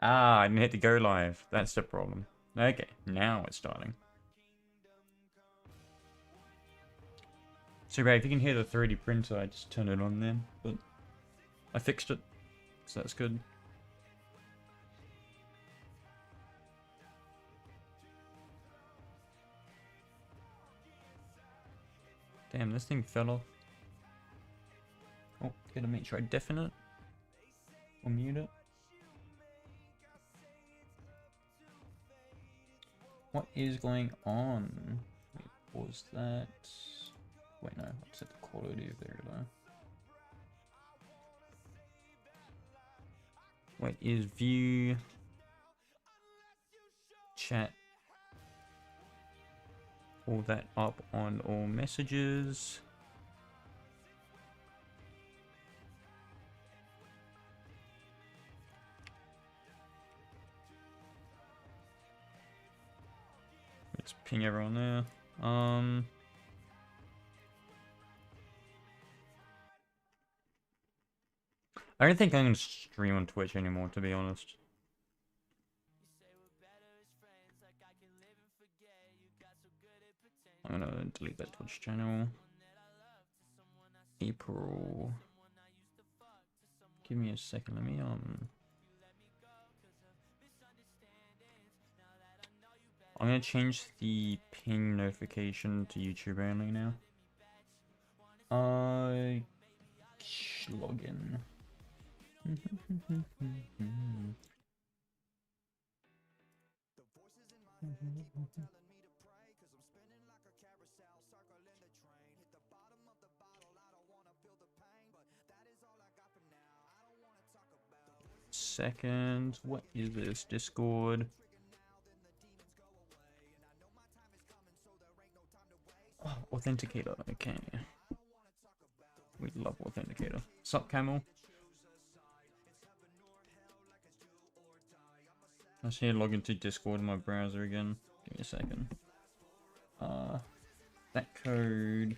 Ah, I didn't hit the go live. That's the problem. Okay, now it's starting. So great, if you can hear the 3D printer, I just turned it on then, but I fixed it, so that's good. Damn, this thing fell off. Oh, gotta make sure I deafen it. Or mute it. What is going on? Wait, pause that. Wait, no, I'll set the quality of there though. Wait, is view chat all that up on all messages? Let's ping everyone there. I don't think I'm gonna stream on Twitch anymore, to be honest. I'm gonna delete that Twitch channel. April. Give me a second, let me I'm gonna change the ping notification to YouTube only now. Login. Second, what is this? Discord. Oh, Authenticator, okay. We love Authenticator. Sup, Camel? I just need to log into Discord in my browser again. Give me a second. That code.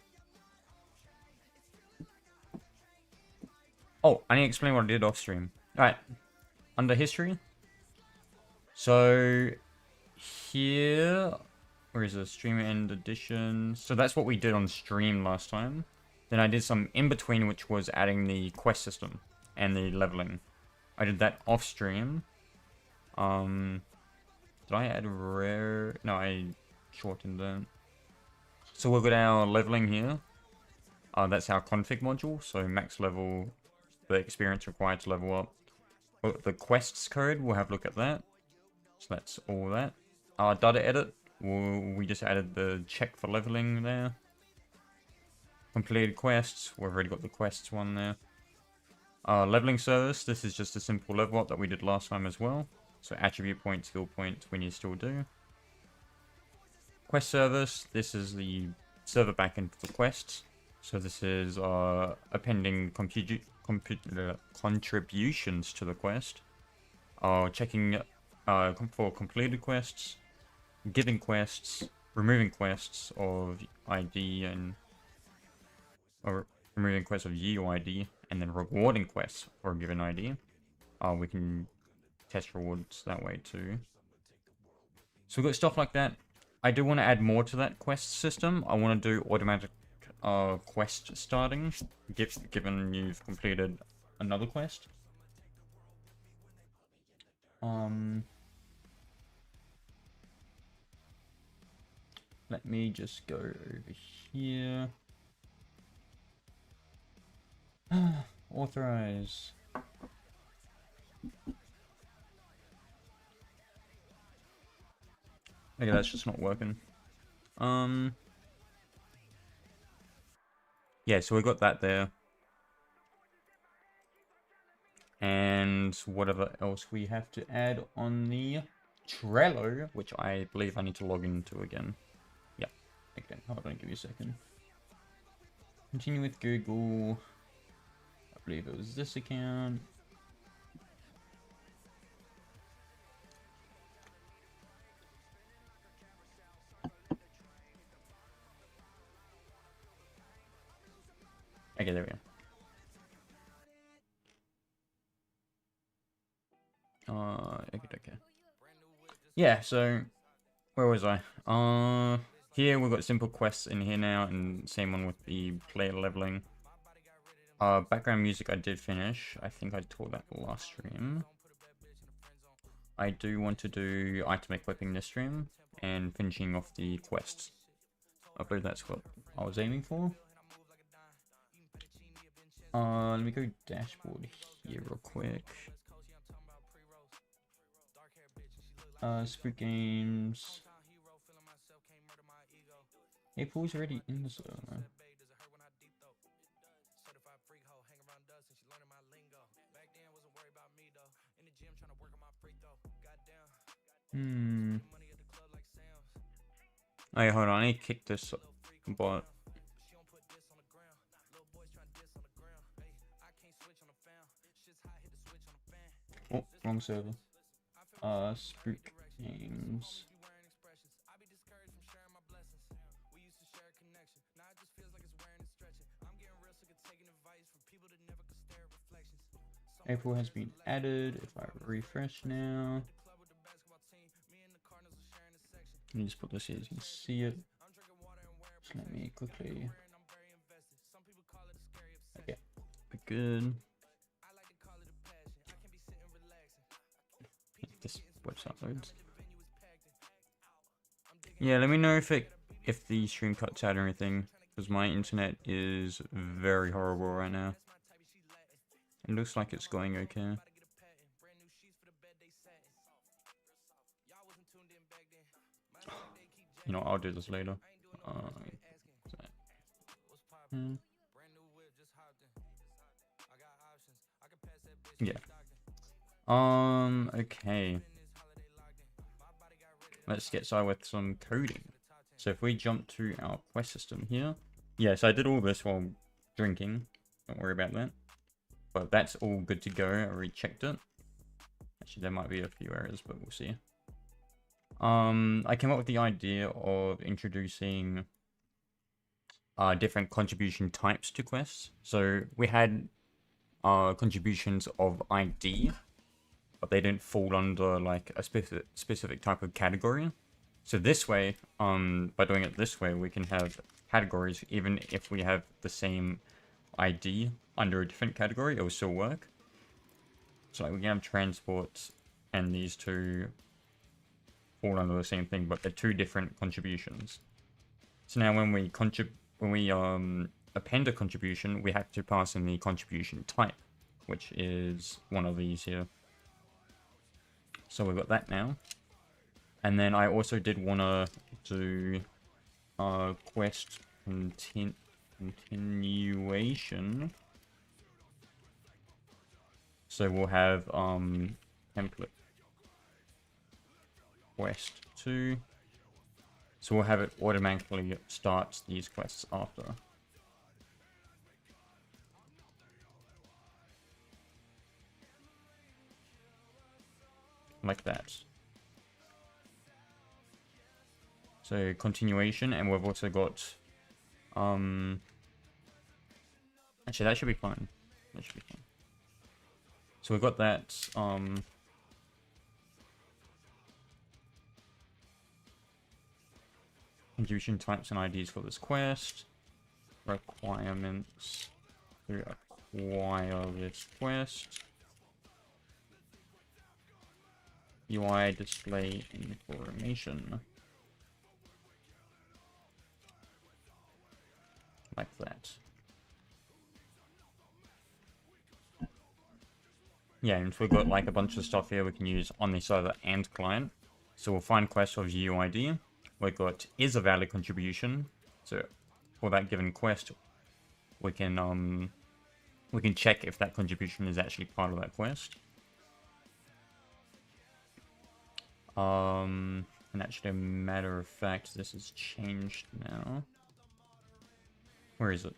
Oh, I need to explain what I did off stream. Alright. Under history. So here, where is the stream end edition? So that's what we did on stream last time. Then I did some in between, which was adding the quest system and the leveling. I did that off stream. Did I add rare? No, I shortened that. So we've got our leveling here. That's our config module. So max level, the experience required to level up. The quests code, we'll have a look at that. So that's all that. Data edit, we just added the check for leveling there. Completed quests, we've already got the quests one there. Leveling service, this is just a simple level up that we did last time as well. So attribute points, skill points, we need to still do. Quest service, this is the server backend for the quests. So this is appending contributions to the quest. Checking for completed quests, giving quests, removing quests of ID and removing quests of UID, and then rewarding quests for a given ID. We can test rewards that way too. So we've got stuff like that. I do want to add more to that quest system. I want to do automatic quest starting, given you've completed another quest. Let me just go over here. Authorize. Okay, that's just not working. Yeah, so we got that there. And whatever else we have to add on the Trello, which I believe I need to log into again. Yeah, okay, hold on, give me a second. Continue with Google. I believe it was this account. Okay, there we go. Okay. Yeah, so where was I? Here we've got simple quests in here now, and same one with the player leveling. Background music I did finish. I think I taught that last stream. I do want to do item equipping this stream and finishing off the quests. I believe that's what I was aiming for. Let me go dashboard here real quick. Spook games. April's already in the server. Oh yeah, hold on, I need to kick this bot. Oh, wrong server. Spook games. April has been added. If I refresh now, let me just put this here so you can see it. Just let me quickly. Okay, we're good. This website loads. Yeah, let me know if the stream cuts out or anything, because my internet is very horrible right now. It looks like it's going okay. You know, I'll do this later. Yeah. Okay. Let's get started with some coding. So if we jump to our quest system here. Yes, I did all this while drinking. Don't worry about that. But that's all good to go. I already checked it. Actually, there might be a few errors, but we'll see. I came up with the idea of introducing different contribution types to quests. So we had contributions of ID, but they didn't fall under like a specific type of category. So this way, by doing it this way, we can have categories even if we have the same ID under a different category, it will still work. So like we can have transport and these two fall under the same thing, but they're two different contributions. So now when we append a contribution, we have to pass in the contribution type, which is one of these here. So we've got that now. And then I also did want to do quest continuation. So we'll have template quest 2. So we'll have it automatically start these quests after. Like that. So continuation, and we've also got actually that should be fine. That should be fine. So we've got that contribution types and IDs for this quest. Requirements to acquire this quest. UI display information. Like that. Yeah, and we've got like a bunch of stuff here we can use on the server and client. So we'll find quest of UID. We've got is a valid contribution. So for that given quest, we can check if that contribution is actually part of that quest. And actually, a matter of fact, this has changed now. Where is it?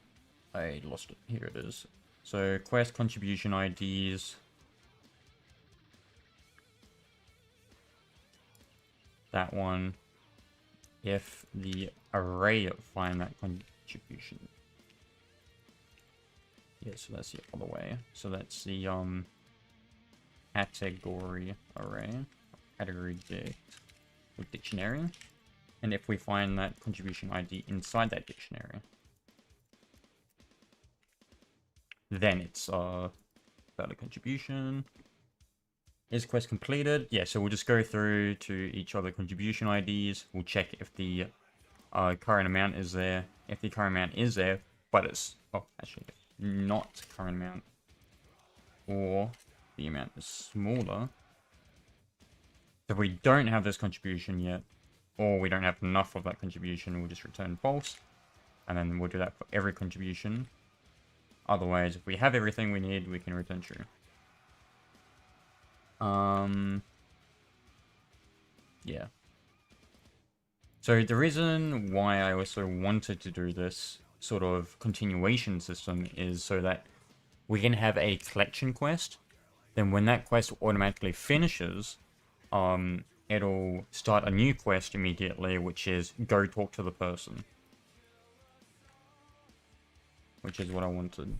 I lost it. Here it is. So quest contribution IDs. That one. If the array find that contribution. Yeah, so that's the other way. So that's the category array, category dict with dictionary. And if we find that contribution ID inside that dictionary, then it's valid contribution. Is quest completed? Yeah, so we'll just go through to each other contribution IDs. We'll check if the current amount is there. If the current amount is there, but it's, oh, actually, not current amount, or the amount is smaller. If we don't have this contribution yet, or we don't have enough of that contribution, we'll just return false. And then we'll do that for every contribution. Otherwise, if we have everything we need, we can return true. Yeah. So the reason why I also wanted to do this sort of continuation system is so that we can have a collection quest. Then when that quest automatically finishes, it'll start a new quest immediately, which is go talk to the person. Which is what I wanted.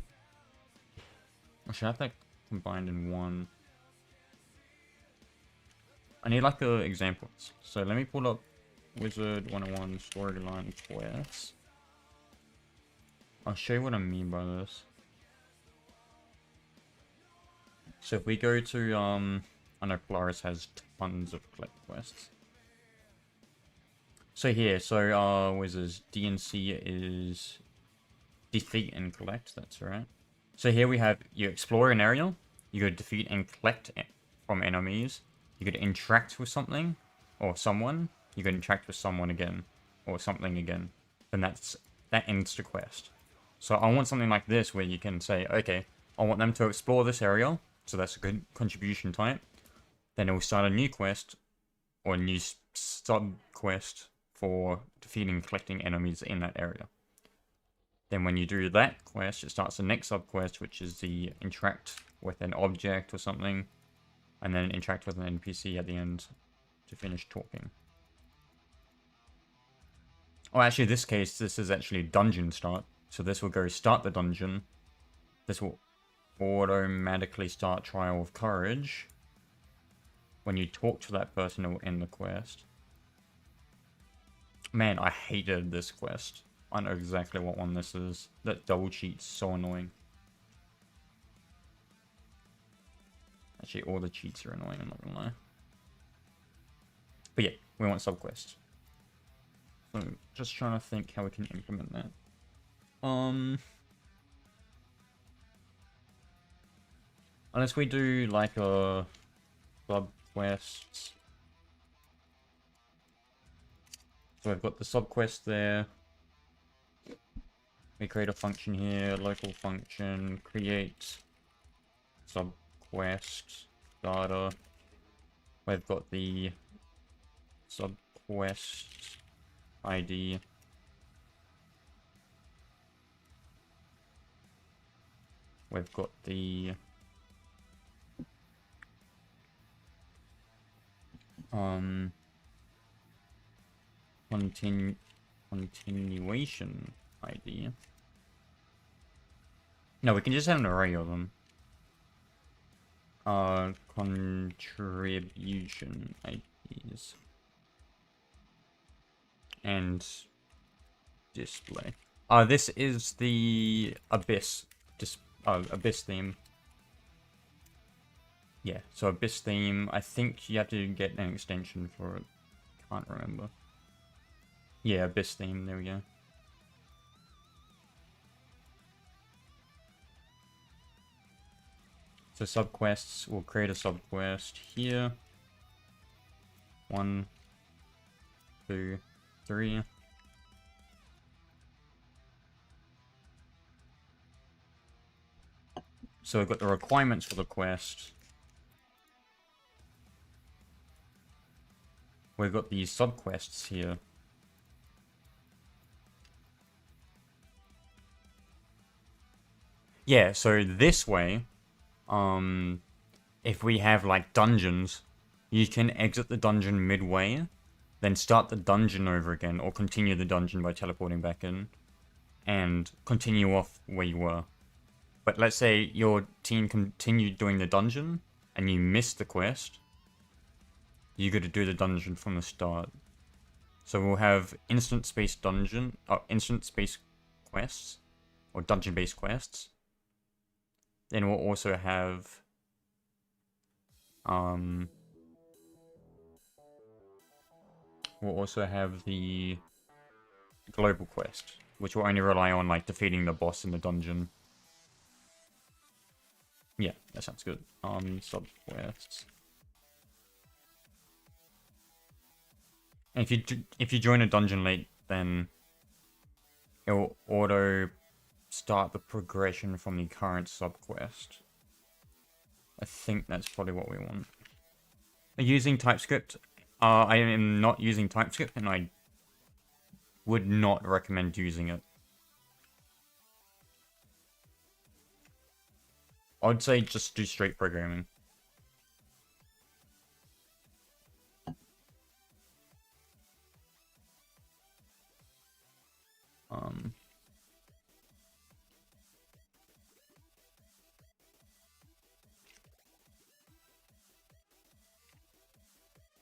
I should have that combined in one. I need like examples. So let me pull up Wizard 101 storyline quests. I'll show you what I mean by this. So if we go to, I know Polaris has tons of collect quests. So here, so Wizard's DNC is defeat and collect, that's right. So here we have, you explore an area, you go defeat and collect from enemies, you could interact with something, or someone, you could interact with someone again, or something again. Then that ends the quest. So I want something like this where you can say, okay, I want them to explore this area, so that's a good contribution type. Then it will start a new quest, or a new sub-quest for defeating and collecting enemies in that area. Then when you do that quest, it starts the next sub-quest, which is the interact with an object or something, and then interact with an NPC at the end to finish talking. Oh, actually, in this case, this is actually dungeon start. So this will go start the dungeon. This will automatically start Trial of Courage. When you talk to that person, it will end the quest. Man, I hated this quest. I know exactly what one this is. That double cheat's so annoying. Actually, all the cheats are annoying, I'm not gonna lie. But yeah, we want subquests. So, just trying to think how we can implement that. Unless we do like a subquests. So we've got the subquest there. We create a function here, local function, create subquest data. We've got the subquest ID. We've got the continuation ID. No, we can just have an array of them. Contribution IDs. And display. This is the Abyss Abyss theme. Yeah, so Abyss theme. I think you have to get an extension for it. Can't remember. Yeah, Abyss theme. There we go. So subquests, we'll create a subquest here. 1, 2, 3. So we've got the requirements for the quest. We've got these subquests here. Yeah, so this way, if we have like dungeons, you can exit the dungeon midway, then start the dungeon over again, or continue the dungeon by teleporting back in, and continue off where you were. But let's say your team continued doing the dungeon, and you miss the quest, you got to do the dungeon from the start. So we'll have instant space quests, or dungeon-based quests. Then we'll also have the global quest, which will only rely on like defeating the boss in the dungeon. Yeah, that sounds good. Sub quests. And if you join a dungeon late, then it will auto start the progression from the current sub quest. I think that's probably what we want. Using TypeScript, I am not using TypeScript, and I would not recommend using it. I'd say just do straight programming.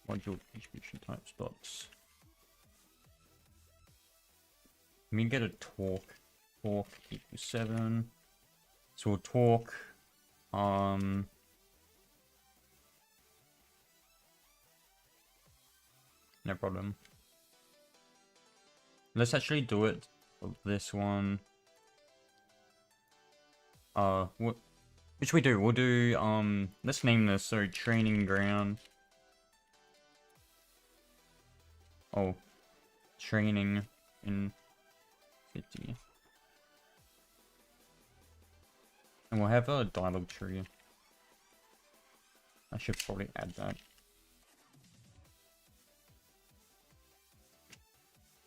Module distribution types dots. Let me get a talk equals 7. So we'll talk no problem. Let's actually do it for this one. Which we do? We'll do let's name this so training ground. Oh, training in 50. And we'll have a dialogue tree. I should probably add that.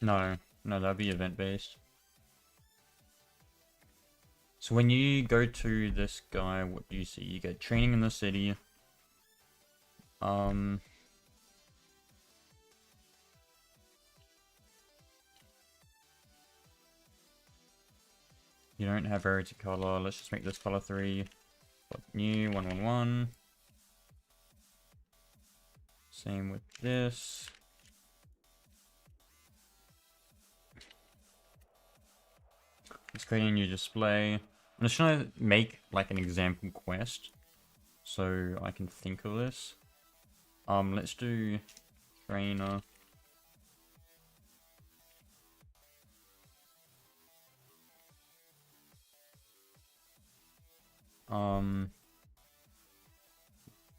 No, that'll be event based. So when you go to this guy, what do you see? You get training in the city. You don't have rarity color. Let's just make this color 3. New 111. Same with this. Let's create a new display. I'm just trying to make like an example quest so I can think of this. Let's do trainer.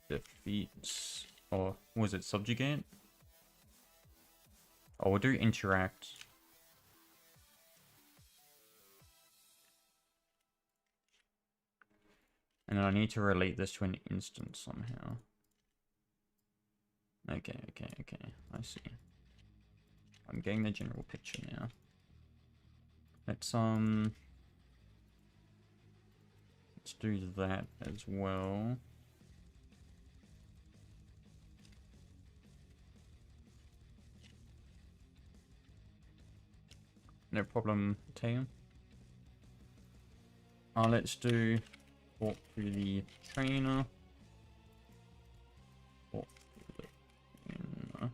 Defeats, or was it subjugate? Oh, we'll do interact. And then I need to relate this to an instance somehow. Okay, I see. I'm getting the general picture now. Let's do that as well. No problem, Tatum. Let's do walk through the trainer. Walk through the trainer.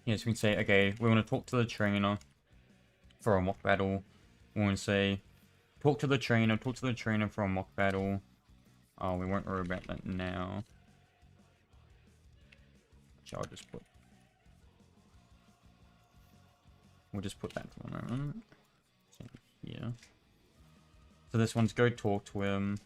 Yes, we can say, okay, we want to talk to the trainer for a mock battle. We want to say, talk to the trainer for a mock battle. We won't worry about that now. Which I'll just put. We'll just put that for the moment. So here. So this one's go talk to him.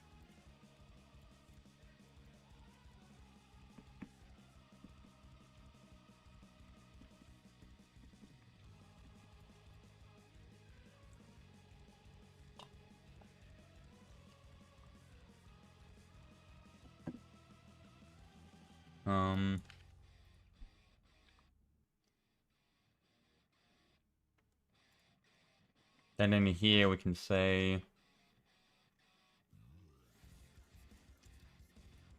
Then in here we can say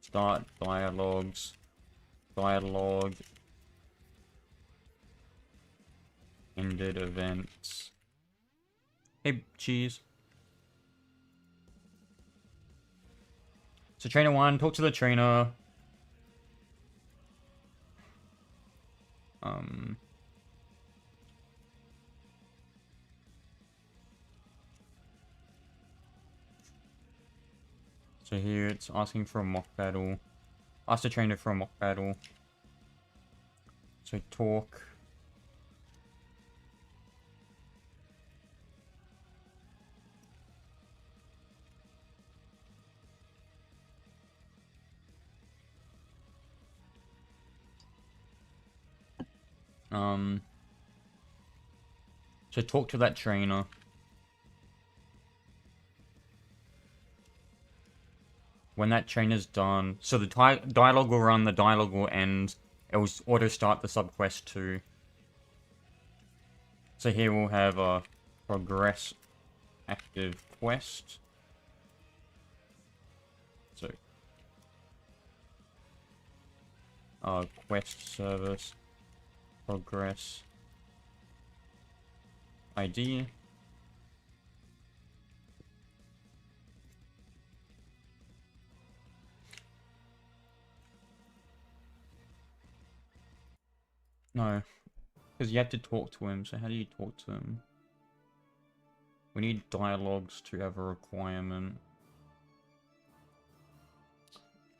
start dialogues. dialogue, ended events. Hey, cheese. So trainer 1, talk to the trainer. So here it's asking for a mock battle. Ask the trainer for a mock battle. So talk. So talk to that trainer. When that trainer's done, so the dialogue will run, the dialogue will end. It will auto start the subquest too. So here we'll have a progress active quest. So quest service progress ID. No, because you have to talk to him. So how do you talk to him? We need dialogues to have a requirement.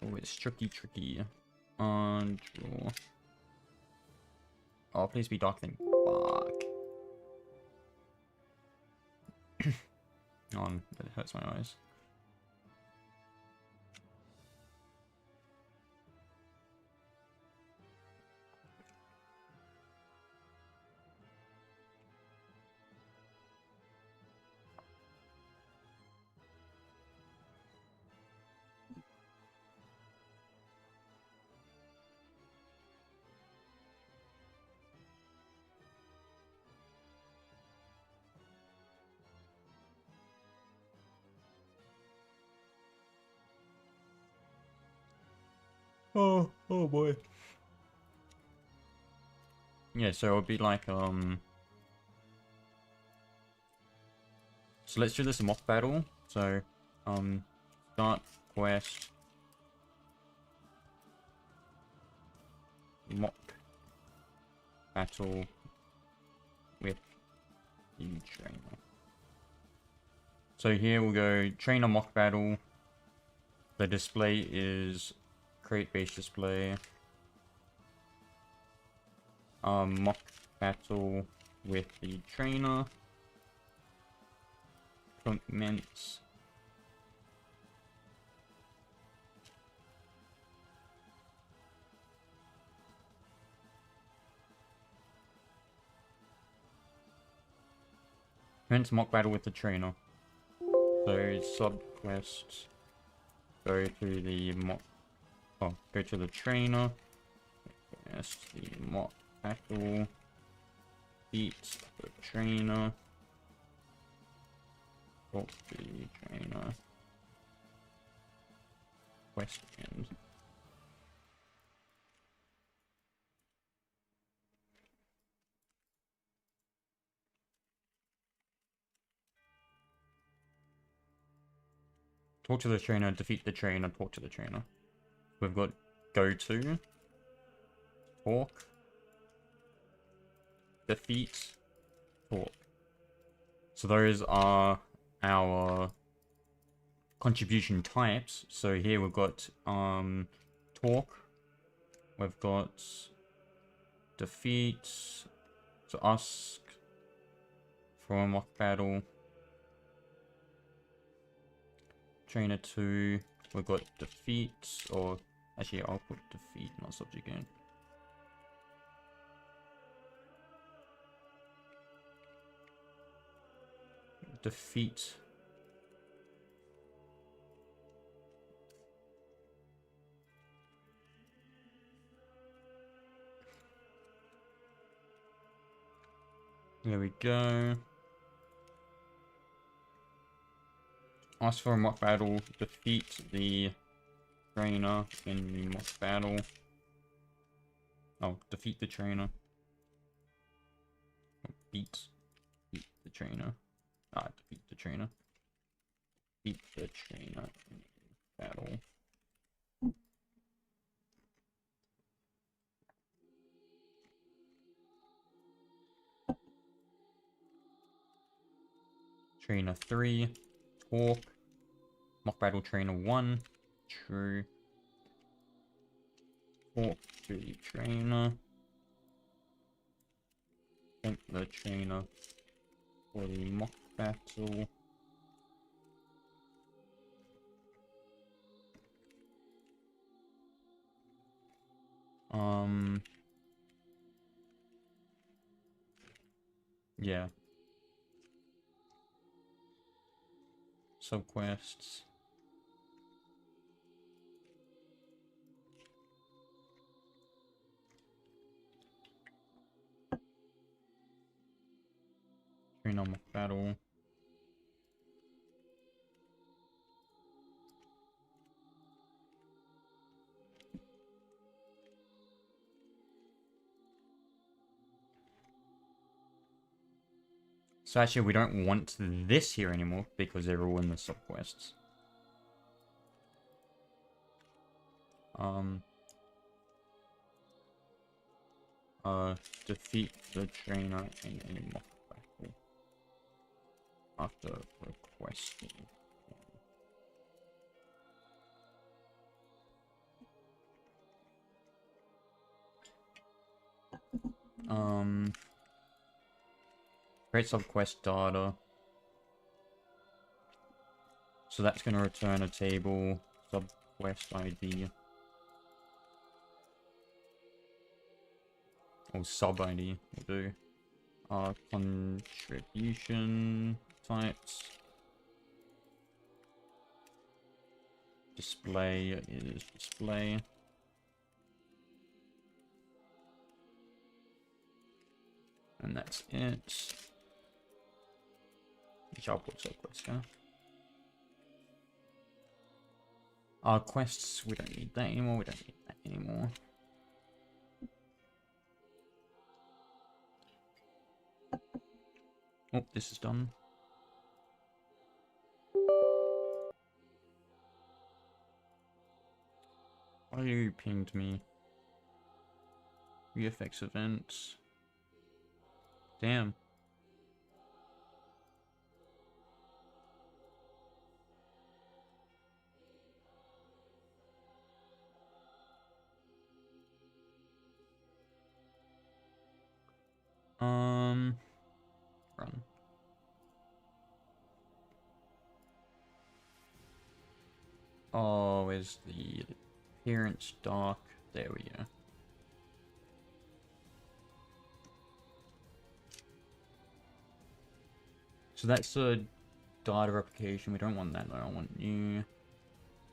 Oh, it's tricky. Draw. Oh, please be darkening. Fuck. Oh, that hurts my eyes. Oh boy. Yeah, so it'll be like, so let's do this mock battle. So, start quest. Mock battle with the trainer. So here we'll go trainer mock battle. The display is create base display. Mock battle with the trainer. Commence. Commence mock battle with the trainer. So subquest. Go to the mock. Oh, go to the trainer. Yes, the mock battle. Beat the trainer. Talk to the trainer. Quest end. Talk to the trainer, defeat the trainer, talk to the trainer. We've got go to, talk, defeat, talk. So those are our contribution types. So here we've got talk, we've got defeat, so ask for a mock battle. Trainer 2, we've got defeat, or actually I'll put defeat, not subject again. Defeat. There we go. Ask for a mock battle, defeat the trainer in the mock battle. Oh, defeat the trainer. Oh, beat the trainer. Defeat the trainer. Beat the trainer in battle. Trainer 3. Talk. Mock battle trainer 1. True. Talk to the trainer. Thank the trainer for the mock battle. Yeah. Subquests. Trainer mock battle. So actually, we don't want this here anymore because they're all in the subquests. Defeat the trainer in any mock battle after requesting. Create subquest data. So that's going to return a table, subquest ID. Or sub ID will do. Contribution types. Display is display. And that's it. Which I'll put subquest, yeah. Our quests, we don't need that anymore, we don't need that anymore. Oh, this is done. Why you pinged me? VFX events. Damn. Run. Oh, is the appearance dark? There we go. So that's a data replication. We don't want that. I don't want you.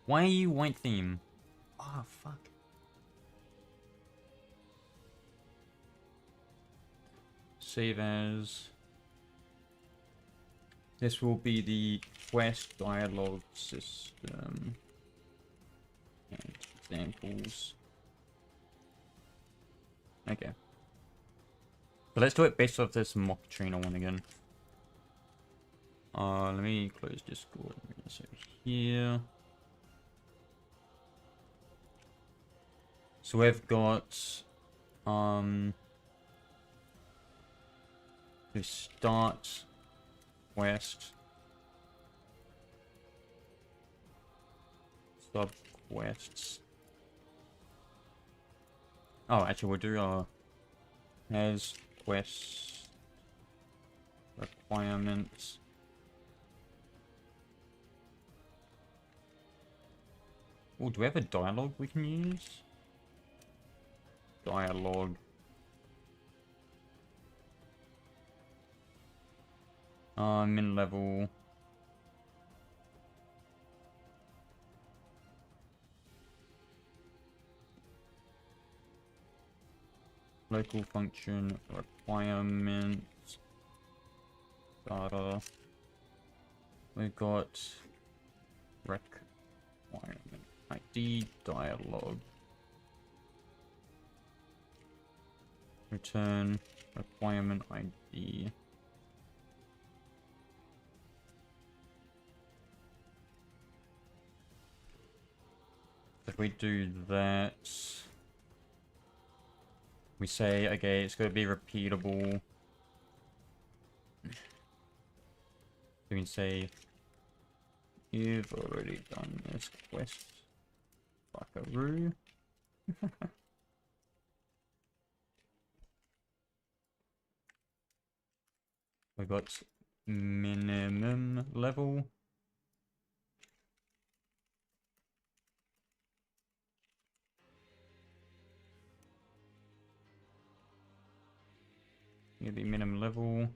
Why are you white theme? Ah, oh, fuck. Save as. This will be the quest dialogue system. And examples. Okay. But let's do it based off this mock trainer one again. Let me close Discord. So here. So we've got the start quest, sub quests. Oh, actually, we'll do has quests requirements. Oh, do we have a dialogue we can use? Dialogue. Min level. Local function requirements. Data. We've got requirement ID dialogue. Return requirement ID. If we do that, we say, okay, it's going to be repeatable. We can say, you've already done this quest, fuckaroo. We got minimum level. Yeah, the minimum level.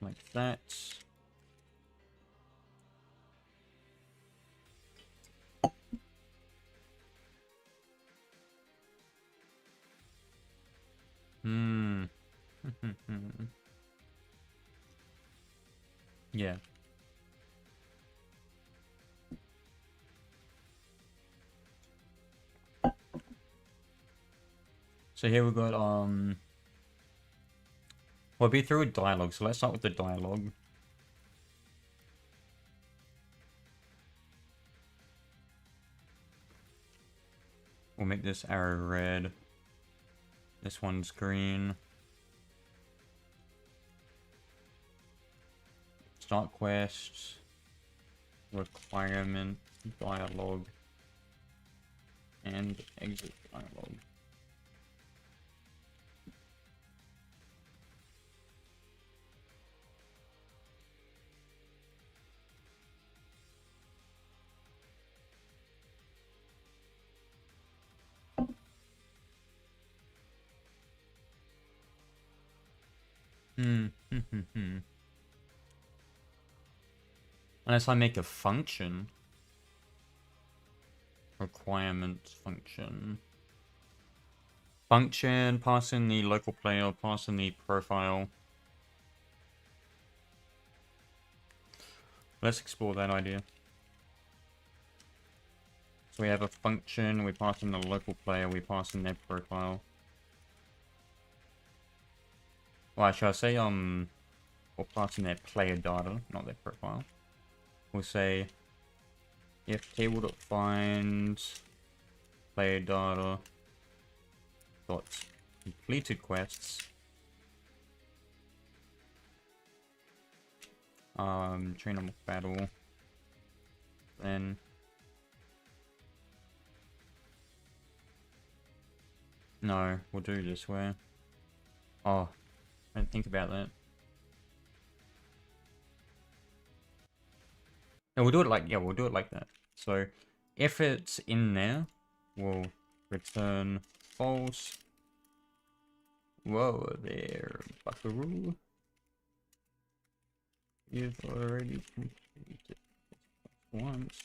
Like that. Hmm. Yeah. So here we've got we'll be through a dialogue, so let's start with the dialogue. We'll make this arrow red. This one's green. Start quest. Requirement. Dialogue. And exit dialogue. Unless I make a function. Requirement function. Function, pass in the local player, pass in the profile. Let's explore that idea. So we have a function, we pass in the local player, we pass in their profile. Well, should I say, we'll pass in their player data, not their profile. We'll say, if table.find player data dot completed quests, train them with battle, then no, we'll do this way. Oh, I didn't think about that. And we'll do it like, yeah, we'll do it like that. So if it's in there, we'll return false. Whoa there, buckaroo. You've already completed once.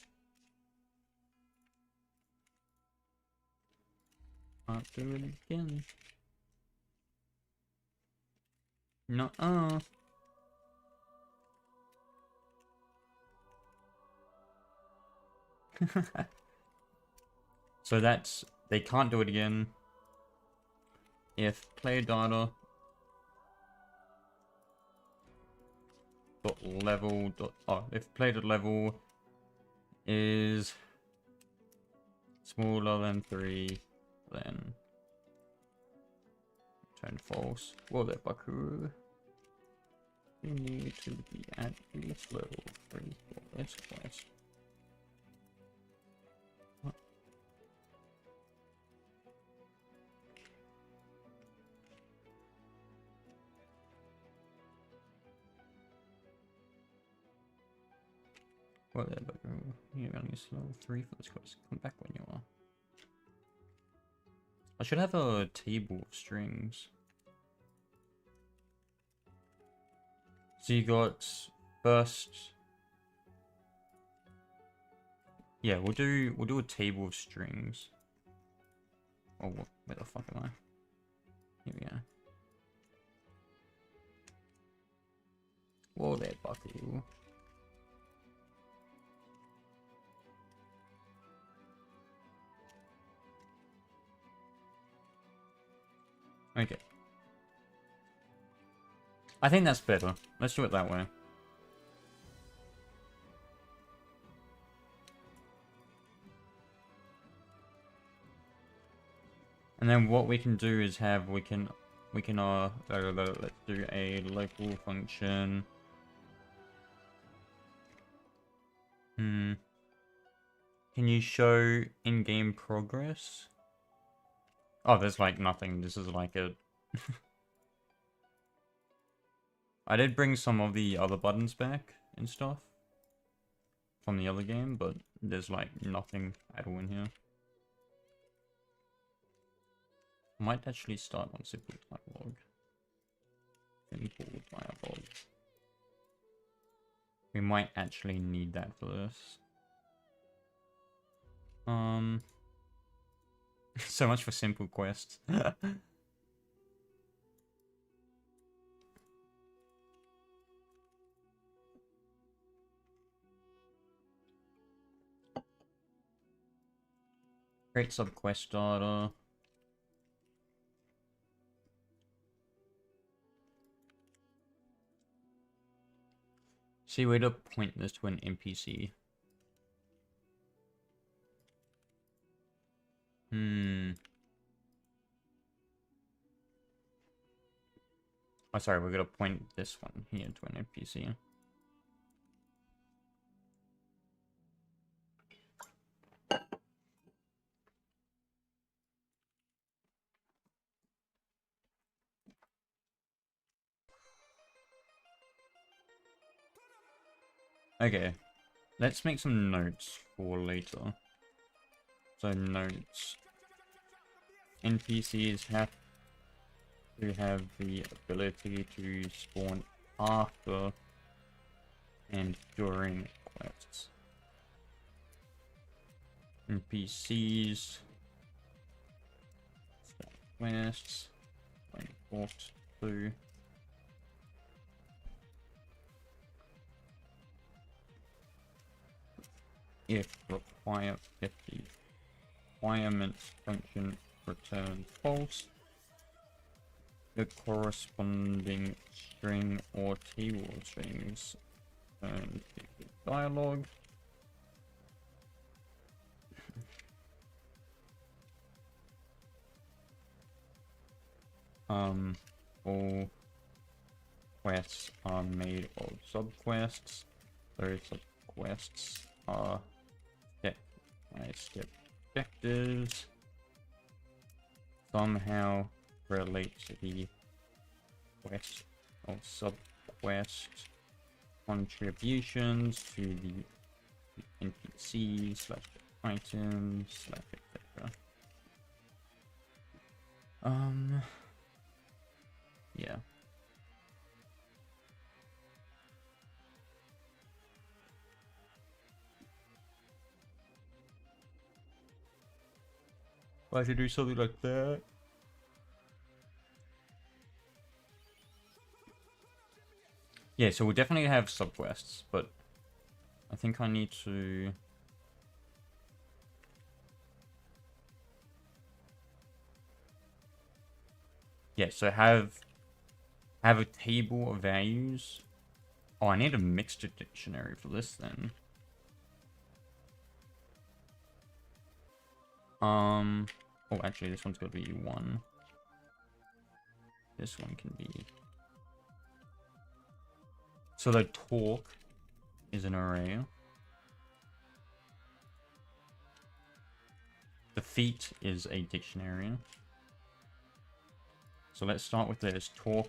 Can't do it again. Nuh-uh. So that's, they can't do it again if player data dot level dot, oh, if player dot level is smaller than 3, then return false. Whoa there, buckaroo. You need to be at least level 3 for this quest. Well, there, but you're running level 3 for this quest. Come back when you are. I should have a table of strings. So you got first. Yeah, we'll do a table of strings. Oh, where the fuck am I? Here we go. Whoa there, buckaroo. Okay. I think that's better. Let's do it that way. And then what we can do is have, let's do a local function. Can you show in-game progress? Oh, there's like nothing. This is like a... I did bring some of the other buttons back and stuff from the other game, but there's like nothing at all in here. I might actually start on simple dialog. Simple dialog. We might actually need that for this. So much for simple quests. Create subquest data. See where to point this to an NPC. Oh, sorry, we're gonna point this one here to an NPC. Okay, let's make some notes for later. So notes. NPCs have to have the ability to spawn after and during quests. NPCs start quests, import to if the requirements function returns false, the corresponding string or keyword strings turn to dialog. All quests are made of subquests. Those subquests are step objectives. Somehow relate to the quest or subquest contributions to the NPCs / items / etc. Yeah. I should do something like that. Yeah, so we'll definitely have subquests, but I think I need to... Yeah, so have a table of values. Oh, I need a mixture dictionary for this then. Oh, actually, this one's got to be 1. This one can be... So the talk is an array. The feet is a dictionary. So let's start with this. Talk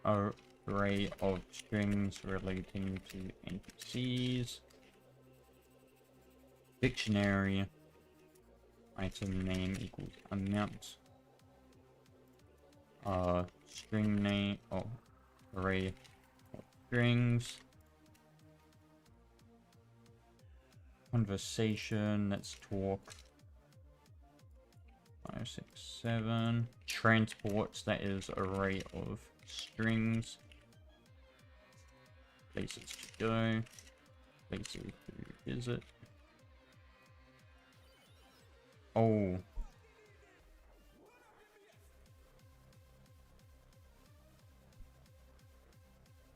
array of strings relating to NPCs. Dictionary. Item name equals amount. String name. Oh, array of strings. Conversation. Let's talk. 5, 6, 7. Transports, that is array of strings. Places to go. Places to visit. Oh.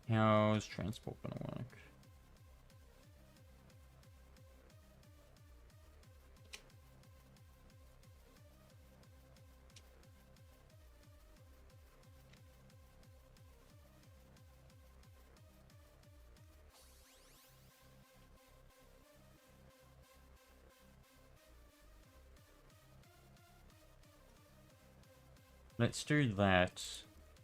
How's transport gonna work? Let's do that.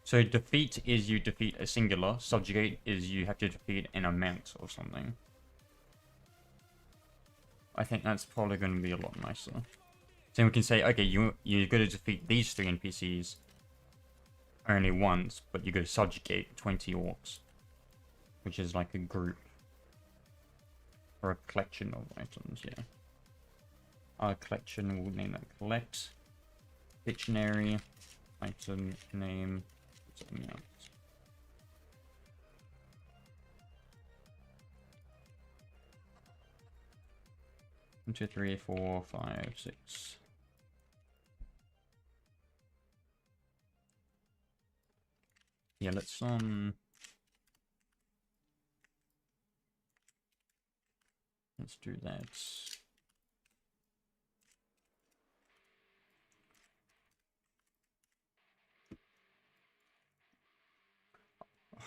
So defeat is you defeat a singular. Subjugate is you have to defeat an amount or something. I think that's probably going to be a lot nicer. So we can say, okay, you're going to defeat these 3 NPCs only once, but you're going to subjugate 20 orcs, which is like a group or a collection of items. Yeah. Our collection, we'll name that collect. Dictionary. Item name. Amount. 1, 2, 3, 4, 5, 6. Yeah, let's do that.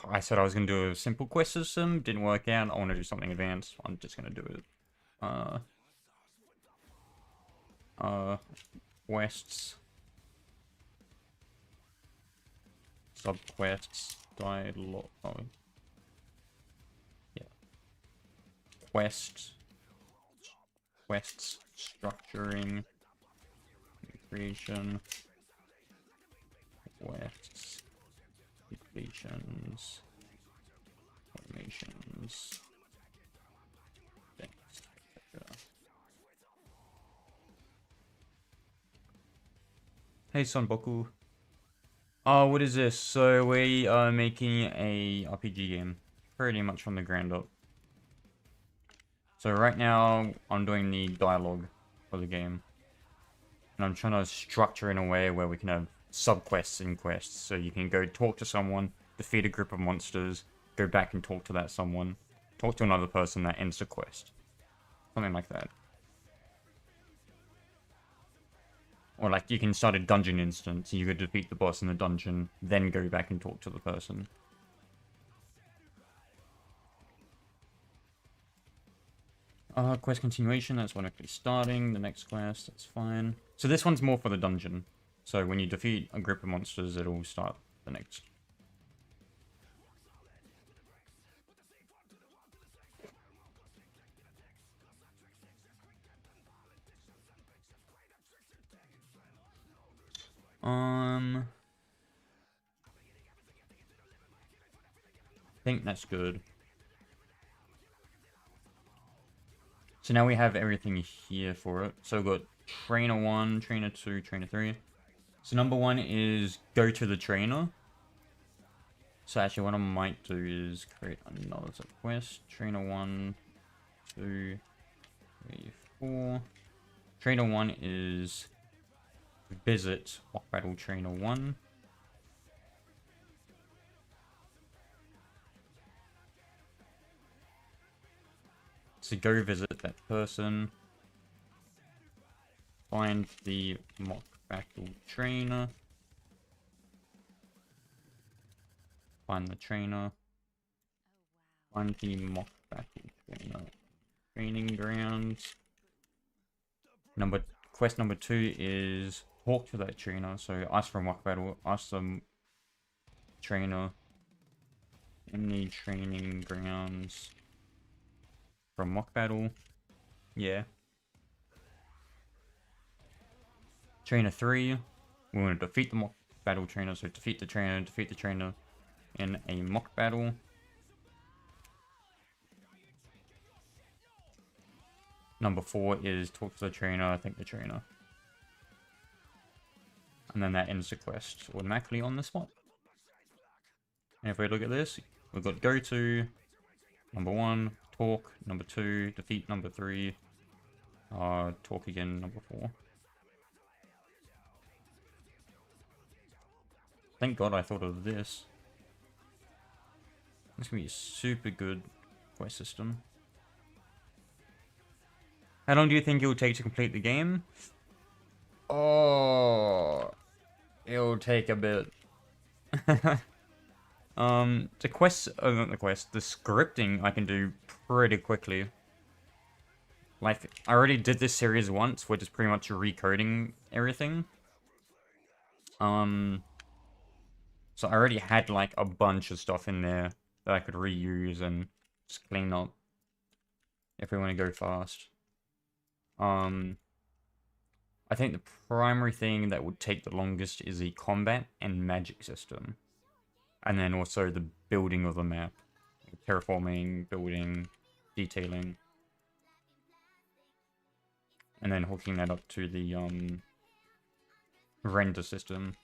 I said I was going to do a simple quest system, didn't work out. I want to do something advanced. I'm just going to do it. Quests. Subquests. Dialogue. Oh. Yeah. Quests. Structuring. Creation. Quests. Completions. Automations. Hey Son Boku. Oh, what is this? So we are making a RPG game. Pretty much from the ground up. So right now, I'm doing the dialogue for the game. And I'm trying to structure in a way where we can have subquests and quests. So you can go talk to someone, defeat a group of monsters, go back and talk to that someone, talk to another person, that ends the quest. Something like that. Or like you can start a dungeon instance, you could defeat the boss in the dungeon, then go back and talk to the person. Quest continuation, that's automatically starting. The next quest, that's fine. So this one's more for the dungeon. So when you defeat a group of monsters, it'll start the next. I think that's good. So now we have everything here for it. So we've got Trainer 1, Trainer 2, Trainer 3. So number 1 is go to the trainer. So actually what I might do is create another quest. Trainer 1, 2, 3, 4. Trainer 1 is visit Walk Battle Trainer 1. So go visit that person. Find the mock battle trainer. Find the trainer. Find the mock battle trainer. Training grounds. Quest number 2 is talk to that trainer. So ask for a mock battle. Ask the trainer in the training grounds for a mock battle. Yeah. Trainer 3, we want to defeat the mock battle trainer, so defeat the trainer in a mock battle. Number 4 is talk to the trainer, I think the trainer. And then that ends the quest automatically on the spot. And if we look at this, we've got go to, number 1, talk, number 2, defeat number 3, talk again, number 4. Thank God I thought of this. It's gonna be a super good quest system. How long do you think it will take to complete the game? Oh, it'll take a bit. The quest, oh, not the quest, the scripting I can do pretty quickly. Like, I already did this series once, which is pretty much recoding everything. So I already had, like, a bunch of stuff in there that I could reuse and just clean up if we want to go fast. I think the primary thing that would take the longest is the combat and magic system. And then also the building of the map. Terraforming, building, detailing. And then hooking that up to the render system.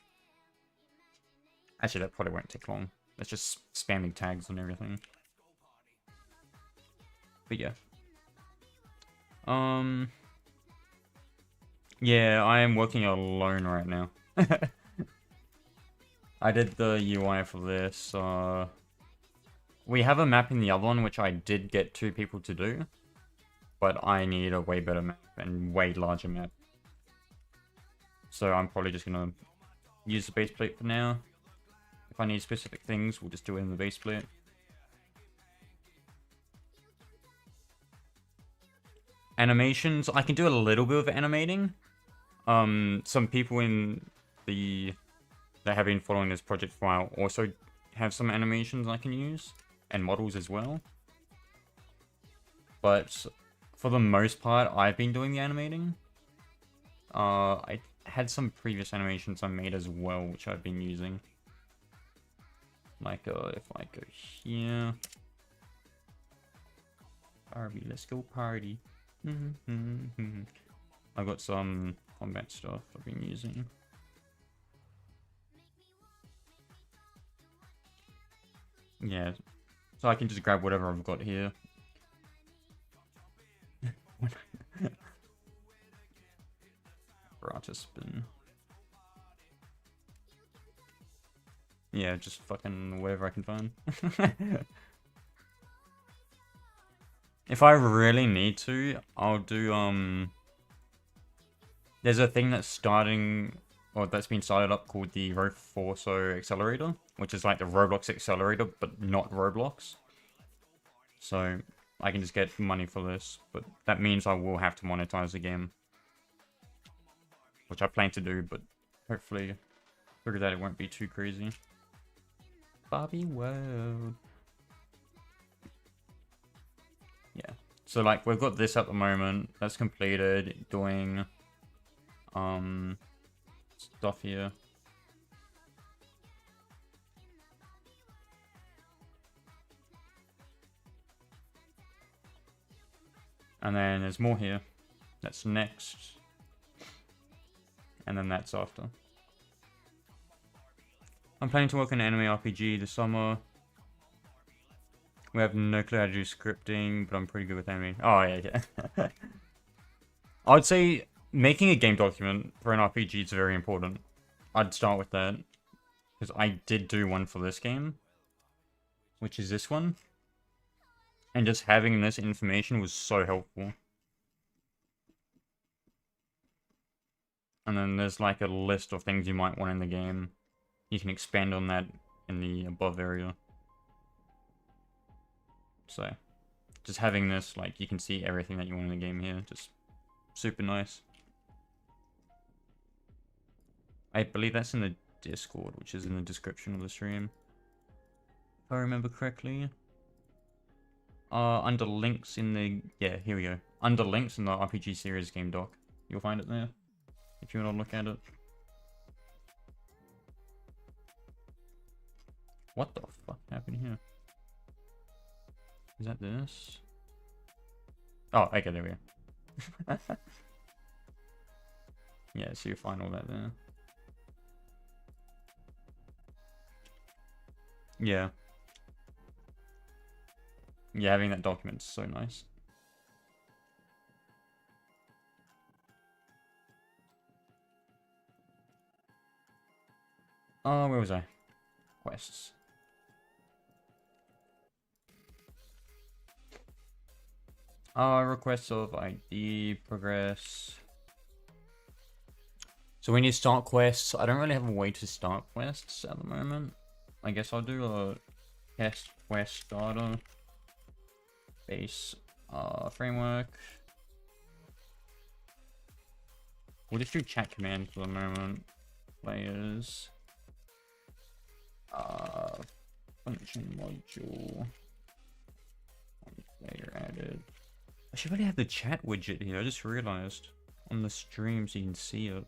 Actually, that probably won't take long. It's just spamming tags and everything. But yeah. Yeah, I am working alone right now. I did the UI for this. We have a map in the other one, which I did get 2 people to do. But I need a way better map and way larger map. So I'm probably just gonna use the base plate for now. If I need specific things, we'll just do it in the base plate. Animations, I can do a little bit of animating. Some people in the that have been following this project for a while also have some animations I can use, and models as well. But for the most part, I've been doing the animating. I had some previous animations I made as well, which I've been using. Like, if I go here... Barbie, let's go party. I've got some combat stuff I've been using. Yeah, so I can just grab whatever I've got here. Rata spin. Yeah, just fucking whatever I can find. If I really need to, I'll do, there's a thing that's starting, or that's been started up called the Roforso Accelerator, which is like the Roblox Accelerator, but not Roblox. So, I can just get money for this, but that means I will have to monetize the game. Which I plan to do, but hopefully figure that it won't be too crazy. Barbie World. Yeah. So like we've got this at the moment. That's completed. Doing stuff here. And then there's more here. That's next. And then that's after. I'm planning to work on an anime RPG this summer. We have no clue how to do scripting, but I'm pretty good with anime. Oh, yeah, yeah. I'd say making a game document for an RPG is very important. I'd start with that. Because I did do one for this game. Which is this one. And just having this information was so helpful. And then there's like a list of things you might want in the game. You can expand on that in the above area. So, just having this, like, you can see everything that you want in the game here. Just super nice. I believe that's in the Discord, which is in the description of the stream. If I remember correctly. Under links in the... Yeah, here we go. Under links in the RPG series game doc. You'll find it there. If you want to look at it. What the fuck happened here? Is that this? Oh, okay, there we go. Yeah, so you find all that there. Yeah. Yeah, having that document's so nice. Oh, where was I? Quests. Request of ID progress. So we need start quests. I don't really have a way to start quests at the moment. I guess I'll do a test quest starter base framework. We'll just do chat command for the moment. Players. Function module. Player added. I should really have the chat widget here. I just realized on the stream so you can see it.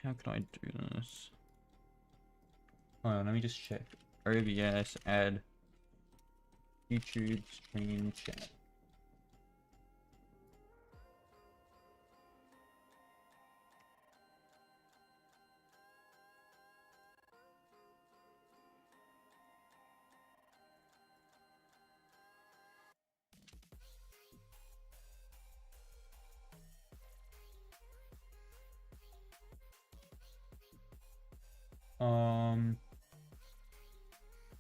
How can I do this? Hold on, let me just check. OBS, add YouTube stream chat.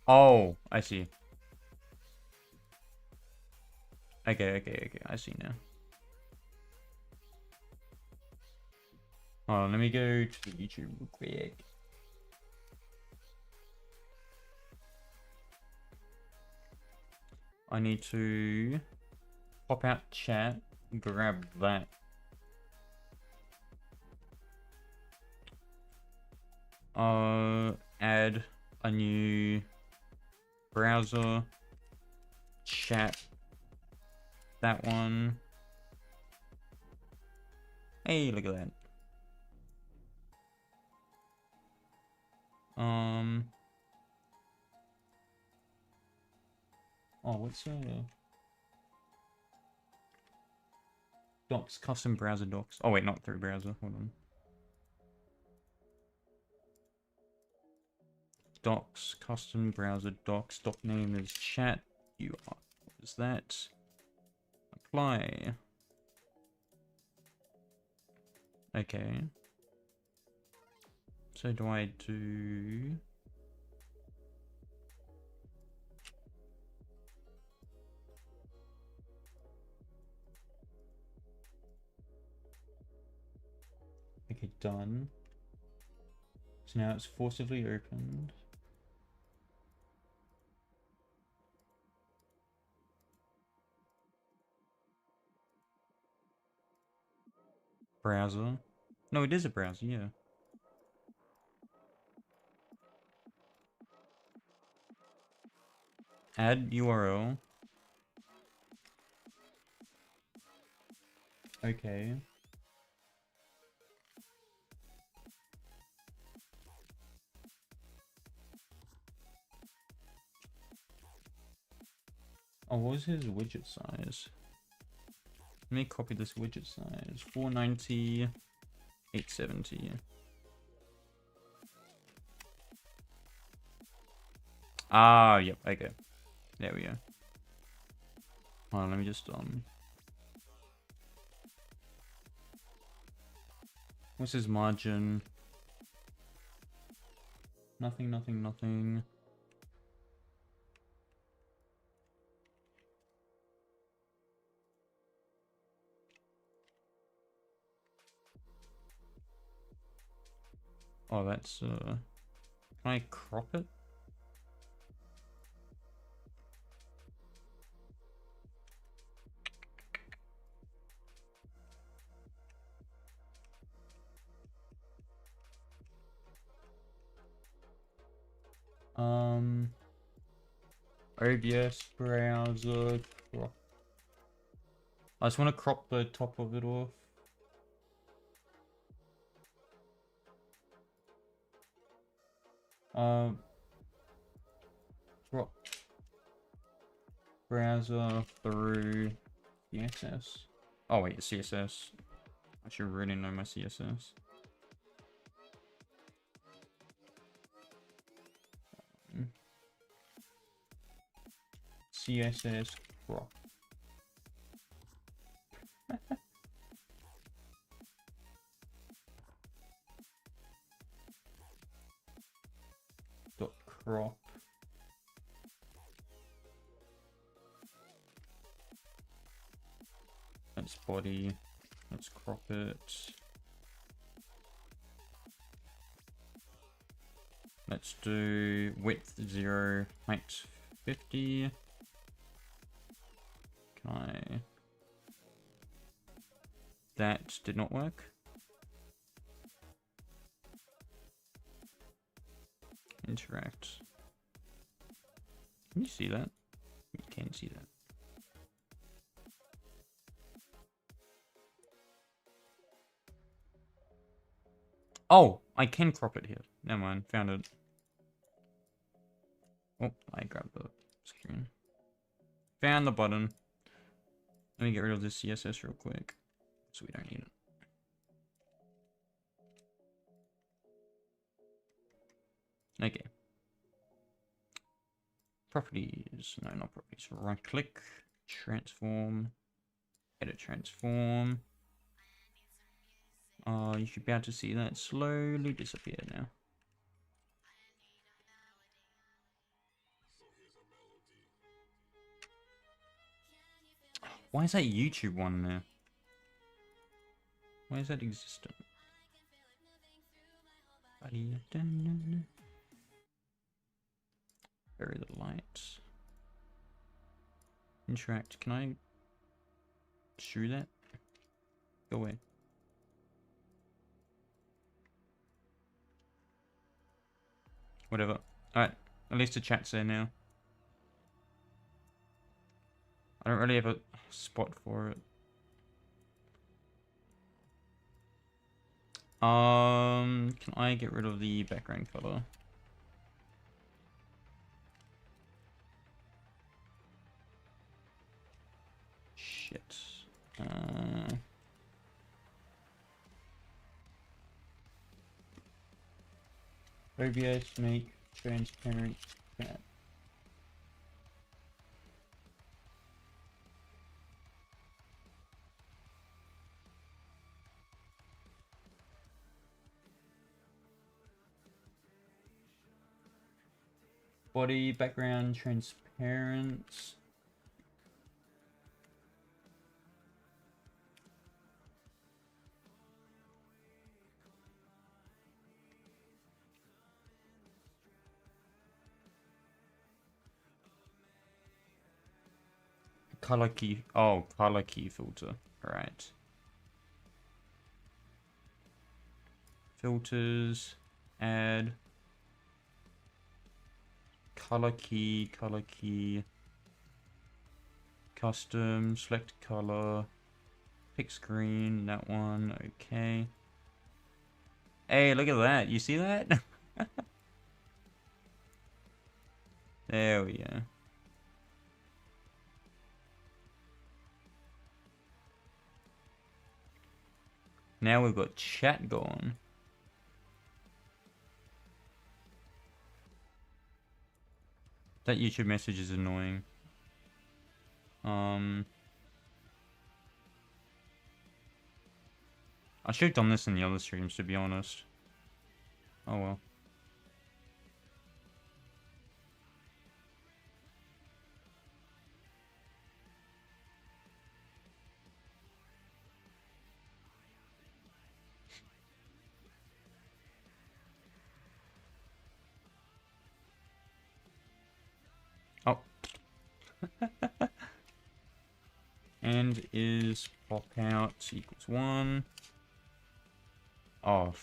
Oh, I see. Okay, I see now. Hold on, let me go to the YouTube real quick. I need to pop out chat, grab that. Add a new browser, chat, that one. Hey, look at that. Oh, what's docs, custom browser docs. Oh wait, not through browser, hold on. Docs, custom browser docs, doc name is chat, UI, what is that? Apply. Okay. So do I do... Okay, done. So now it's forcibly opened. Browser. No, it is a browser, yeah. Add URL. Okay. Oh, what was his widget size? Let me copy this widget size. 490, 870. Ah, yep, okay. There we go. Hold on, let me just, what's his margin? Nothing, nothing, nothing. Oh, that's, can I crop it? OBS browser crop. I just want to crop the top of it off. Crop browser through CSS. Oh wait, CSS. I should really know my CSS. CSS crop. That's body. Let's crop it. Let's do width 0, height 50. Can I... That did not work. Interact. Can you see that? You can see that. Oh, I can crop it here. Never mind, found it. Oh, I grabbed the screen. Found the button. Let me get rid of this CSS real quick, so we don't need it. Okay. Properties. No, not properties. Right click. Transform. Edit transform. You should be able to see that slowly disappear now. Why is that YouTube one there? Why is that existent? Bury the lights. Interact. Can I shoot that? Go away. Whatever. Alright. At least the chat's there now. I don't really have a spot for it. Can I get rid of the background color? Shit. OBS make transparent chat. Body background transparent. Color key. Oh, color key filter. Right. Filters. Add. Color key. Color key. Custom. Select color. Pick screen. That one. Okay. Hey, look at that. You see that? There we go. Now we've got chat going. That YouTube message is annoying. I should have done this in the other streams, to be honest. Oh well. Oh. And is pop out equals 1. Oh,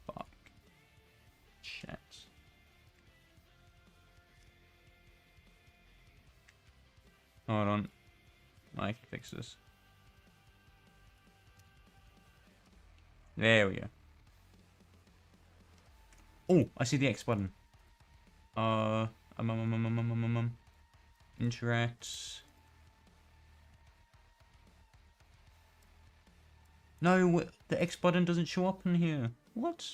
fuck. Chat. Hold on. I can fix this. There we go. Oh, I see the X button. Interact. No, the X button doesn't show up in here. What?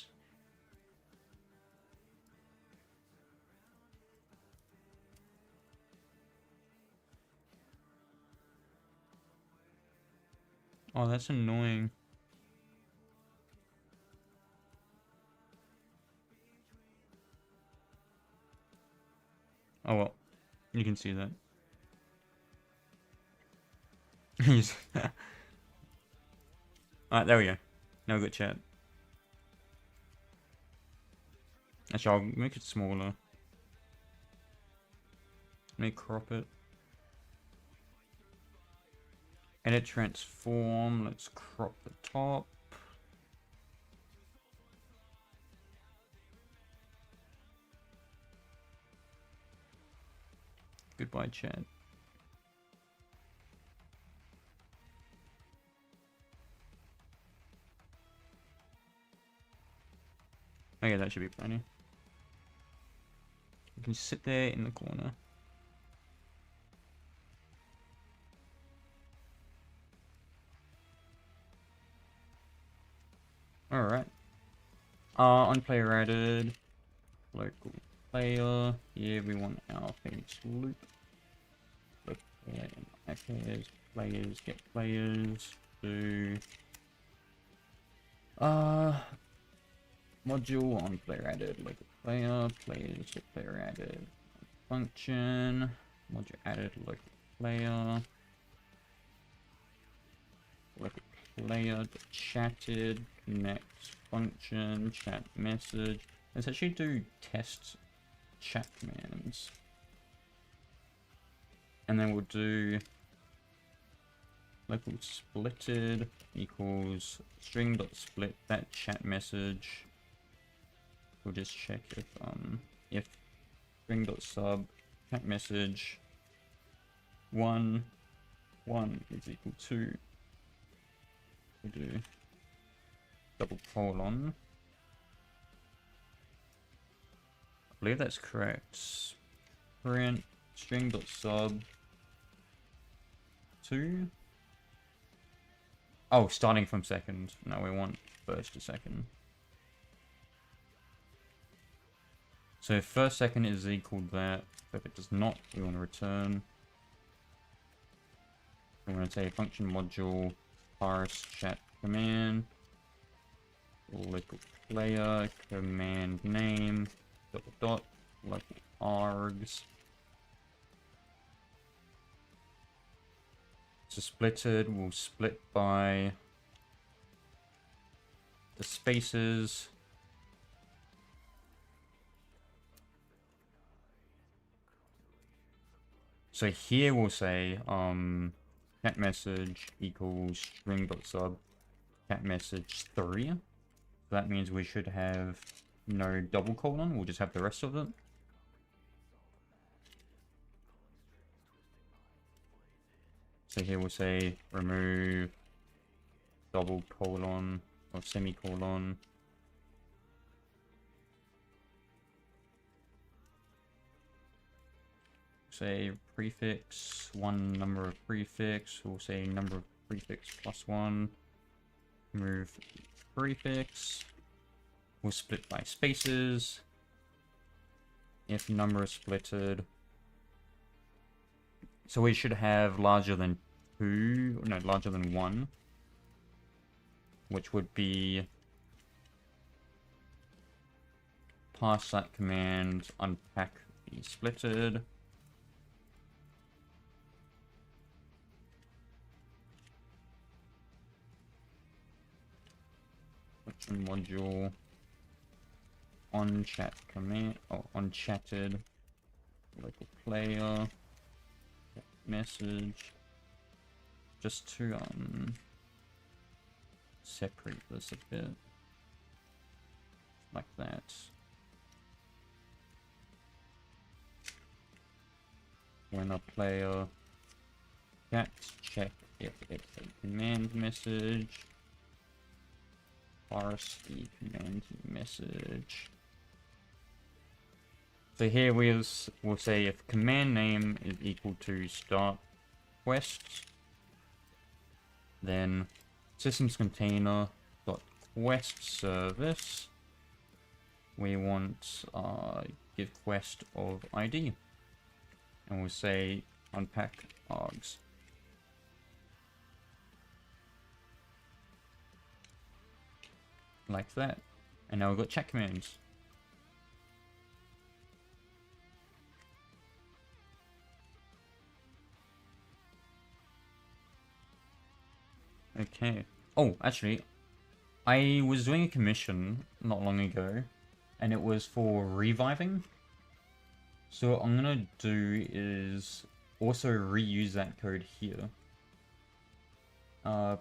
Oh, that's annoying. Oh well, you can see that. Alright, there we go. Now we got chat. Actually, I'll make it smaller. Let me crop it. Edit transform. Let's crop the top. Goodbye, chat. Okay, that should be plenty. You can sit there in the corner. Alright. On player added. Local player. Here we want our Phoenix loop. Local player, players, get players. Do module on player added, local player, players, get player added. Function, module added, local player. Local player, chatted, connect function, chat message. Let's actually do test chat commands. And then we'll do local splitted equals string.split that chat message. We'll just check if string.sub chat message 1 is equal to, we'll do double colon. I believe that's correct. Print string.sub 2. Oh, starting from second. No, we want first to second. So if first second is equal to that, if it does not, we want to return. We want to say function module parse chat command local player command name double dot local args. So splitted will split by the spaces. So here we'll say cat message equals string.sub cat message 3. So that means we should have no double colon, we'll just have the rest of it. So here we'll say remove double colon or semicolon. Say prefix, one number of prefix, we'll say number of prefix plus 1. Remove prefix. We'll split by spaces. If number is splitted. So we should have larger than 2, no, larger than 1. Which would be parse that command, unpack the splitted. Function module on chat command, oh, on chatted local player message, just to separate this a bit like that. When a player chat, check if it's a command message, parse the command message. So here we'll say if command name is equal to start quest, then systems container dot quest service, we want give quest of ID, and we'll say unpack args. Like that. And now we've got chat commands. Okay. Oh, actually, I was doing a commission not long ago, and it was for reviving. So what I'm gonna do is also reuse that code here.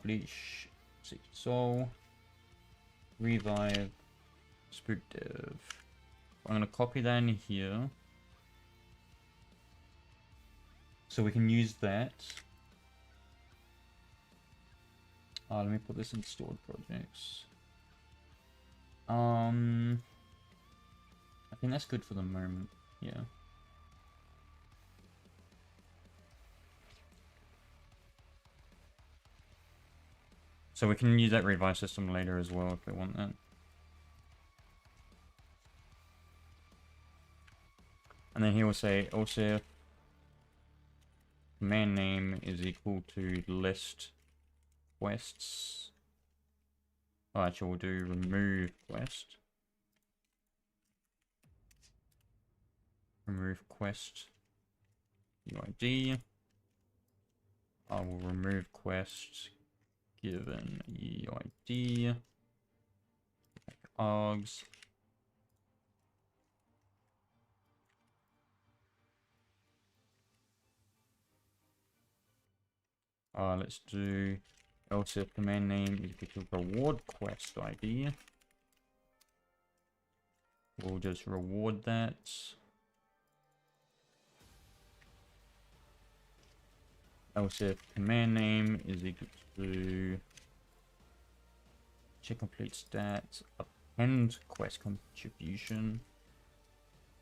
Bleach, Secret Soul, revive, spook dev. I'm gonna copy that in here, so we can use that. Let me put this in stored projects. I think that's good for the moment. Yeah. So we can use that revive system later as well if we want that. And then here we'll say also command name is equal to list quests. Oh, actually, we'll do remove quest. Remove quest UID. I will remove quest given UID. Args. Let's do else if command name is equal to reward quest ID. We'll just reward that. Else if command name is equal to check complete stats, append quest contribution,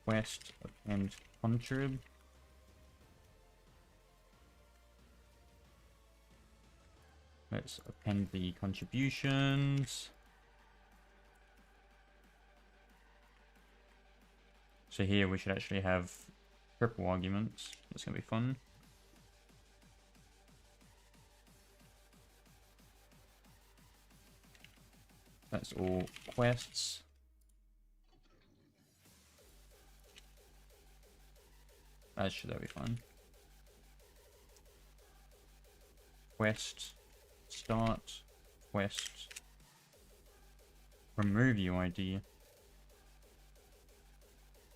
quest append contrib. Let's append the contributions. So here we should actually have triple arguments. That's gonna be fun. That's all quests. That'll be fine. Quest start, quest remove UID,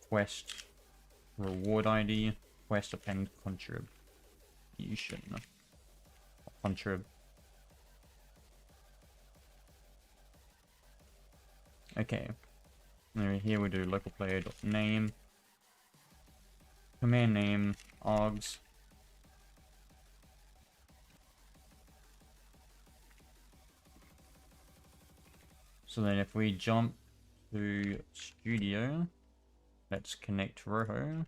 quest reward ID, quest append contribution. Contrib. Okay. Now here we do local player.name, command name, args. So then if we jump to studio, let's connect Roho.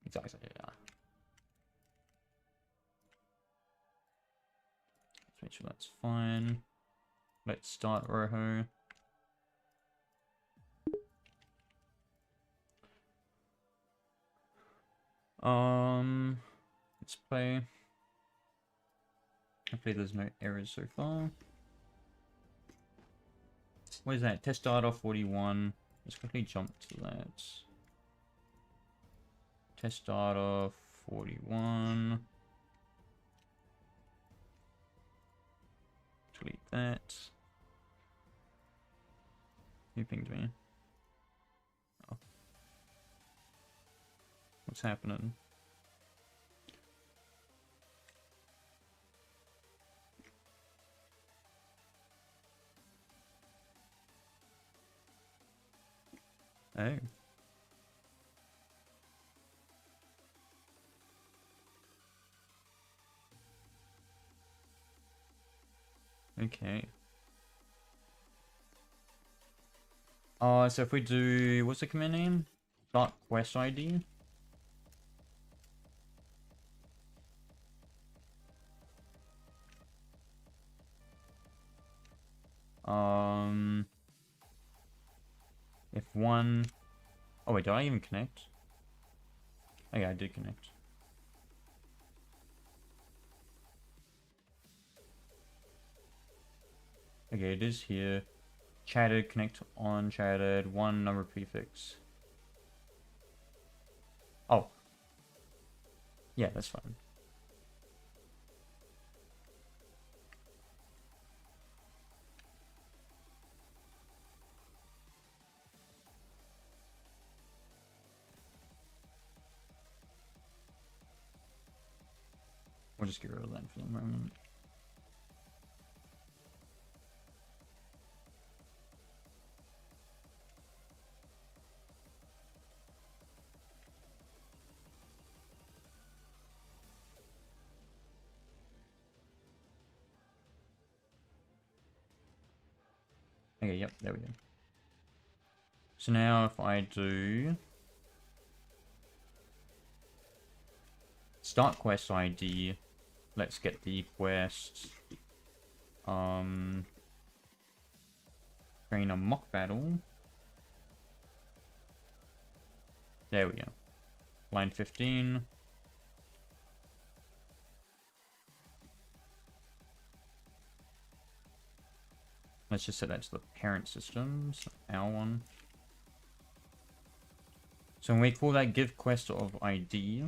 Exactly, yeah. Let's make sure that's fine. Let's start Roho. Let's play. Hopefully there's no errors so far. What is that? Test data 41. Let's quickly jump to that. Test data 41. Delete that. Who pinged me? Oh. What's happening? Oh. Okay. So if we do, what's the command name? Start quest ID. If one, oh wait, did I even connect? Oh yeah, I did connect. Okay, it is here. Chatted, connect on chatted, one number prefix. Oh. Yeah, that's fine. We'll just get rid of that for the moment. Okay, yep, there we go. So now if I do start quest ID, let's get the quest, train a mock battle. There we go. Line 15. Let's just set that to the parent systems, our one. So when we call that give quest of ID,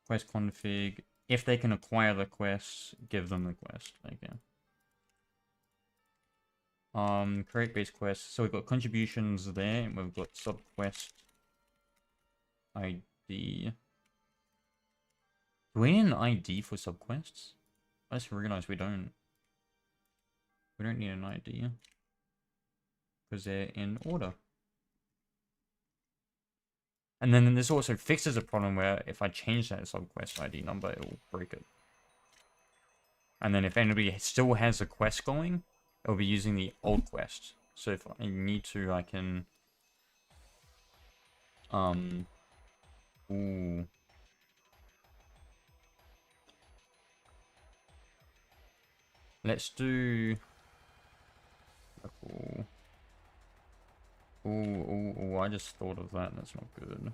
quest config, if they can acquire the quest, give them the quest. Okay. Create base quest. So we've got contributions there, and we've got subquest ID. Do we need an ID for subquests? I just realized we don't. We don't need an ID. Because they're in order. And then this also fixes a problem where if I change that subquest ID number, it will break it. And then if anybody still has a quest going, it'll be using the old quest. So if I need to, I can... Ooh. Let's do... Ooh, I just thought of that. That's not good.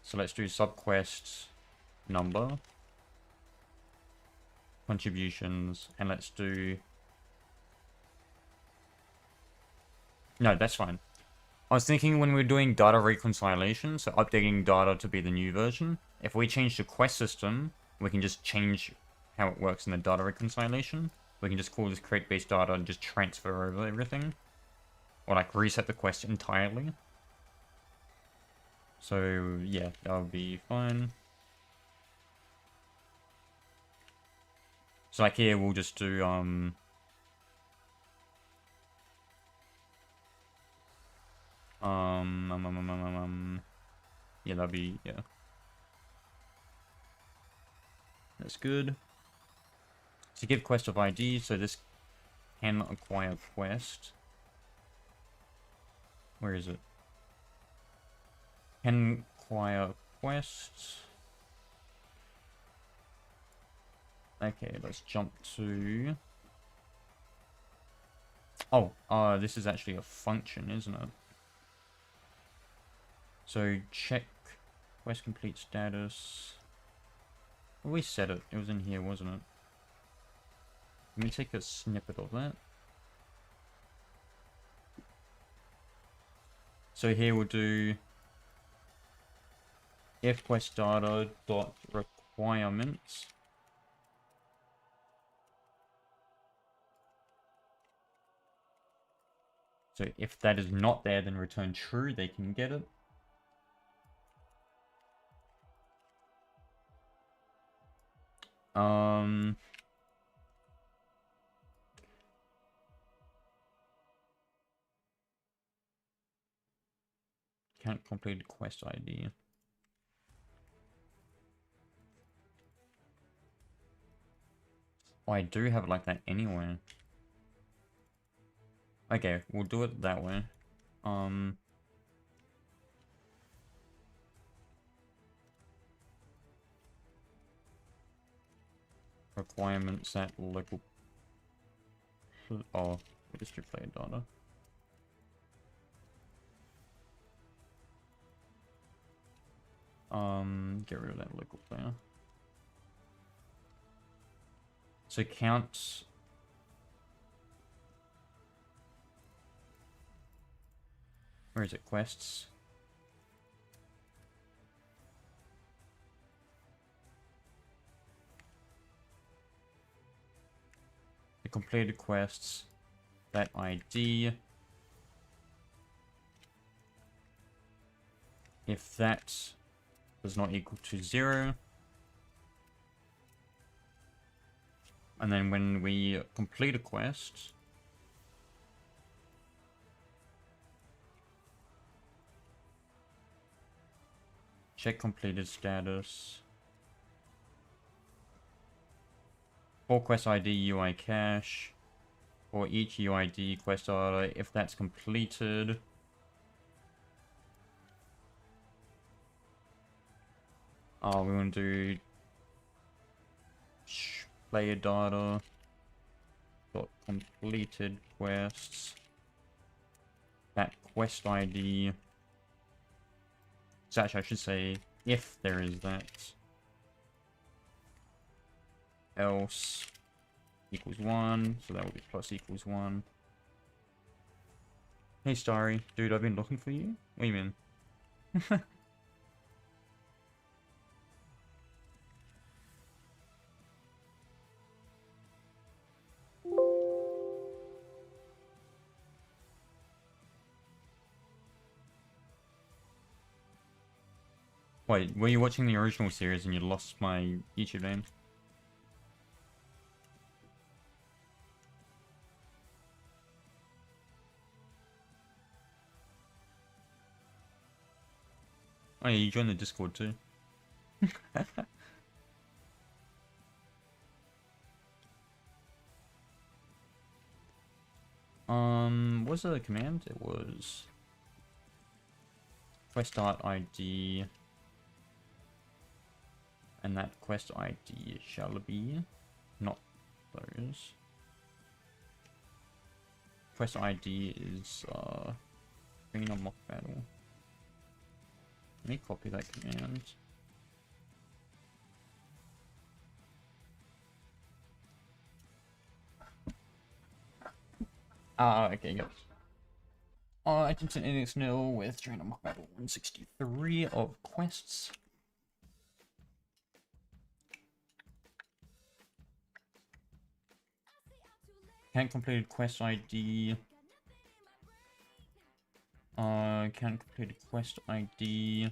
So let's do subquest number, contributions, and let's do... No, that's fine. I was thinking when we're doing data reconciliation, so updating data to be the new version, if we change the quest system, we can just change how it works in the data reconciliation. We can just call this create base data and just transfer over everything. Or like reset the quest entirely. So yeah, that would be fine. So like here we'll just do yeah, that'd be, yeah. That's good. So give quest of ID, so this can acquire quest. Where is it? Can acquire quest. Okay, let's jump to... Oh, this is actually a function, isn't it? So check quest complete status. Well, we set it. It was in here, wasn't it? Let me take a snippet of that. So here we'll do if quest data dot requirements. So if that is not there, then return true. They can get it. Can't complete quest ID. Oh, I do have it like that anyway. Okay, we'll do it that way. Requirements at local... Oh, registry player data. Get rid of that local player. So count... Where is it? Quests. The completed quests. That ID. If that does not equal to 0. And then when we complete a quest, check completed status. For quest ID UI cache, for each UID quest order, if that's completed, we want to do player data dot completed quests. That quest ID. So actually, I should say if there is that. Else equals 1, so that would be plus equals 1. Hey Starry, dude, I've been looking for you. What do you mean? Wait, were you watching the original series and you lost my YouTube name? Oh yeah, you joined the Discord too. What was the command? It was quest art ID, and that quest ID shall be not those. Quest ID is bringing on mock battle. Let me copy that command. Okay, yep. Items and index nil with train on mock battle 163 of quests. Can't completed quest ID. Can't completed quest ID.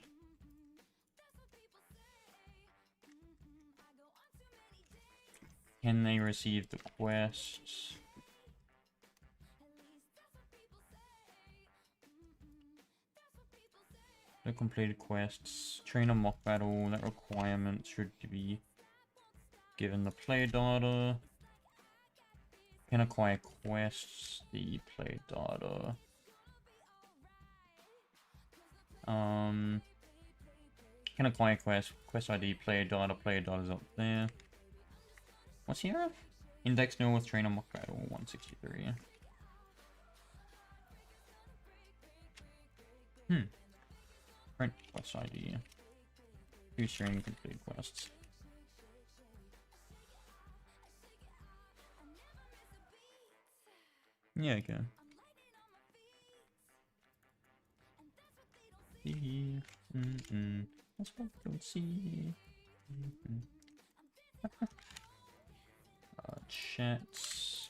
Can they receive the quests? The completed quests. Train a mock battle. That requirement should be given the player data. Can acquire quests. The player data. Can acquire quest. Quest ID. Player data. Player data's up there. What's here? Index nil with trainer mock battle 163. Print quest ID. Do string complete quests. Yeah, okay. Let's go see. Chats.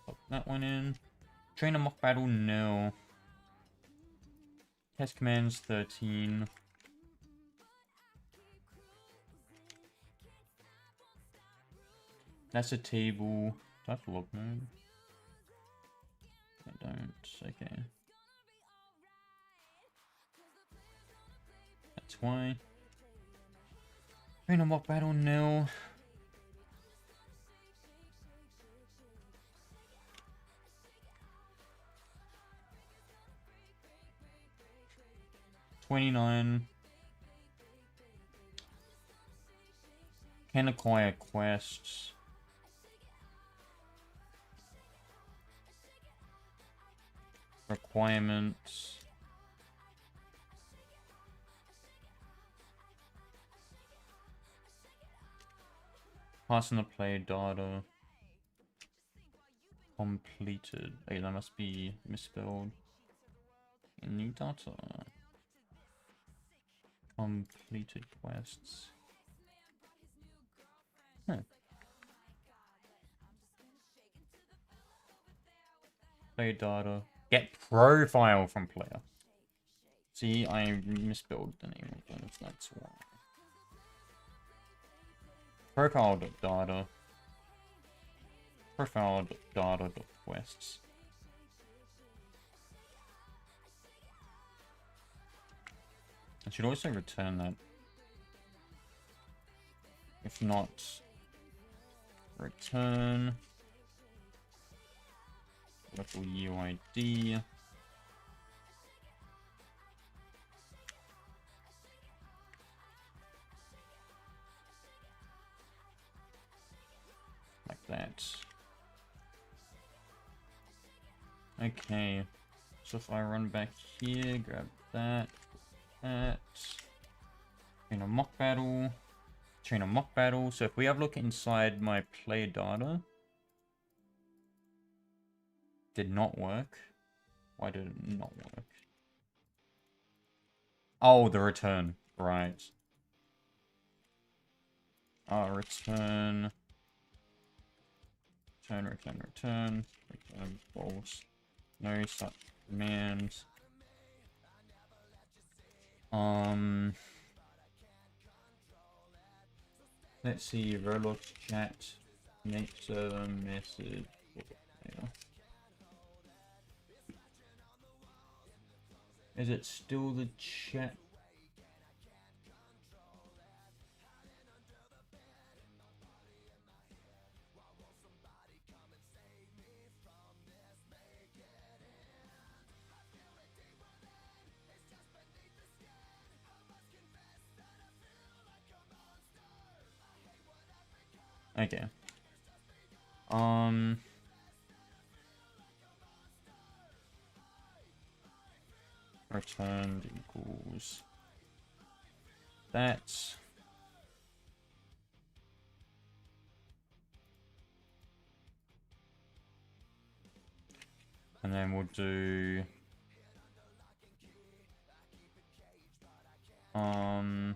Put that one in. Trainer mock battle, no. Test commands 13. That's a table. Do I have to log mode? I don't. Okay. That's why. Trainer mock battle, no. $29. Can acquire quests. Requirements. Passing the play data. Completed. Hey, that must be misspelled. New data. Completed quests. Huh. Play data. Get profile from player. See, I misspelled the name of them, that's why. Profile data. Profile data quests. I should also return that. If not, return local UID. Like that. Okay. So if I run back here, grab that. Train a mock battle. Train a mock battle. So if we have a look inside my player data. Did not work. Why did it not work? Oh, the return. Right. Return. Return false. No such command. Let's see, Roblox chat, make server message. Is it still the chat? Okay. Returned equals that. And then we'll do how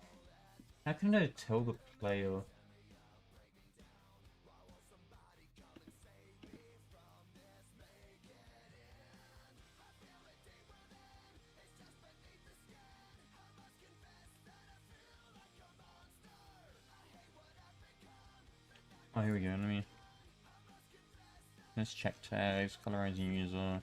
can I tell the player? Oh, here we go. Let's check tags, colorizing user.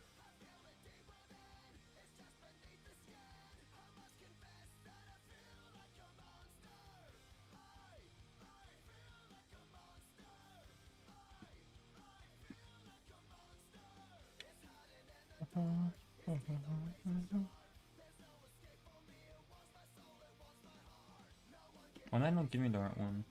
Why did I not give me the right one?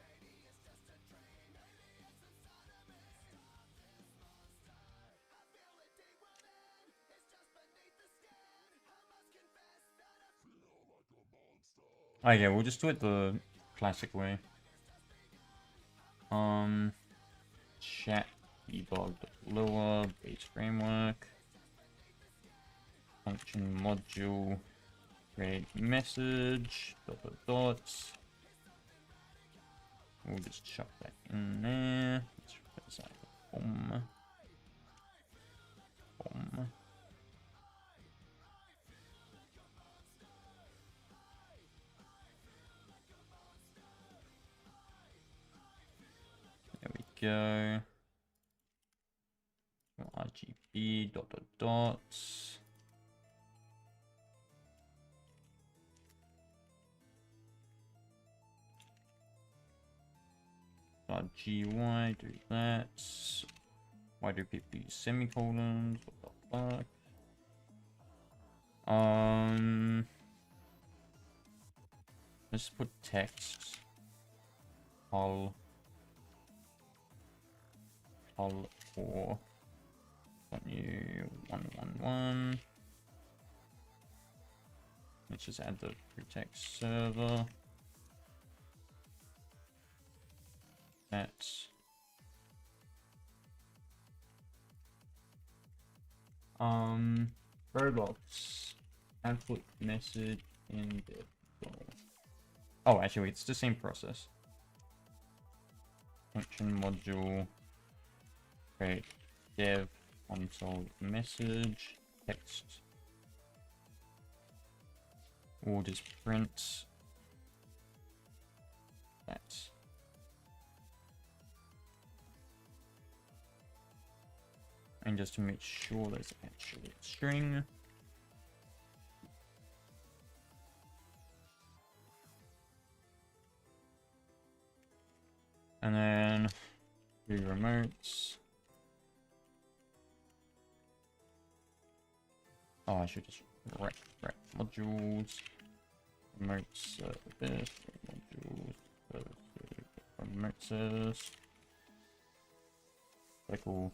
Oh yeah, we'll just do it the classic way. Chat debug lower base framework function module create message dots. We'll just chuck that in there. Let's put that boom. There we go. RGB dots. GY, do that. Why do people use semicolons? What the fuck? Let's put text. Hull 4. New 111. Let's just add the pretext server. That's Roblox output message in dev console. Oh, actually, it's the same process. Function module, create dev console message, text. We'll just print that. And just to make sure there's actually a string. And then do remotes. Oh, I should just write modules. Remote service, modules, remote service. Cycle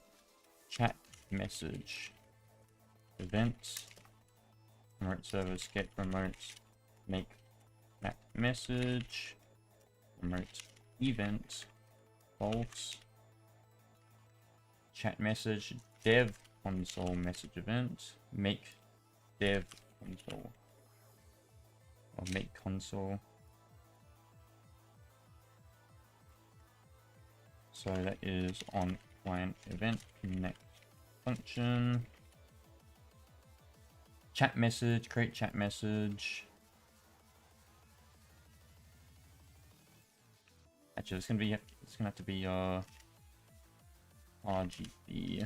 chat message events. Remote service get remote make chat message. Remote event false. Chat message dev console message event make dev console or make console. So that is on client event connect function. Chat message, create chat message. Actually, it's gonna have to be RGB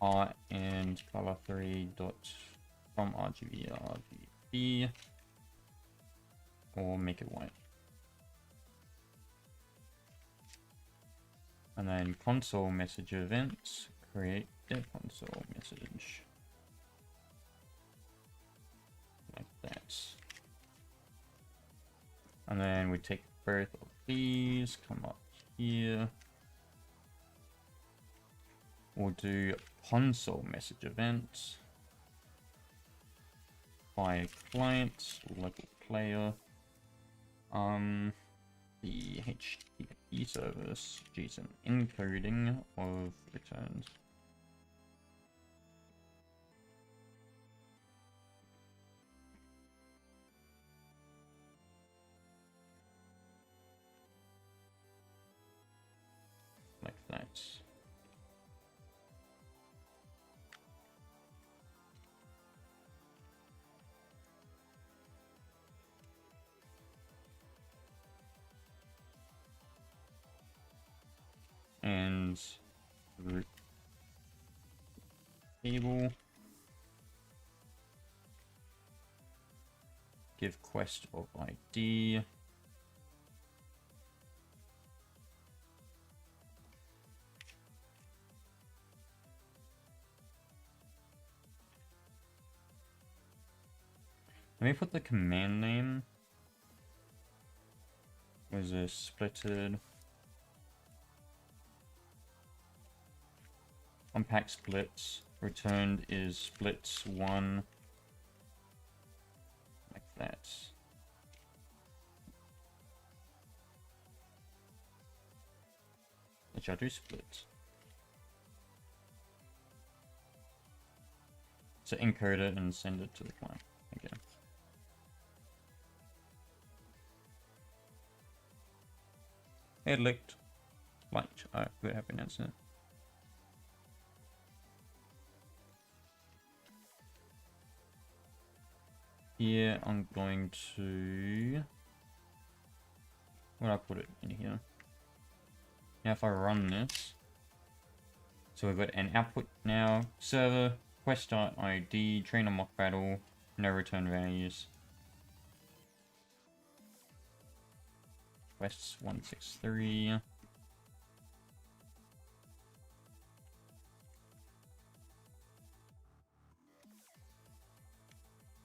R and color 3 dot from RGB or make it white. And then console message events, create dev console message. Like that. And then we take both of these, come up here. We'll do console message events by client, local player. The HTTP service, JSON encoding of returns. Like that. And root table. Give quest of ID. Let me put the command name. Was this splitted? Unpack splits. Returned is splits 1. Like that. Which I'll do splits. So encode it and send it to the client again. It licked. Light. Oh, good happy incident. Here I'm going to. Where I put it in here? Now if I run this, so we've got an output now. Server quest start ID trainer mock battle. No return values. Quests 163.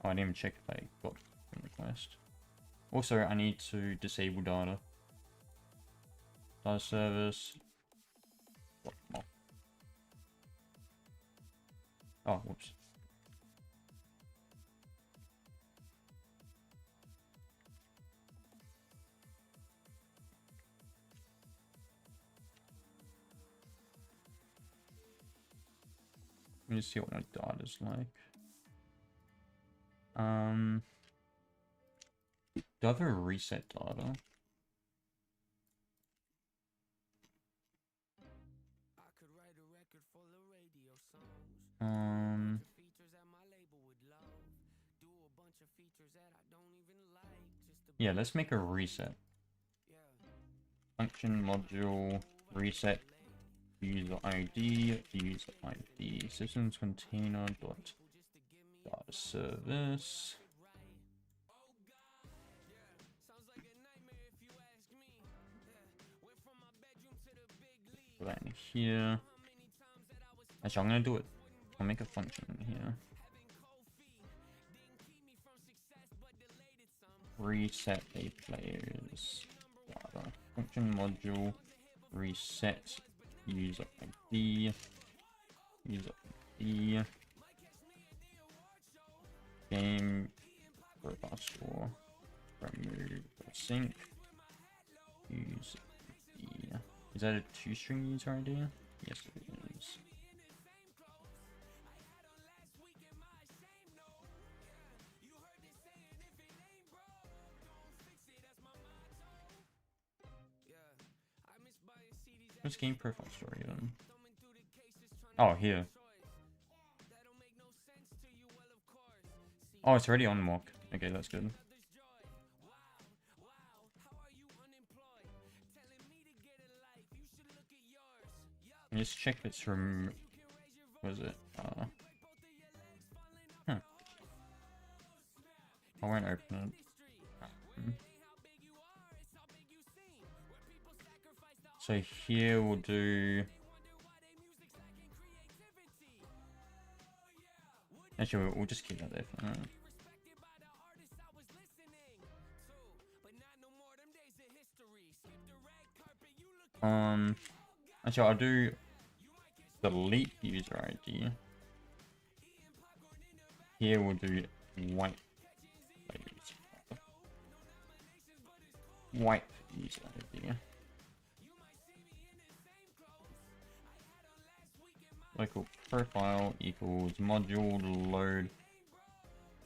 Oh, I didn't even check if I got the request. Also, I need to disable data. Data service. Oh, whoops. Let me just see what my data's like. Do I have a reset data? Yeah, let's make a reset. Function module reset user ID systems container dot data service. Put that in here. Actually, I'm gonna do it. I'll make a function in here. Reset a player's data. Function module reset user ID. User ID. Game profile store. Remove sync. User ID. Is that a 2-string user ID? Yes, it is. What's game profile story then? Oh, here. Oh, it's already on mock. Okay, that's good. Let's check if it's from... Was it? I won't open it. So here we'll do... Actually, we'll just keep that there for now. Actually, I'll do delete user ID. Here we'll do wipe user ID. Local profile equals module load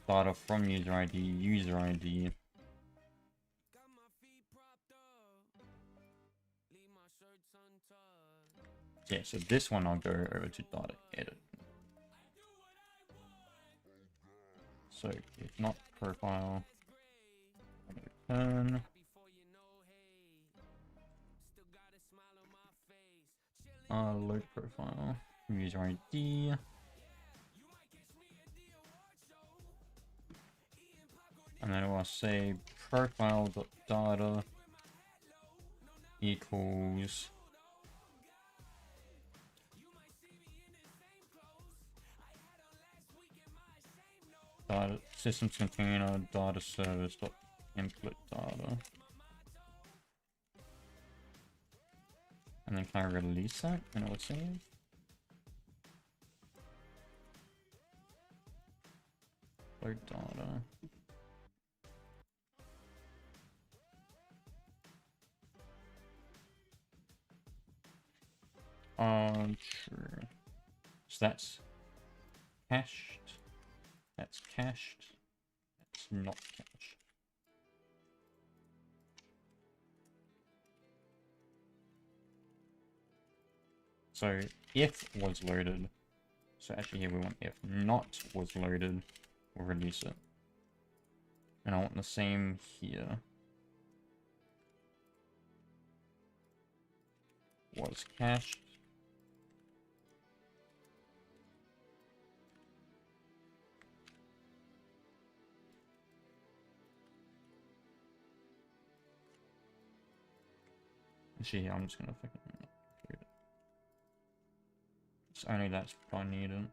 data from user ID. Yeah, so this one I'll go over to data edit. So if not profile, return. Load profile, user ID. And then I'll say profile.data equals data systems container data service dot input data. And then can I release that and it will save? Load data. Sure. So that's cached. That's cached. That's not cached. So if was loaded. So actually here we want if not was loaded, we'll release it. And I want the same here. Was cached. Actually, I'm just gonna fucking include it. It's only that's what I needed.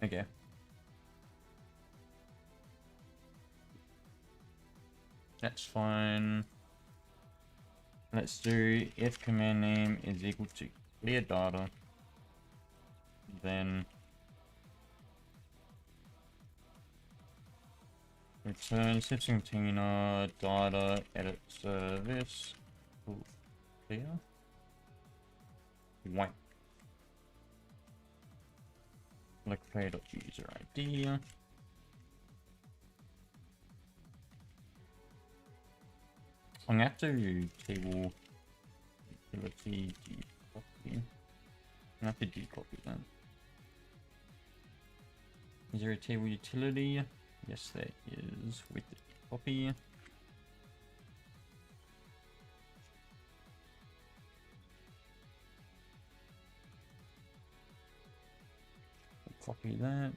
Okay. That's fine. Let's do if command name is equal to clear data, then Return system container data edit service. Ooh, clear. White. User ID. I'm gonna have to table utility decopy. I'm gonna have to decopy that. Is there a table utility? Yes, there is with the copy. Copy that.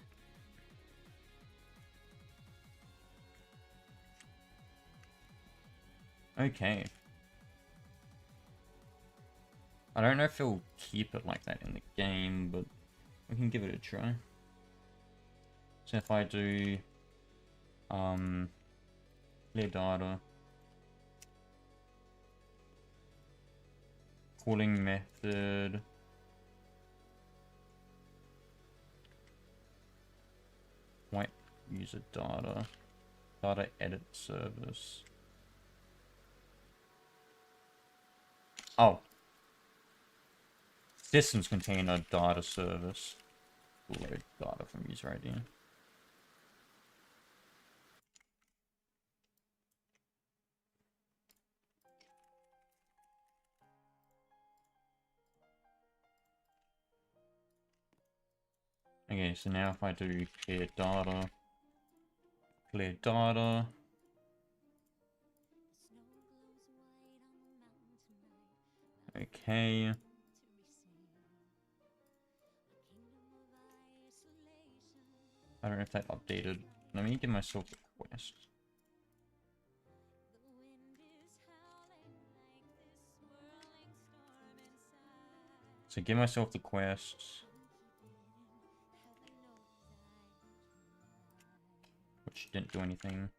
Okay. I don't know if it'll keep it like that in the game, but we can give it a try. So if I do clear data, calling method, white user data, data edit service. Oh, systems container data service. Load data from user ID. Okay, so now if I do clear data, okay. I don't know if that updated. Let me give myself a quest. So give myself the quests. Which didn't do anything.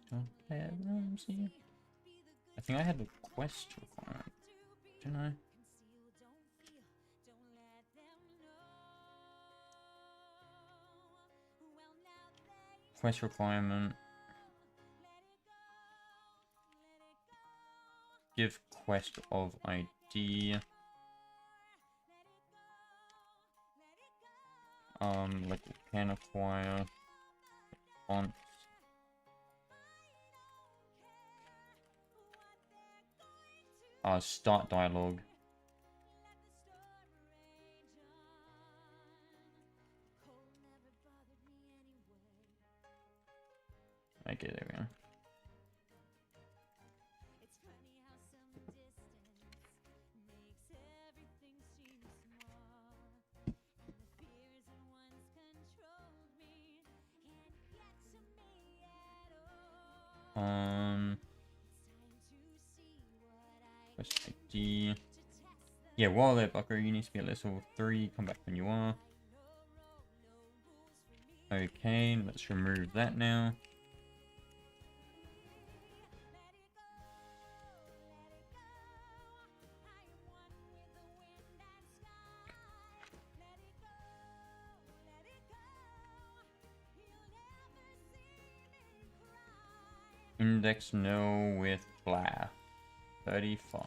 Don't let them see. I think I had the quest requirement, didn't I? Quest requirement. Give quest of ID. Like can acquire fonts. Start dialogue. Okay, there we go. Quest ID. Yeah, while there, Bucko, you need to be at level 3. Come back when you are. Okay, let's remove that now. Index no with blah. 35.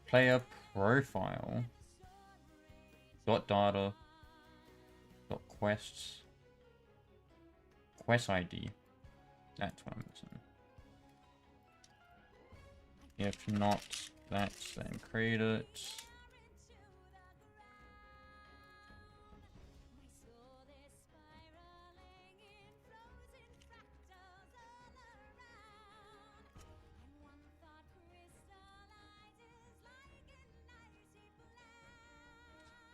Player profile. Dot data. Dot quests. Quest ID. That's what I'm missing. If not, that's then create it.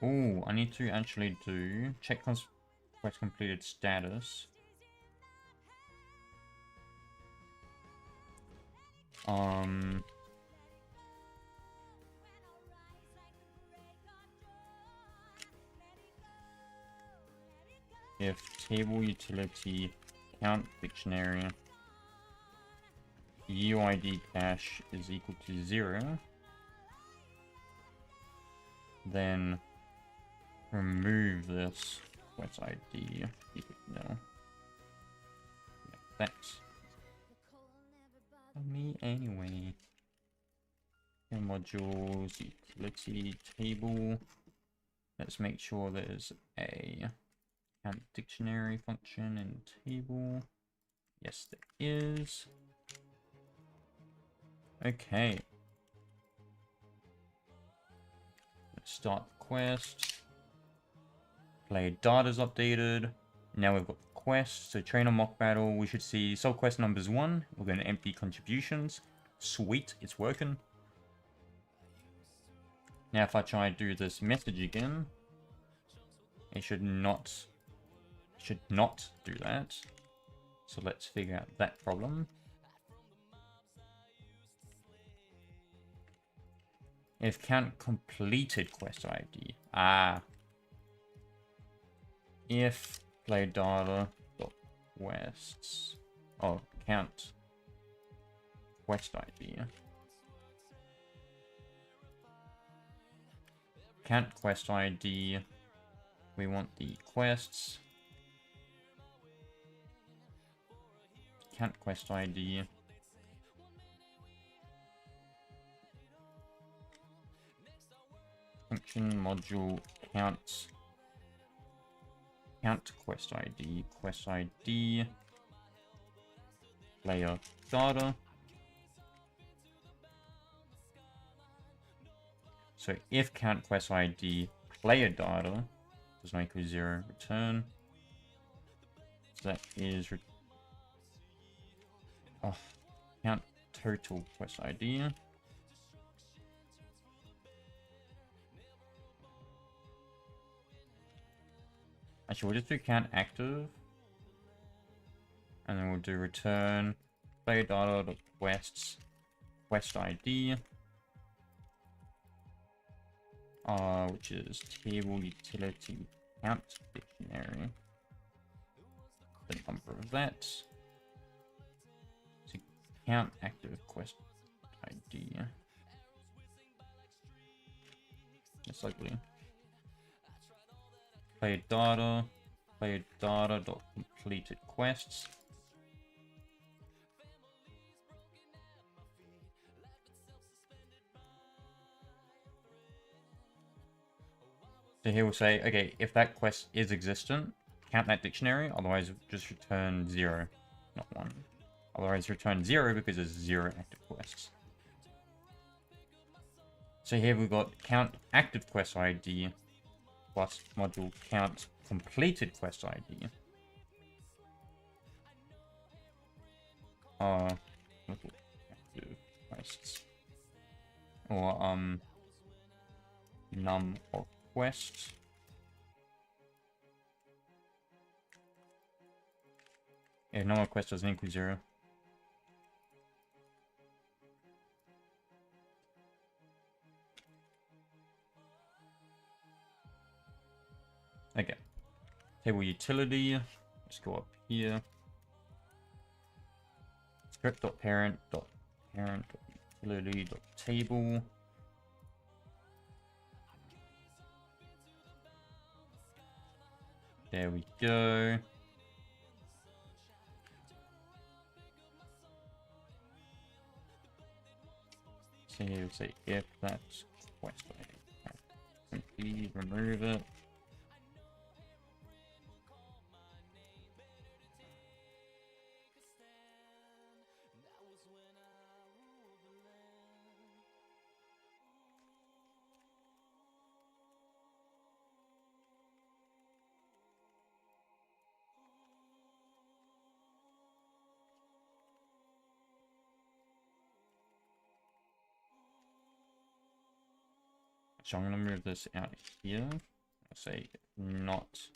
Oh, I need to actually do check quest completed status. If table utility count dictionary UID cache is equal to 0, then remove this. quest ID. No. That's me anyway. Modules, utility table. Let's make sure there's a count dictionary function in table. Yes, there is. Okay. Let's start the quest. Player data's updated. Now we've got the quest. So train on mock battle. We should see sub quest numbers 1. We're going to empty contributions. Sweet, it's working. Now if I try to do this message again, it should not do that. So let's figure out that problem. If count completed quest ID. If play data dot quests. Oh, count quest ID. Count quest ID. We want the quests. Count quest ID. Function module count quest ID, player data. So if count quest ID player data does not equal 0, return. So that is count total quest ID. Actually, we'll just do count active, and then we'll do return player data quests quest ID, which is table utility count dictionary. The number of that. So count active quest ID. That's ugly. Player data dot completed quests. So here we'll say, okay, if that quest is existent, count that dictionary, otherwise just return 0, not 1. Otherwise return 0 because there's 0 active quests. So here we've got count active quest ID plus module count completed quest ID. Active quests. Or num of quest. Yeah, num of quest doesn't equal 0. Okay. Table utility. Let's go up here. Script.parent.utility.table. There we go. So here we'll say if that's quest ID. Please remove it. So I'm going to move this out here. I'll say not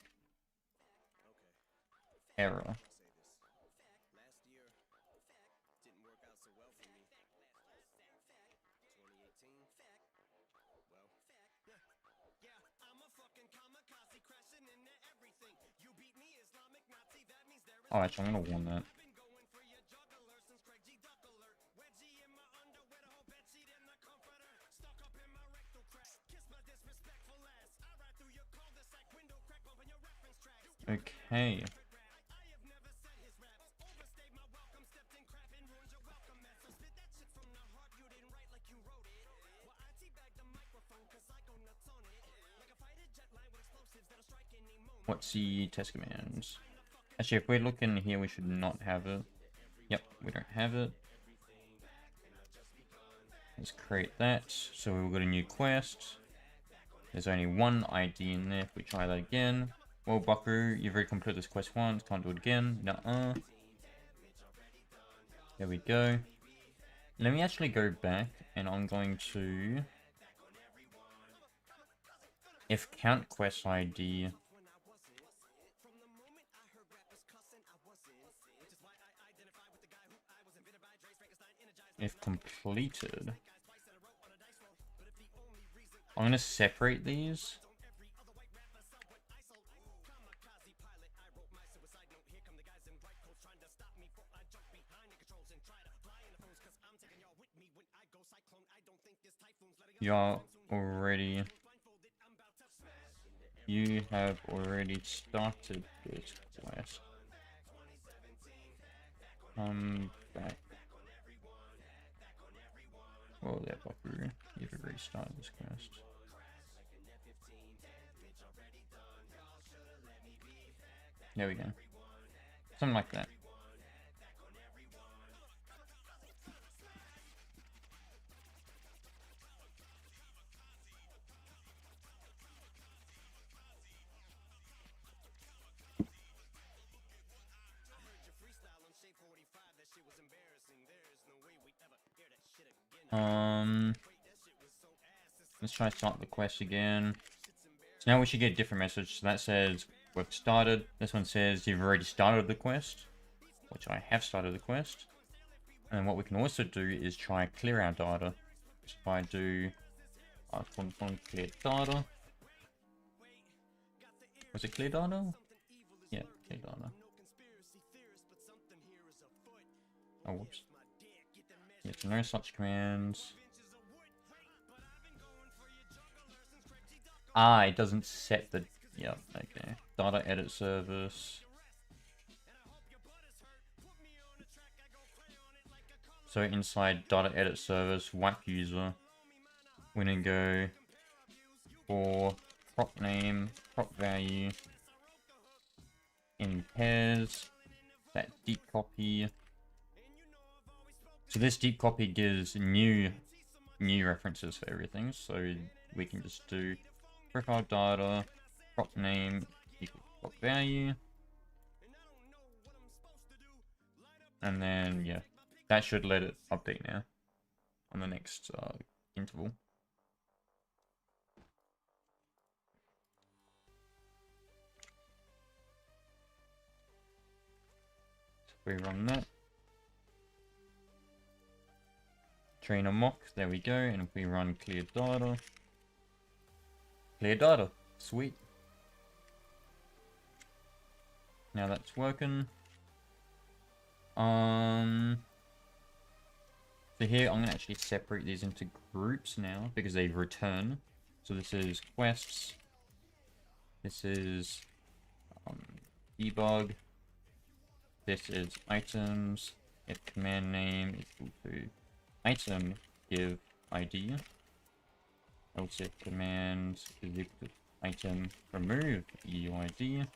error. Oh, actually, I'm going to warn that. Okay. What's the test commands? Actually, if we're looking here, we should not have it. Yep, we don't have it. Let's create that. So we've got a new quest. There's only one ID in there. If we try that again. Well, Buckaroo, you've already completed this quest once. Can't do it again. Nuh-uh. There we go. Let me actually go back, and I'm going to... If count quest ID... If completed... I'm going to separate these. You're already... You have already started this quest. Come back. Well, there, Buckaroo. You've already started this quest. There we go. Something like that. Let's try to start the quest again. So now we should get a different message. So that says we've started. This one says you've already started the quest, which I have started the quest. And what we can also do is try clear our data. So if I do clear data. Was it clear data? Yeah, clear data. Oh, whoops. Yeah, so no such commands. Ah, it doesn't set the... Yep, okay. Data edit service. So inside data edit service, WAP user, we're gonna go for prop name, prop value, in pairs, that deep copy. So this deep copy gives new references for everything. So we can just do profile data, prop name equals prop value. And then, yeah, that should let it update now on the next interval. So we run that. Trainer mock, there we go. And if we run clear data, sweet. Now that's working. So here I'm gonna actually separate these into groups now because they return. So this is quests. This is debug. This is items. If command name is equal to item give ID. Also if command is equal to item remove EUID.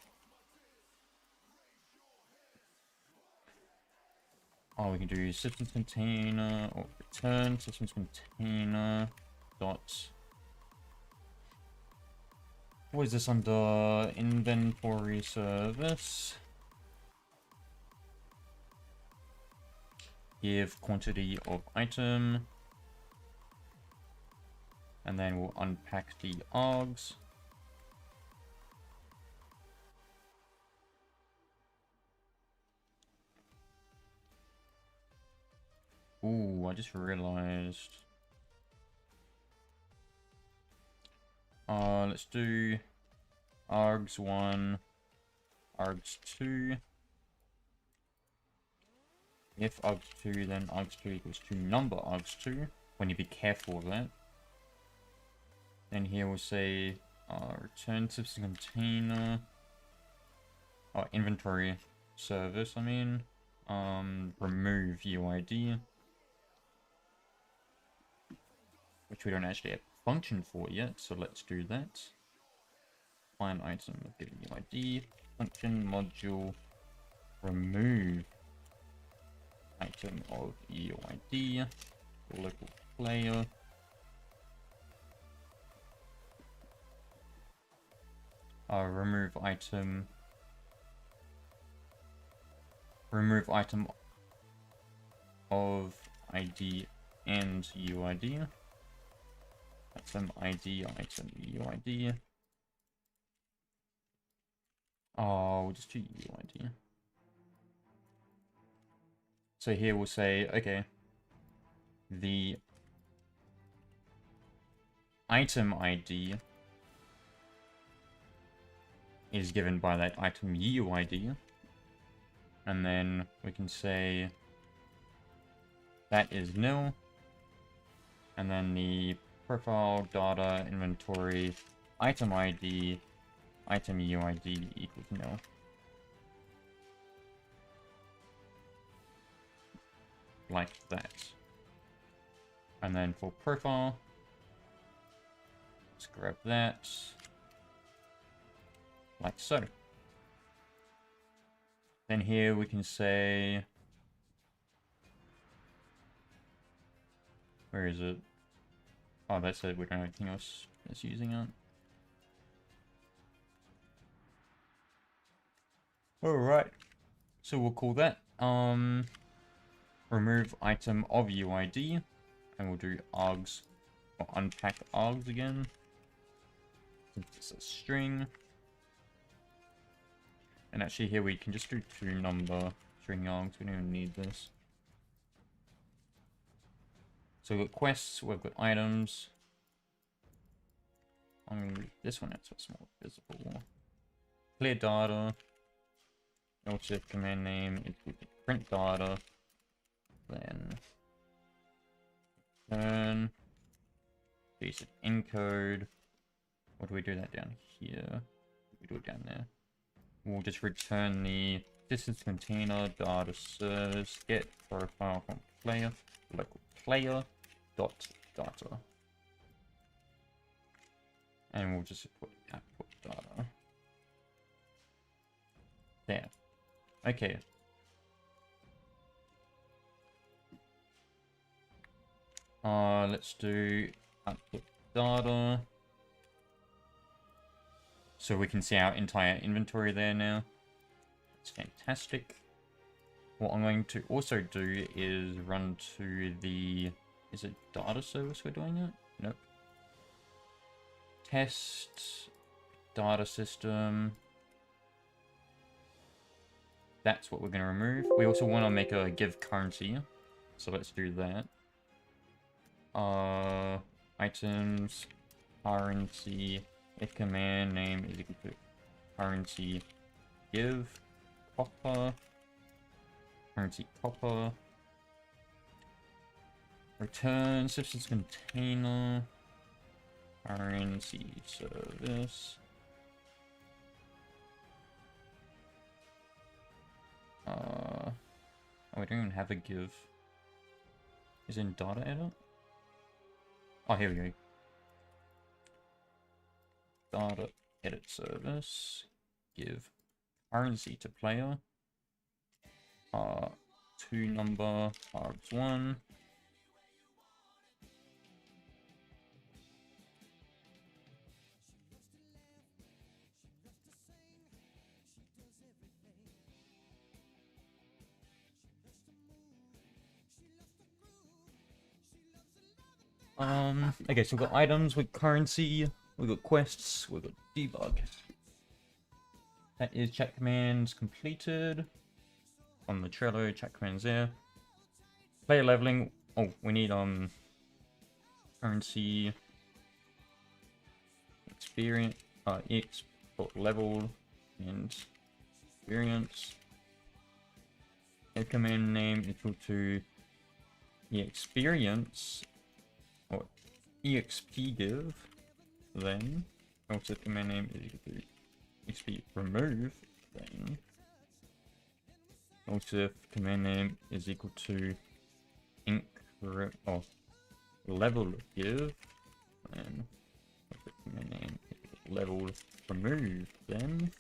Oh, we can do systems container or return systems container dot. What is this under? Inventory service. Give quantity of item. And then we'll unpack the args. Ooh, I just realized. Let's do args1, args2. If args2, then args2 equals to number args2. When you be careful of that. Then here we'll say return system container Oh, inventory service, I mean. Remove UID. Which we don't actually have a function for yet, so let's do that. Find item of given UID. Function module remove item of UID. Local player. Remove item of ID and UID. Item ID, item UID. Oh, we'll just do UID. So here we'll say, okay, the item ID is given by that item UID. And then we can say that is nil. And then the profile data inventory item ID item UID equals nil. Like that. And then for profile, let's grab that. Like so. Then here we can say, where is it? Oh, that's it. We don't have anything else that's using it. Alright. So we'll call that remove item of UID. And we'll do args, or unpack args again. Since it's a string. And actually here we can just do two number string args. We don't even need this. So we've got quests, we've got items. I'm going to read this one out so it's more visible. Clear data. Also command name equals print data. Then return. Basic encode. What do we do that down here? We do it down there. We'll just return the distance container data service get profile from player local player dot data, and we'll just put output data there. Okay. Let's do output data. So we can see our entire inventory there now. It's fantastic. What I'm going to also do is run to the... Is it data service we're doing it? Nope. Test data system. That's what we're going to remove. We also want to make a give currency. So let's do that. Items, currency, if command name is equal to currency give copper, currency copper, return substance container, currency service, oh, we don't even have a give. Is in data edit? Oh, here we go. Data edit service. Give currency to player. To number args1. Okay, so we've got items with currency, we've got quests, we've got debug. That is chat commands completed. On the Trello, chat commands there. Player leveling. Oh, we need currency experience export level and experience. A command name equal to the experience or exp give, then also command name is equal to exp remove then also if command name is equal to level give, and if the command name is level remove, then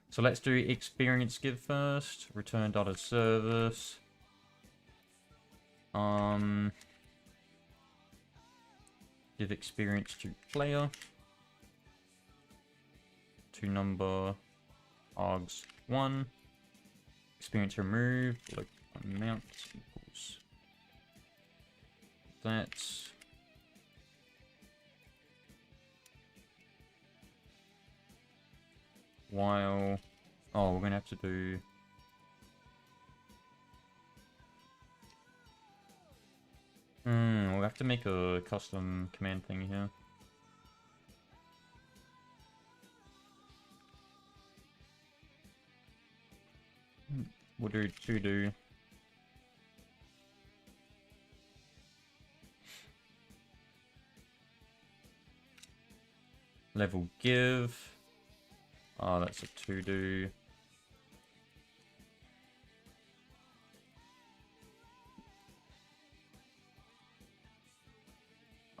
so let's do experience give first. Return data service. Give experience to player. To number args 1. Experience remove, like amount equals that. While, oh, we're gonna have to do we'll have to make a custom command thing here. We'll do to do level give. Oh, that's a to do.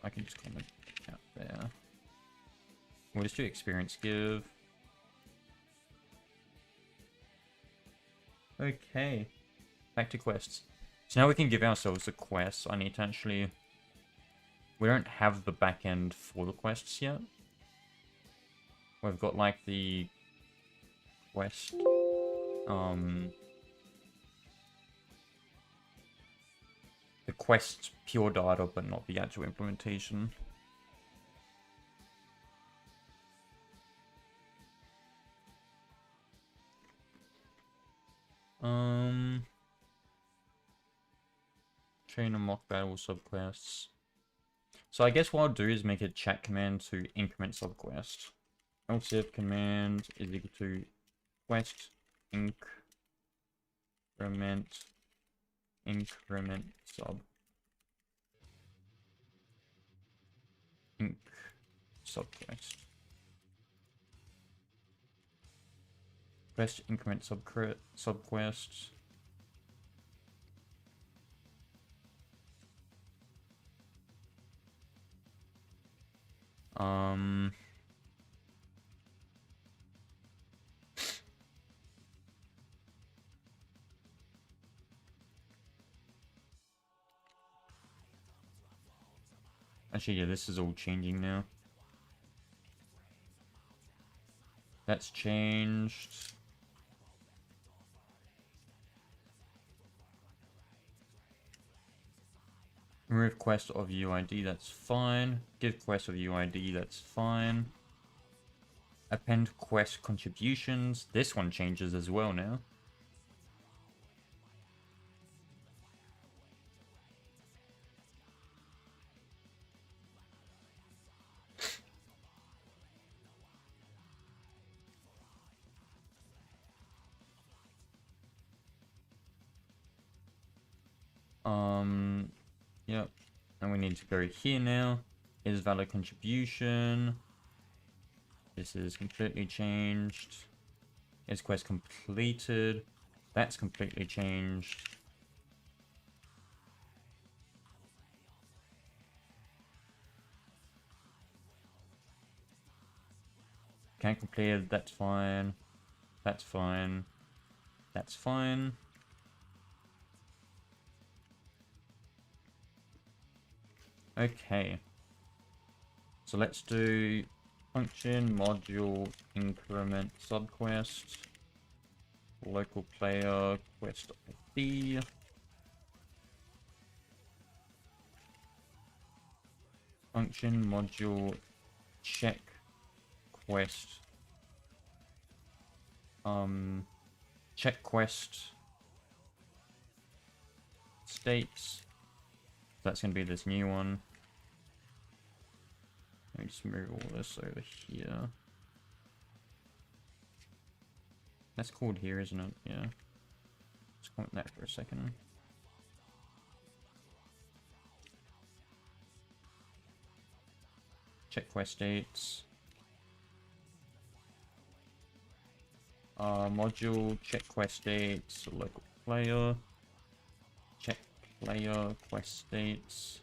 I can just comment out there. We'll just do experience give. Okay, back to quests. So now we can give ourselves a quest. I need to actually... We don't have the backend for the quests yet. We've got like the quest... the quest pure data, but not the actual implementation. Chain and mock battle subquests. So I guess what I'll do is make a chat command to increment subquest. Else if command is equal to quest increment sub subquest. Quest increment subquest. Actually, yeah, this is all changing now. That's changed. Remove quest of UID, that's fine. Give quest of UID, that's fine. Append quest contributions. This one changes as well now. Yep. And we need to go here now. Is valid contribution. This is completely changed. Is quest completed. That's completely changed. Can't complete, that's fine. That's fine. That's fine. Okay. So let's do function module increment subquest. Local player quest ID. Function module check quest. Check quest states. That's going to be this new one. Let me just move all this over here. That's called here, isn't it? Yeah. Let's comment that for a second. Check quest dates. Module, check quest states, local player, check player, quest states.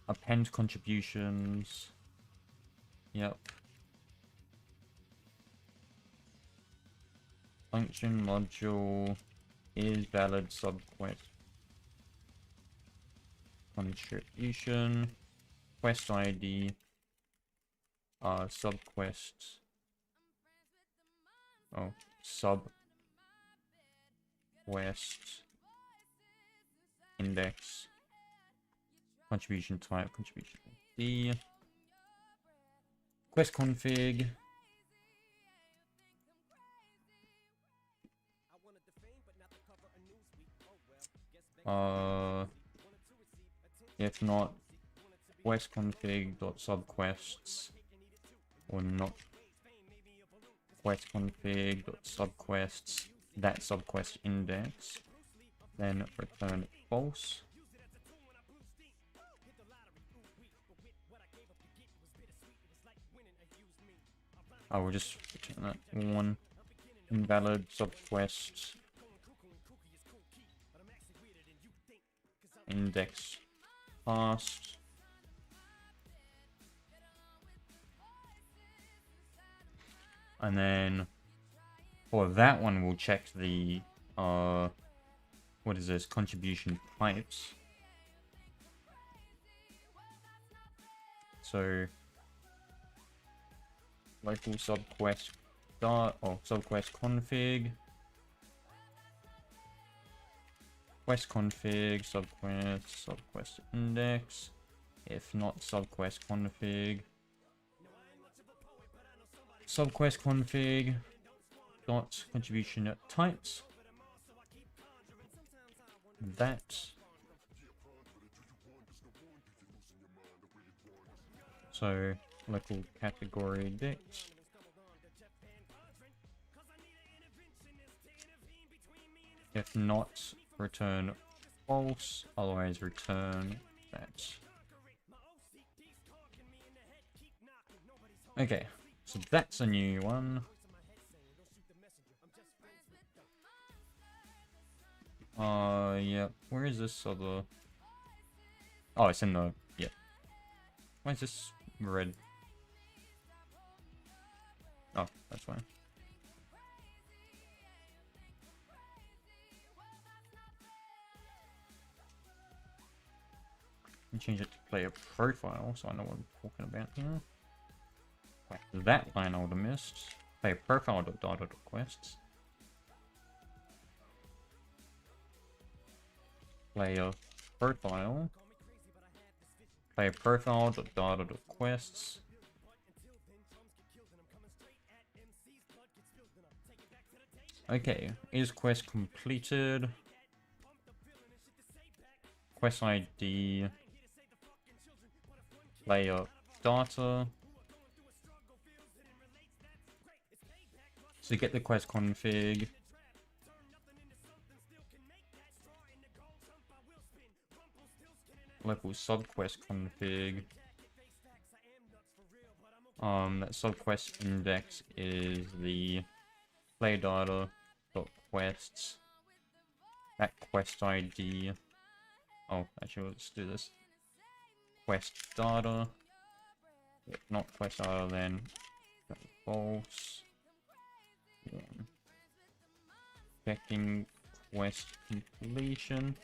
Append contributions. Yep. Function module is valid subquest contribution. Quest ID. Subquest. Oh, subquest index. Contribution type, contribution ID. Quest config. If not, quest config dot subquests, or not quest config dot subquests that subquest index, then return false. I will just return that one. Invalid subquest index passed. And then for that one, we'll check the what is this, contribution types. So local subquest start or subquest config, quest config, subquest index. If not, subquest config, subquest config dot contribution types. That. So local category dict. If not, return false, otherwise return that. Okay, so that's a new one. Yeah, where is this other? Oh, it's in the, yeah. Why is this red? Oh, that's fine. And change it to player profile so I know what I'm talking about here. Wait, that line I would have missed. Player profile data quests. Player profile. Player profile data quests. Okay, is quest completed? Quest ID. Player data. So get the quest config. Local subquest config. That subquest index is the play data dot quests. That quest ID. Oh, actually, let's do this. Quest data. If not quest data, then false. Yeah. Checking quest completion.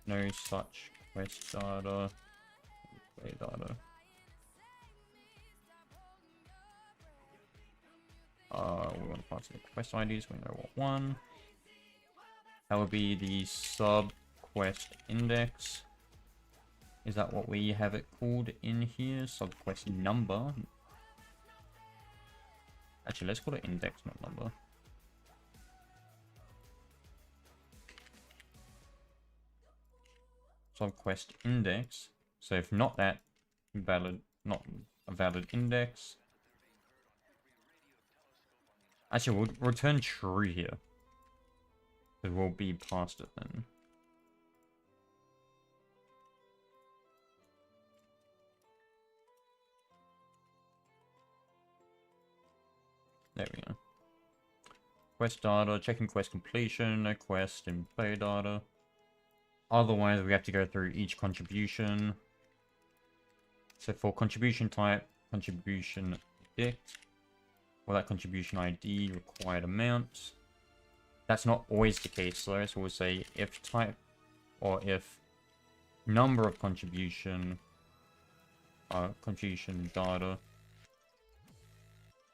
No such quest data. Play data. We want to pass the quest IDs. We know what one. That would be the sub quest index. Is that what we have it called in here? Subquest number. Actually, let's call it index, not number. Subquest index. So if not that, valid, not a valid index. Actually, we'll return true here. Because we'll be past it then. Quest data, checking quest completion, no quest in play data. Otherwise, we have to go through each contribution. So for contribution type, contribution object, or that contribution ID, required amount. That's not always the case though, so we'll say if type or if number of contribution data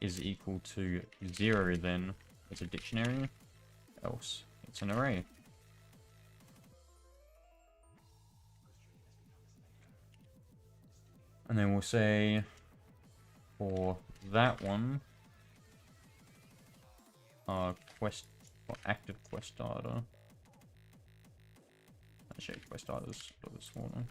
is equal to 0, then it's a dictionary, else it's an array. And then we'll say for that one, quest or active quest data. Actually, quest data is a little smaller.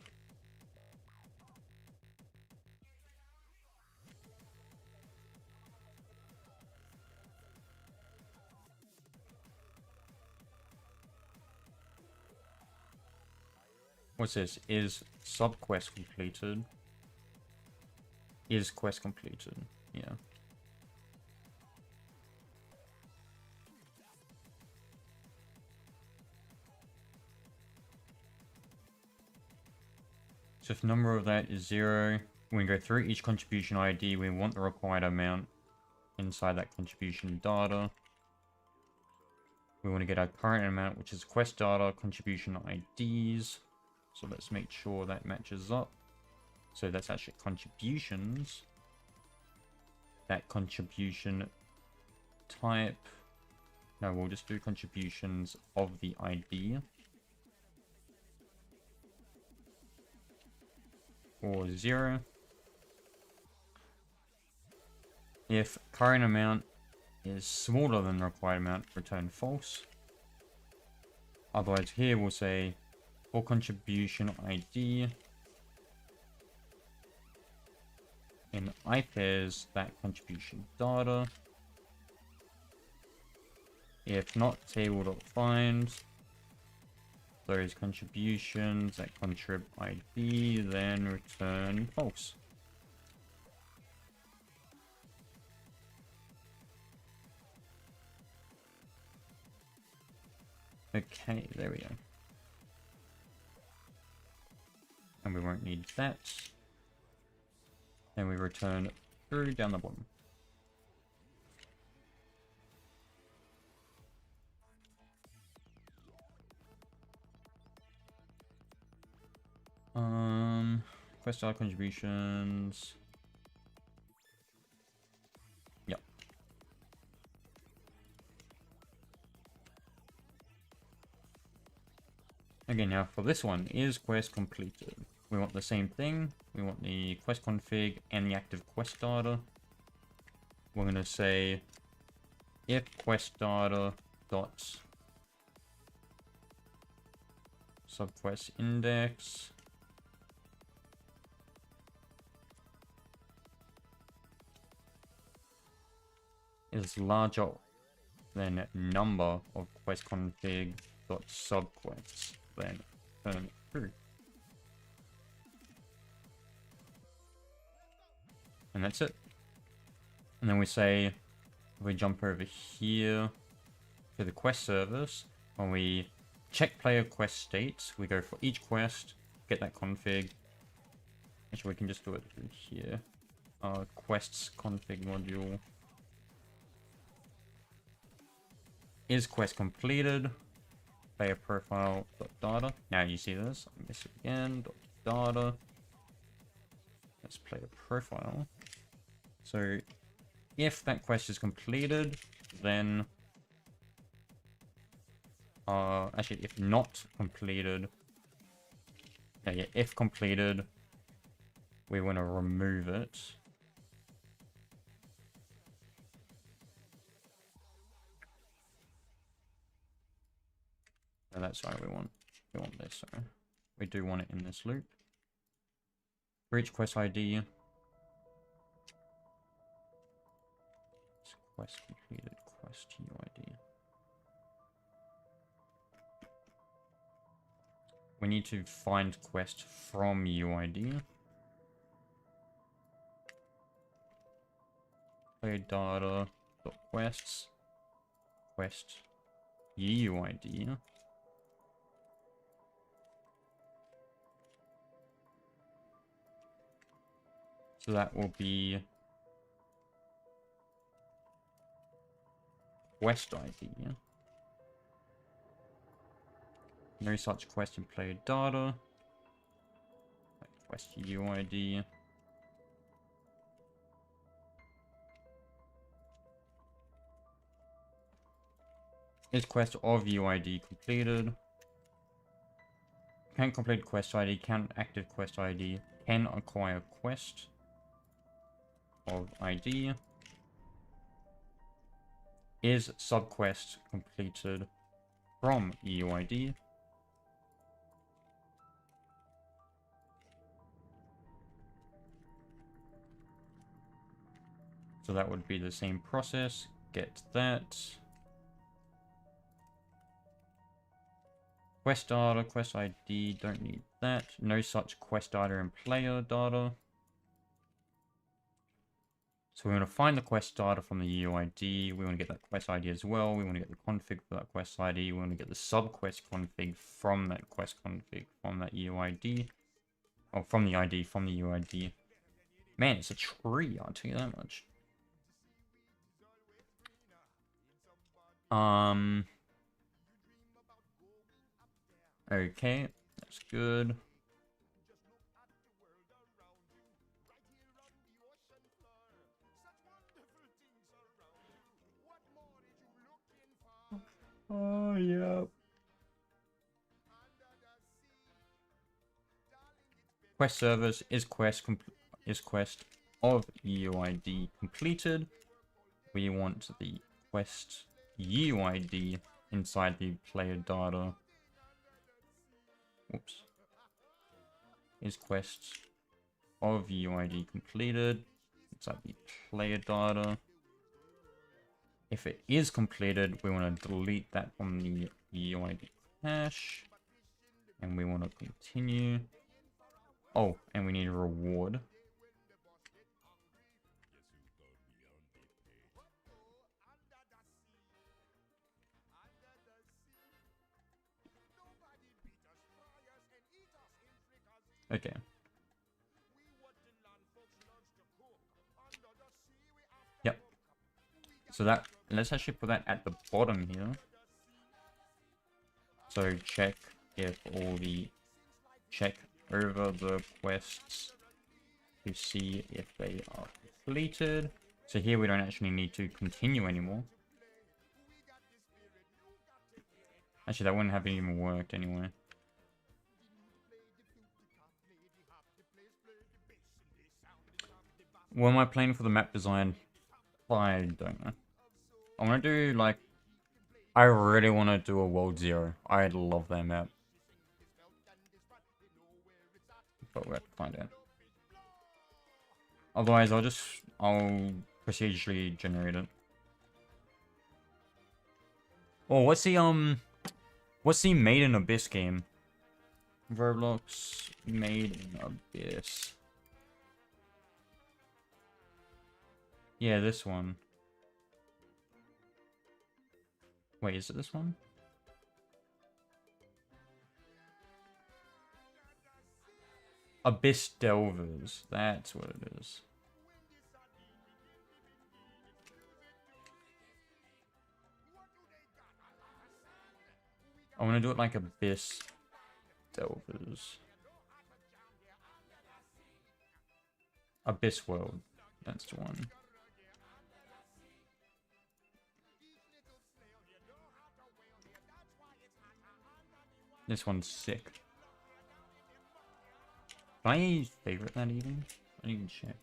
What's this? Is subquest completed? Is quest completed? Yeah. So if number of that is 0, when we go through each contribution ID, we want the required amount inside that contribution data. We want to get our current amount, which is quest data, contribution IDs. So let's make sure that matches up. So that's actually contributions. That contribution type. No, we'll just do contributions of the ID. Or 0. If current amount is smaller than the required amount, return false. Otherwise here we'll say for contribution ID in ipairs that contribution data. If not, table.find those contributions that contrib ID, then return false. Okay, there we go. And we won't need that. Then we return through down the bottom. Quest data contributions. Yep. Okay, now for this one, is quest completed? We want the same thing. We want the quest config and the active quest data. We're going to say if quest data dot subquest index is larger than number of quest config dot subquests, then turn it through. And that's it. And then we say, if we jump over here to the quest service, when we check player quest states, we go for each quest, get that config. Actually, we can just do it through here. Quests config module. Is quest completed? Player profile data. Now you see this. I miss it again. Data. Let's player profile. So if that quest is completed, then actually if not completed, yeah, if completed, we want to remove it. And that's why we want this. So we do want it in this loop. For each quest ID. Quest completed, quest UID. We need to find quest from UID. Play data dot quests. quest UUID. So that will be quest ID. No such quest in player data. Quest UID. Is quest of UID completed? Can complete quest ID, can active quest ID, can acquire quest of ID. Is subquest completed from UID? So that would be the same process. Get that. Quest data, quest ID, don't need that. No such quest data in player data. So we want to find the quest data from the UID. We want to get that quest ID as well. We want to get the config for that quest ID. We want to get the subquest config from that quest config from that UID. Oh, from the ID, from the UID. Man, it's a tree, I'll tell you that much. Okay, that's good. Oh, yeah. Quest service is quest of UID completed. We want the quest UID inside the player data. Whoops. Is quest of UID completed inside the player data. If it is completed, we want to delete that from the UID cache. And we want to continue. Oh, and we need a reward. Okay. Yep. So that, let's actually put that at the bottom here. So check if all the, check over the quests to see if they are completed. So here we don't actually need to continue anymore. Actually, that wouldn't have even worked anyway. What am I playing for the map design? I don't know. I want to do, like, I really want to do a World Zero. I love that map. But we'll have to find out. Otherwise, I'll procedurally generate it. Oh, what's the Made in Abyss game? Roblox Made in Abyss. Yeah, this one. Wait, is it this one? Abyss Delvers. That's what it is. I want to do it like Abyss Delvers. Abyss World. That's the one. This one's sick. Can I favorite that even? I didn't even check.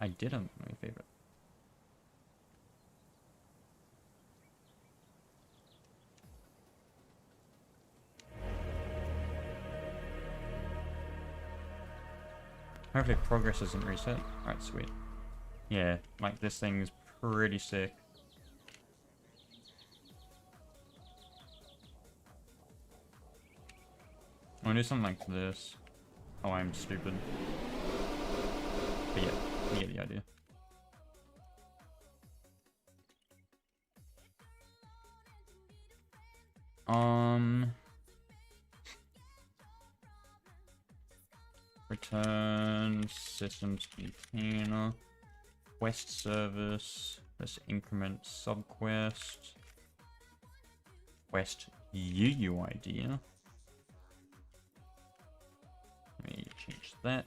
I didn't favorite. Hopefully progress isn't reset. Alright, sweet. Yeah, like this thing's pretty sick. I'm gonna do something like this. Oh, I'm stupid. But yeah, you get the idea. Return systems container quest service. Let's increment subquest. Quest UUID. Let me change that.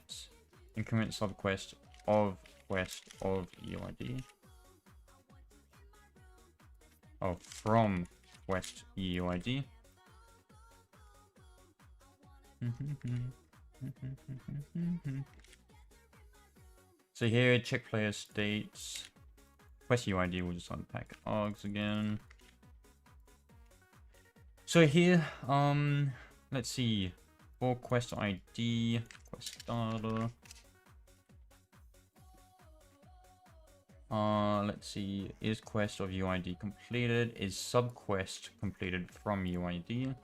Increment subquest of quest of UUID. Oh, from quest UUID. So here, check player states. Quest UID, we'll just unpack args again. So here, let's see. For quest ID, quest data. Let's see. Is quest of UID completed? Is subquest completed from UID?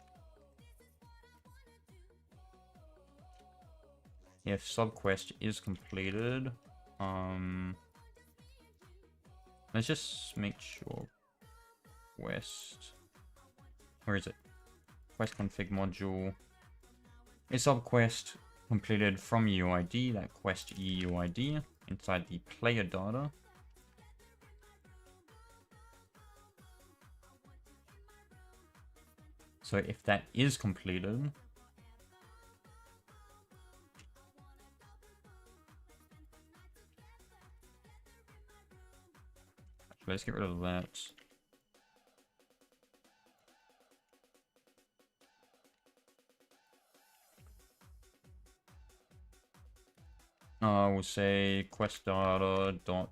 If subquest is completed, let's just make sure quest, where is it? Quest config module. Is subquest completed from UID, that quest UID, inside the player data. So if that is completed, let's get rid of that. We'll say quest data dot.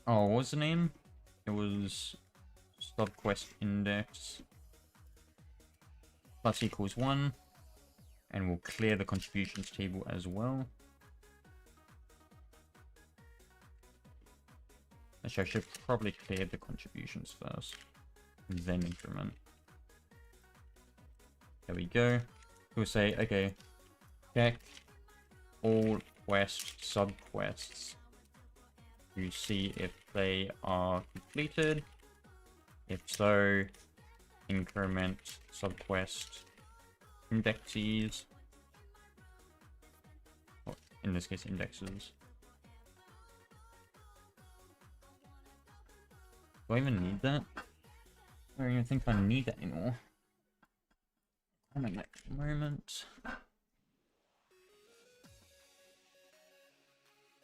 Oh, what was the name? It was subquest index plus equals 1, and we'll clear the contributions table as well. Actually, I should probably clear the contributions first, then increment. There we go. We'll say, okay, check all quest subquests to see if they are completed. If so, increment subquest indexes. Or in this case, indexes. Do I even need that? I don't even think I need that anymore. I'll make that a moment.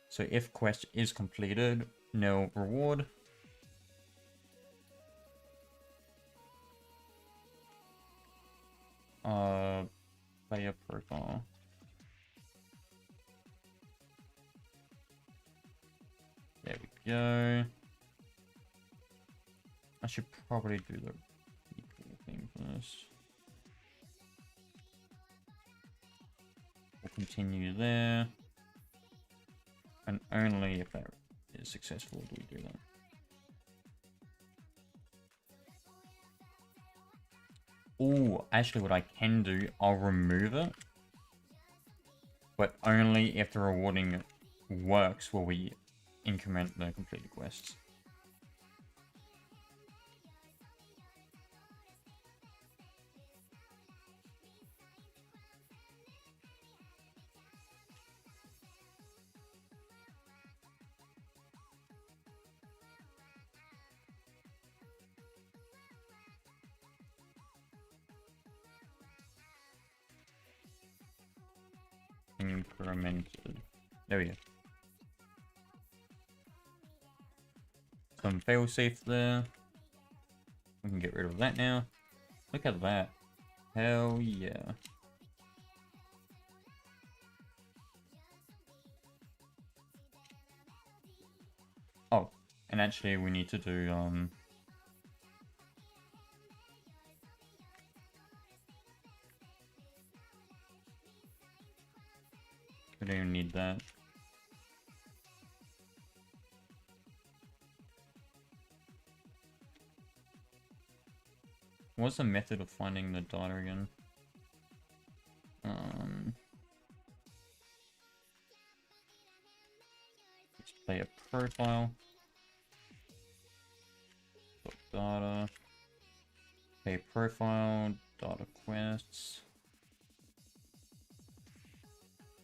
So if quest is completed, no reward. Player profile. There we go. I should probably do the equal thing first. We'll continue there. And only if that is successful do we do that. Oh, actually what I can do, I'll remove it. But only if the rewarding works will we increment the completed quests. Incremented. There we go. Some failsafe there. We can get rid of that now. Look at that. Hell yeah. Oh, and actually we need to do we don't even need that. What's the method of finding the data again? Let's play a profile. Okay, profile, data quests.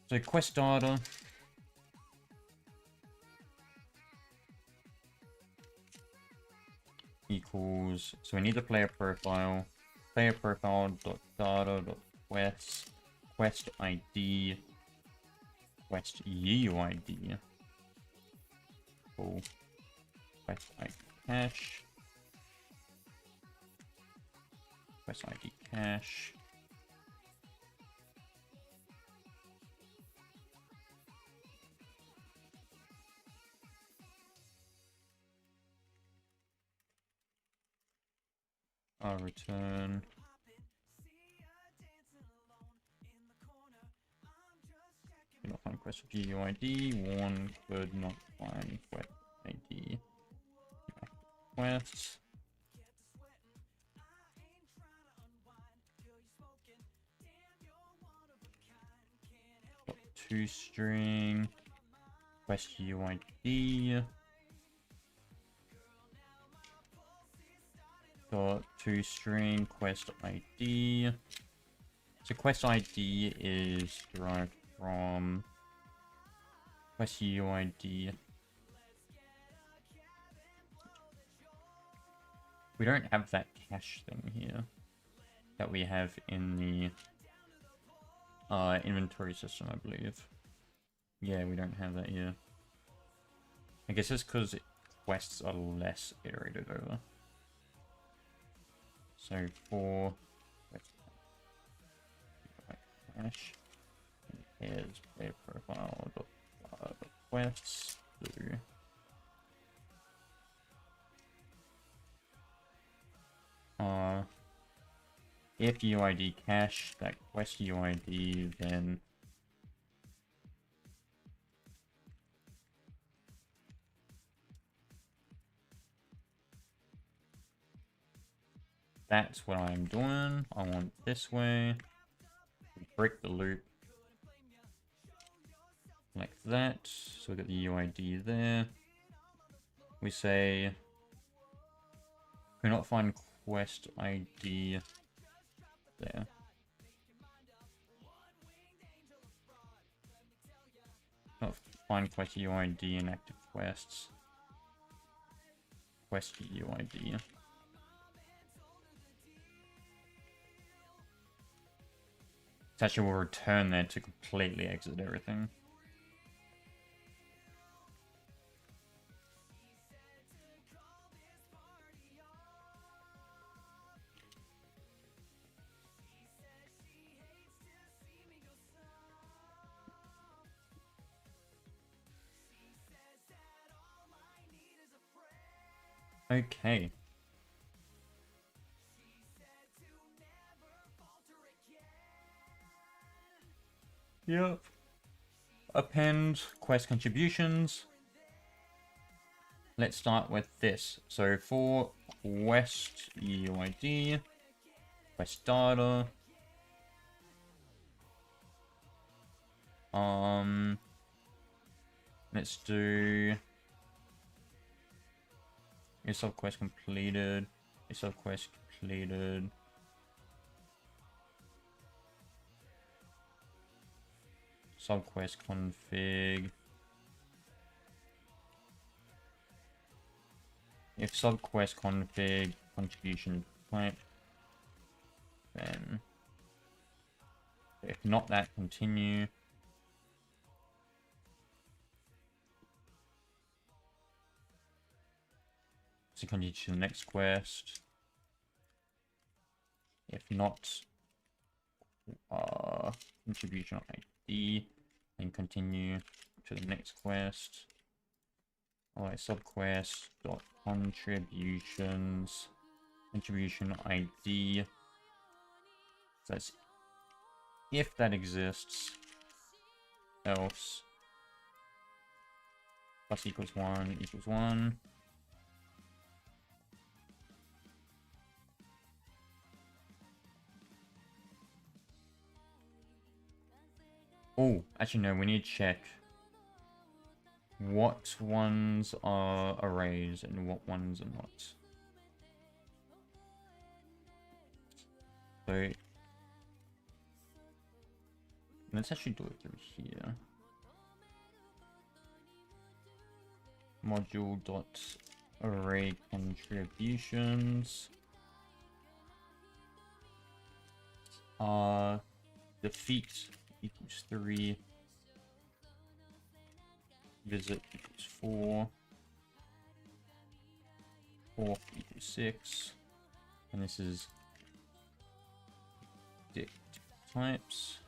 So quest data. Equals, so we need the player profile dot data dot quest, quest ID, quest UID, cool, quest ID cache, quest ID cache, return. Could not find quest GUID. One could not find quest ID. Quest. To string quest UID. Dot to string quest ID. So quest ID is derived from quest UID. We don't have that cache thing here that we have in the inventory system, I believe. Yeah, we don't have that here. I guess it's because quests are less iterated over. So for cache, here's player profile quests. If UID cache that quest UID, then that's what I'm doing. I want this way. Break the loop. Like that. So we get the UID there. We say cannot find quest ID there. Not find quest UID in active quests. Quest UID. It actually will return there to completely exit everything. Okay. Yep. Append quest contributions. Let's start with this. So for quest UID, quest data. Let's do a subquest completed. A subquest completed. Subquest config. If subquest config contribution type, then if not that, continue. So continue to the next quest. If not, contribution ID, then continue to the next quest. Alright, subquest dot contributions, contribution ID. So that's if that exists, else plus equals 1 equals 1. Oh, actually no, we need to check what ones are arrays and what ones are not. So let's actually do it through here. Module dot array contributions. Defeat equals 3. Visit equals 4. Fourth equals 6. And this is dict types.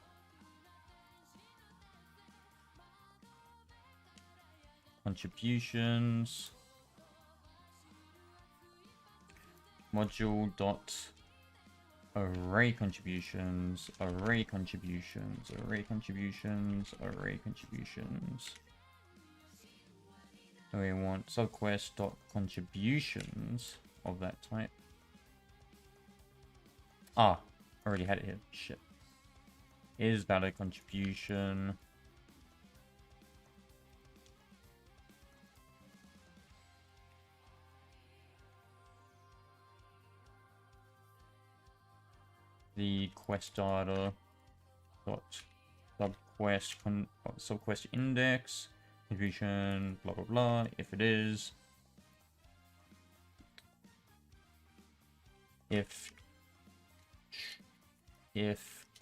Contributions. Module dot array contributions, array contributions, array contributions, array contributions. So we want subquest dot contributions of that type. Ah, already had it here. Shit. Is valid contribution. The quest data dot subquest index contribution blah blah blah. If it is, if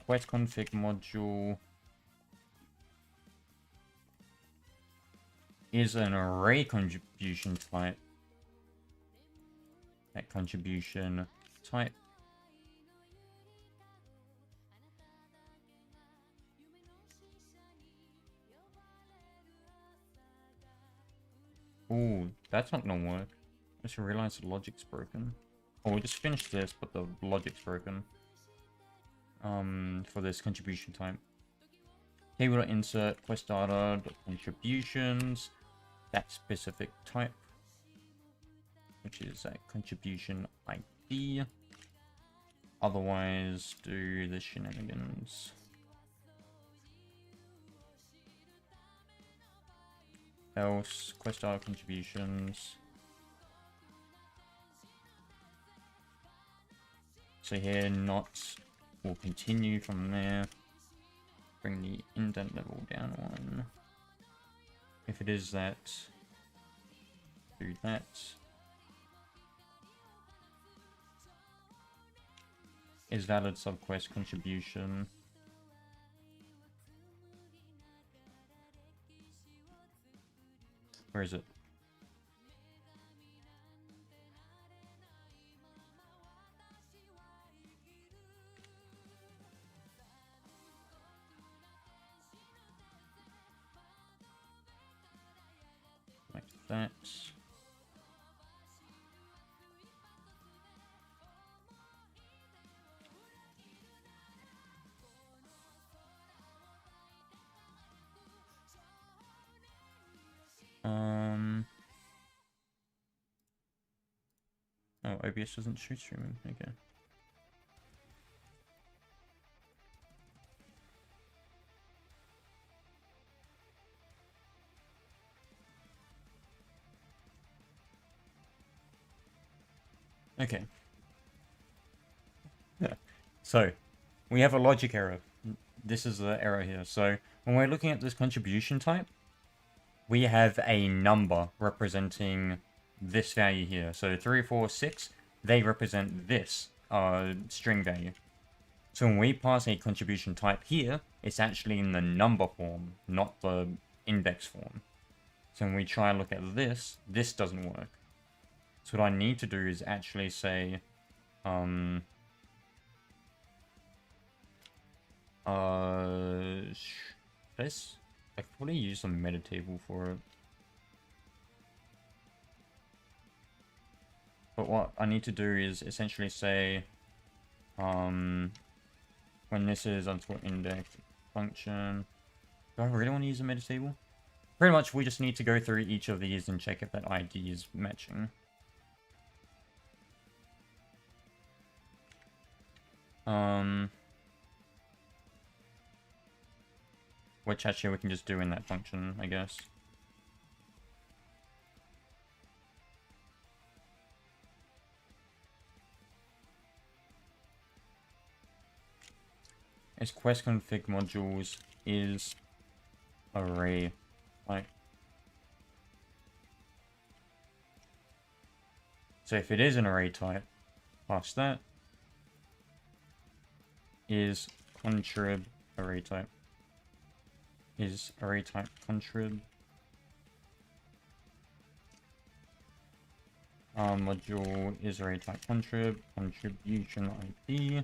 quest config module is an array contribution type, that contribution type ooh, that's not gonna work. I just realized the logic's broken. Oh, we just finished this, but the logic's broken. For this contribution type. Table.insert quest data contributions, that specific type, which is a contribution ID. Otherwise, do the shenanigans. Else, quest data contributions. So here, not will continue from there. Bring the indent level down 1. If it is that, do that. Is valid subquest contribution. Where is it? Like that. Oh, OBS doesn't show streaming. Okay. Okay. Yeah. So, we have a logic error. This is the error here. So, when we're looking at this contribution type, we have a number representing this value here. So 3, 4, 6, they represent this string value. So when we pass a contribution type here, it's actually in the number form, not the index form. So when we try and look at this, this doesn't work. So what I need to do is actually say, should I could probably use some meta table for it. But what I need to do is essentially say, when this is underscore index function, do I really want to use a meta table? Pretty much we just need to go through each of these and check if that ID is matching. Which actually we can just do in that function, I guess. is quest config modules is array type. So if it is an array type, pass that. Is contrib array type. Is array type contrib. Module is array type contrib. Contribution ID.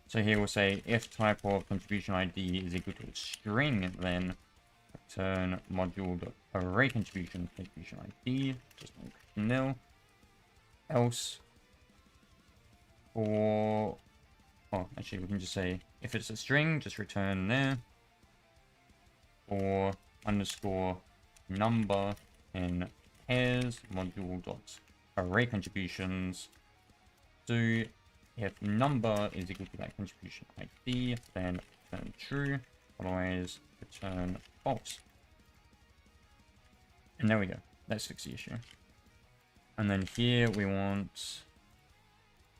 So here we'll say if type of contribution ID is equal to a string, then return module.array contribution ID, just like nil. Else, or actually we can just say if it's a string, just return there, or underscore number in pairs module.array contributions. So if number is equal to that contribution ID, then return true, otherwise return false. And there we go. Let's fix the issue. And then here we want...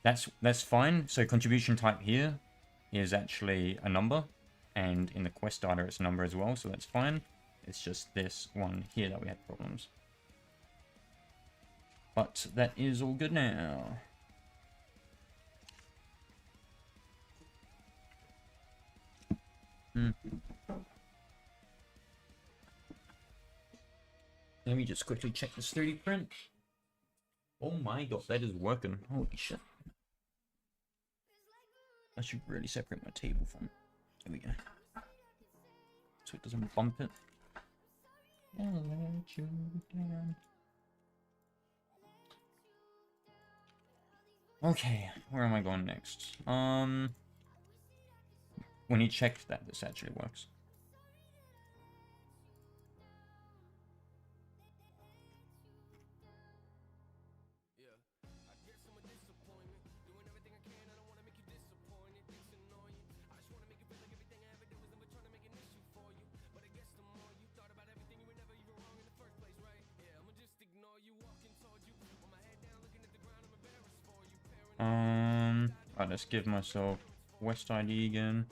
That's fine. So contribution type here is actually a number, and in the quest data it's a number as well, so that's fine. It's just this one here that we had problems. But that is all good now. Let me just quickly check this 3D print. Oh my god, that is working. Holy shit. I should really separate my table from... There we go. So it doesn't bump it. Okay, where am I going next? When you check that this actually works. Alright, let's give myself West ID again.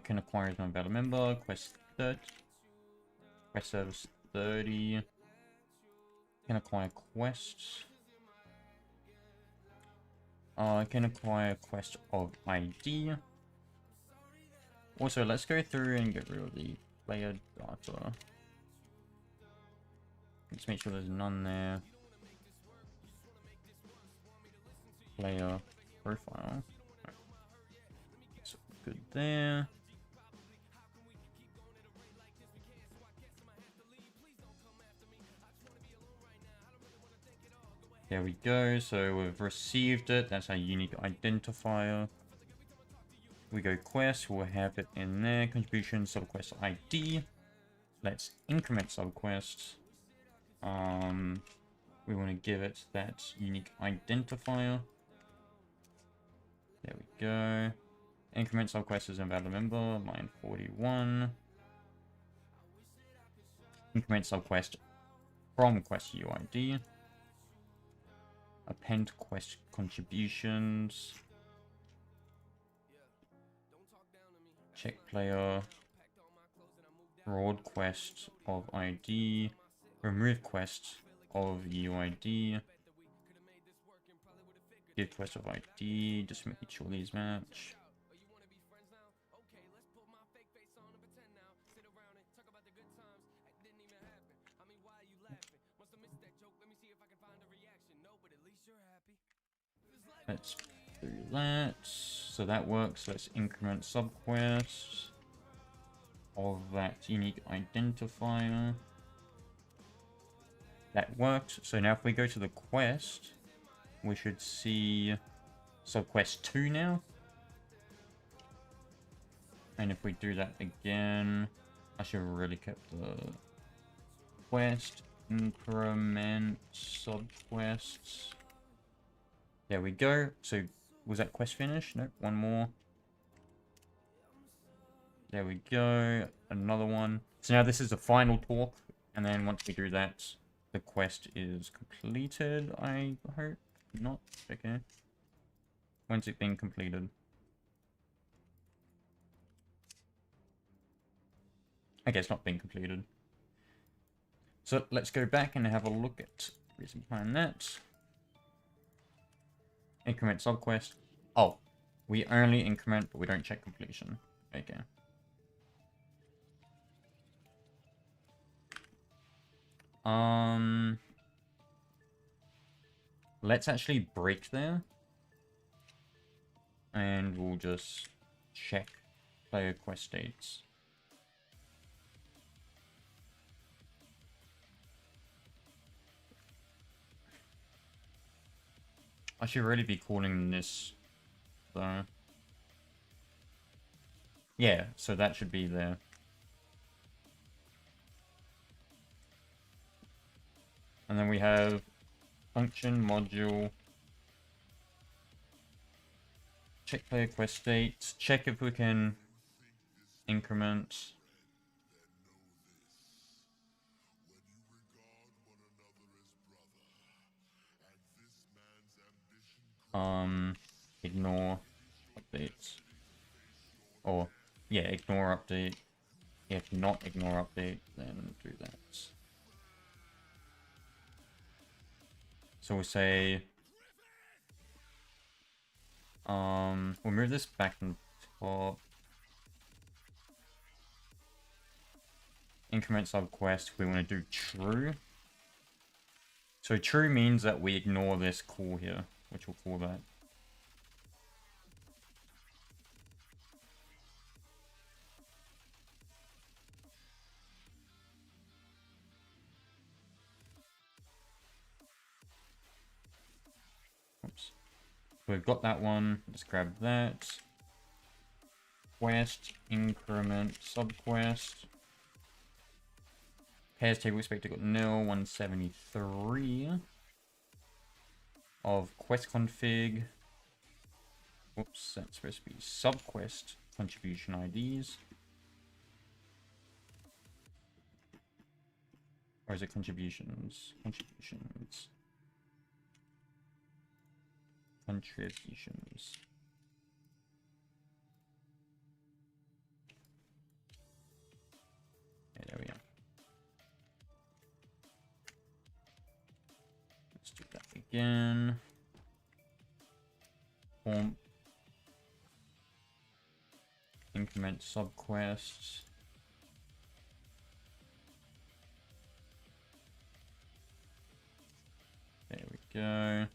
Can acquire as my battle member, quest 30, quest service 30, can acquire quests, can acquire quest of ID. Also, let's go through and get rid of the player data. Let's make sure there's none there. Player profile. So good there. There we go. So we've received it. That's our unique identifier. We go quest, we'll have it in there. Contribution subquest ID. Let's increment subquest. We want to give it that unique identifier. There we go. Increment subquest is invalid member, line 41. Increment subquest from quest UID. Append quest contributions. Check player. Broad quest of ID. Remove quest of UID. Give quest of ID. Just making sure these match. Let's do that. So that works. Let's increment subquest of that unique identifier. That worked. So now if we go to the quest, we should see subquest 2 now. And if we do that again, I should have really kept the quest, increment subquests. There we go. So was that quest finished? Nope, one more. There we go. Another one. So now this is the final talk. And then once we do that, the quest is completed, I hope. Not. Okay. When's it being completed? Okay, it's not being completed. So let's go back and have a look at the reason behind that. Increment subquest. Oh, we only increment, but we don't check completion. Okay. Let's actually break there. And we'll just check player quest states. I should really be calling this though. Yeah, so that should be there. And then we have function module. Check player quest states. Check if we can increment. Ignore updates. Or, yeah, ignore update. If not ignore update, then do that. So we'll say, we'll move this back and top. Increment subquest, we want to do true. So true means that we ignore this call here, which we'll call that. Oops. We've got that one. Let's grab that. Quest, increment, subquest. Pairs table expected got nil, 173 of quest config. Whoops, that's supposed to be subquest contribution IDs. Or is it contributions? Contributions. Contributions. Okay, there we are. Let's do that again. Form. Increment subquests. There we go.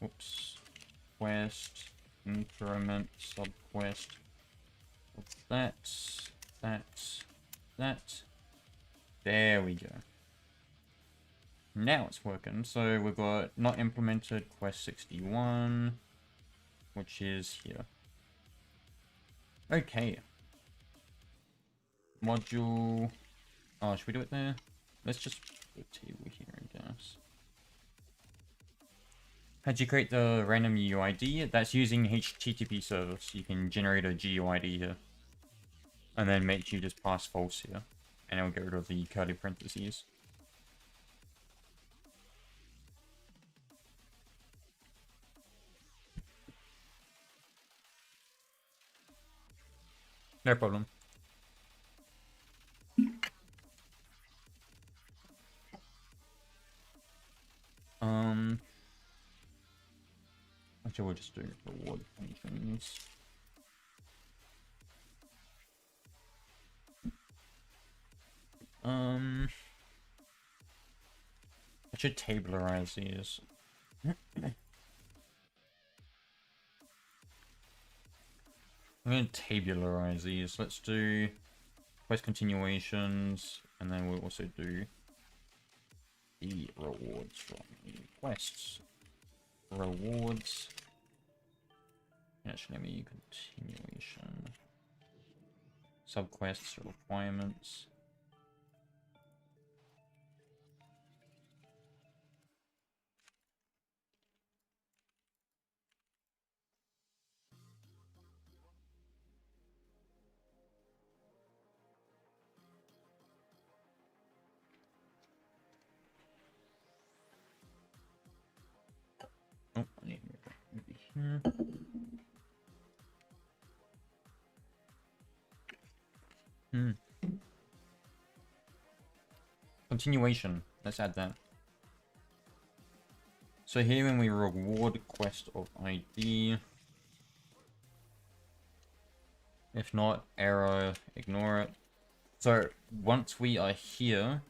Oops. Quest, increment, subquest. That. There we go. Now it's working. So we've got not implemented quest 61, which is here. Okay. Module. Oh, should we do it there? Let's just put a table here, I guess. How'd you create the random UID? That's using HTTP service. You can generate a GUID here. And then make sure you just pass false here. And it'll get rid of the curly parentheses. No problem. Actually, we'll just do reward functions. I should tabularize these. I'm going to tabularize these. Let's do quest continuations, and then we'll also do the rewards from the quests. Rewards. Actually, let me continuation. Subquests, requirements. Continuation. Let's add that. So here when we reward quest of ID, if not, error, ignore it. So once we are here,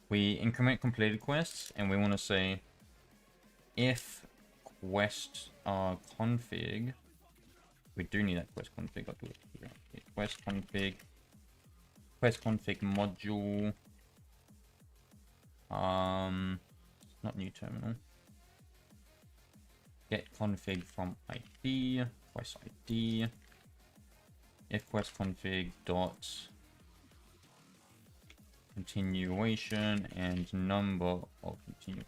we increment completed quests, and we want to say if quest config, we do need that quest config. I'll do it here. Quest config module, not new terminal. Get config from ID, quest ID, if quest config dot continuation and number of continue.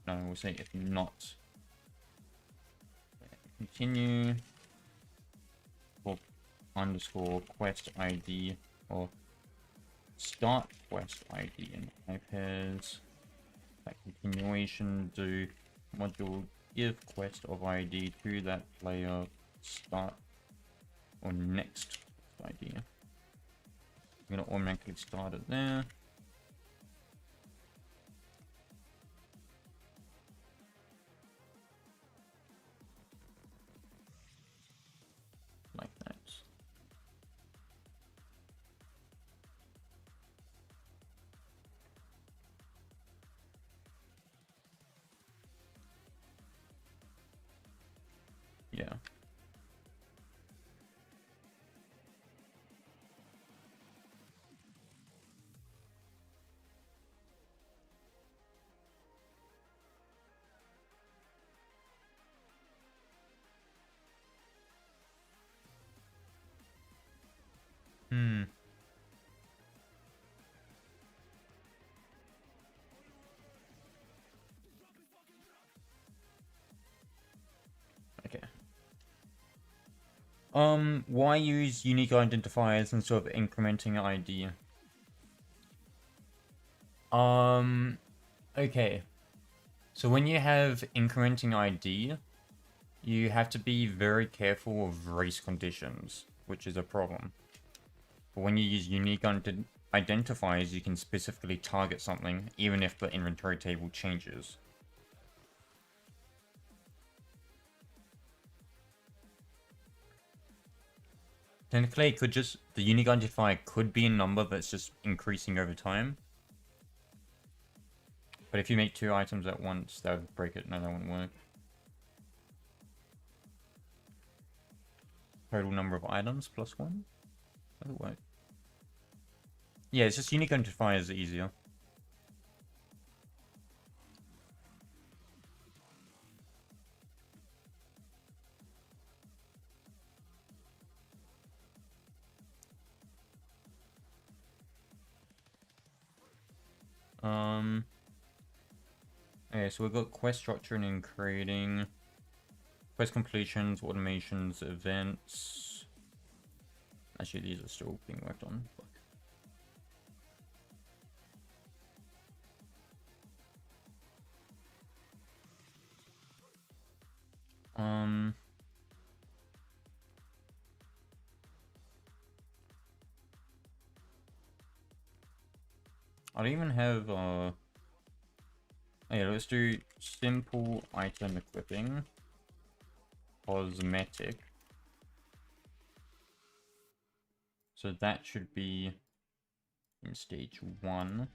No, we'll say if not continue or underscore quest ID or start quest ID and pairs. That continuation do module give quest of ID to that player start or next ID. I'm gonna automatically start it there. Like that. Yeah. Okay. Why use unique identifiers instead of incrementing ID? Okay. So when you have incrementing ID, you have to be very careful of race conditions, which is a problem. But when you use unique identifiers, you can specifically target something, even if the inventory table changes. Technically, it could just, the unique identifier could be a number that's just increasing over time. But if you make two items at once, that would break it. No, that wouldn't work. Total number of items plus one? That would work. Yeah, it's just unique identifiers are easier. Okay, so we've got quest structuring and creating, quest completions, automations, events. Actually, these are still being worked on. I don't even have yeah, let's do simple item equipping, cosmetic. So that should be in stage 1.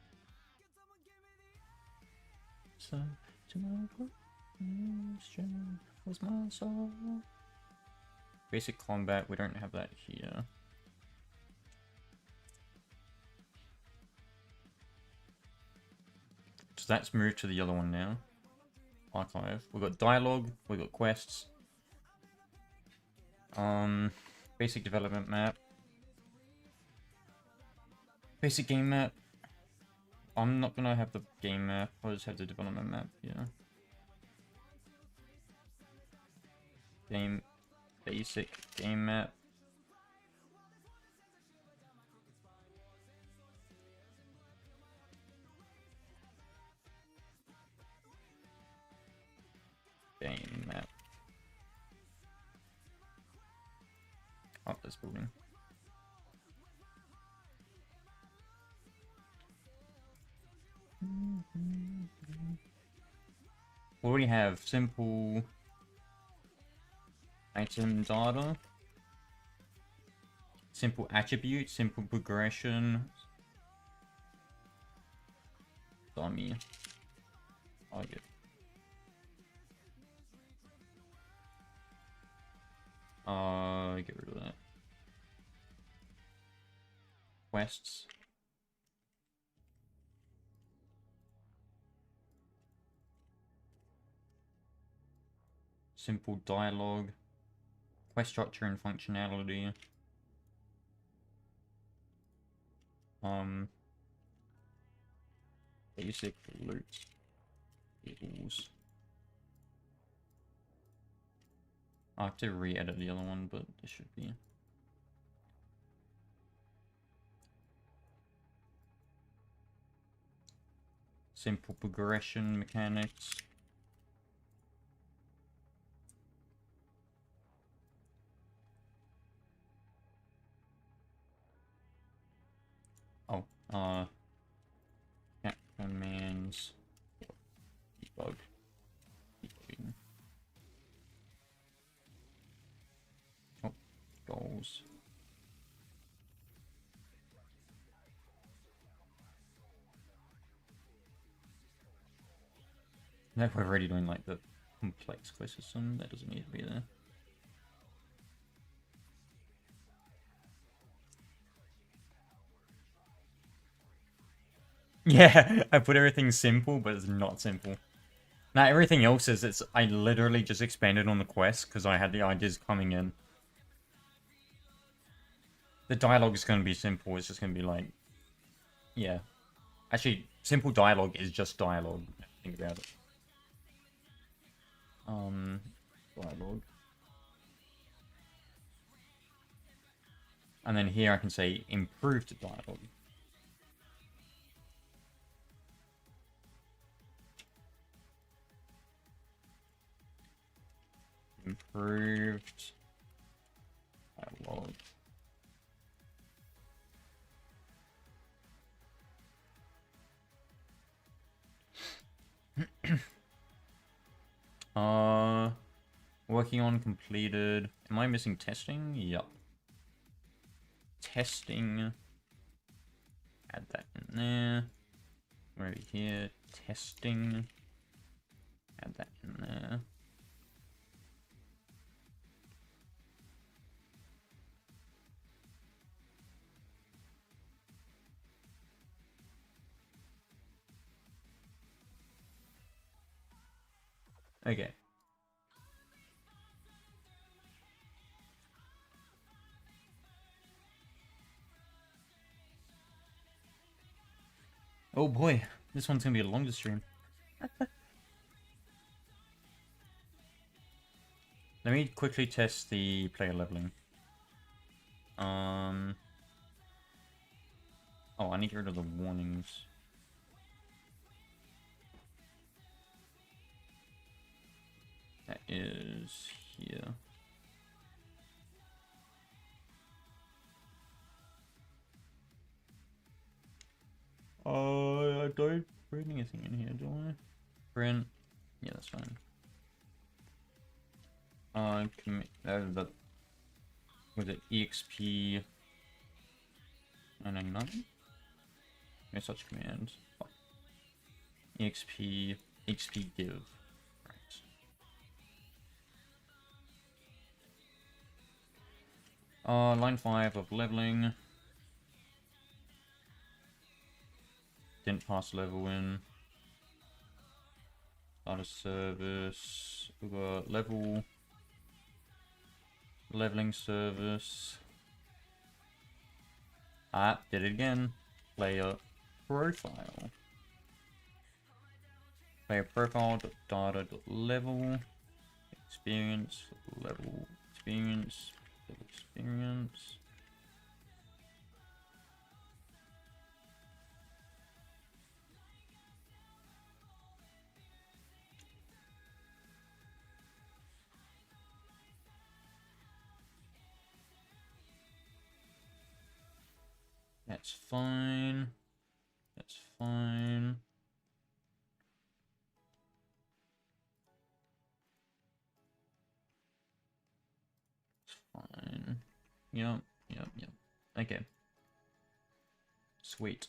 So tomorrow was my soul. Basic combat, we don't have that here. So that's moved to the other one now. Archive. We've got dialogue, we've got quests. Basic development map. Basic game map. I'm not gonna have the game map, I'll just have the development map, yeah. Basic game map. Game map. Up this building. We already have simple item data, simple attribute, simple progression, dummy, target. Get rid of that. Quests. Simple dialogue. Quest structure and functionality. Basic loot. Equals. I have to re-edit the other one, but it should be. Simple progression mechanics. Oh, cat commands. Debug. Debugging. Oh, goals. No, we're already doing like the complex quest system. That doesn't need to be there. Yeah, I put everything simple, but it's not simple. Now everything else is I literally just expanded on the quest because I had the ideas coming in. The dialogue is going to be simple. It's just going to be like, yeah. Actually, simple dialogue is just dialogue. Think about it. Dialogue. And then here I can say improved dialogue. Improved dialogue. Working on completed. Am I missing testing? Yup. Testing. Add that in there. We're over here. Testing. Add that in there. Okay. Oh boy, this one's gonna be a longer stream. Let me quickly test the player leveling. Oh, I need to get rid of the warnings. That is here. I don't print anything in here, do I? Print. Yeah, that's fine. Commit. Was it EXP 999? No such command. Oh. EXP give. Right. Line 5 of leveling. Didn't pass level in. Start a service. We've got leveling service. Ah, did it again. Player profile. Player profile data level experience level experience. That's fine. That's fine. It's fine. Yep. Okay. Sweet.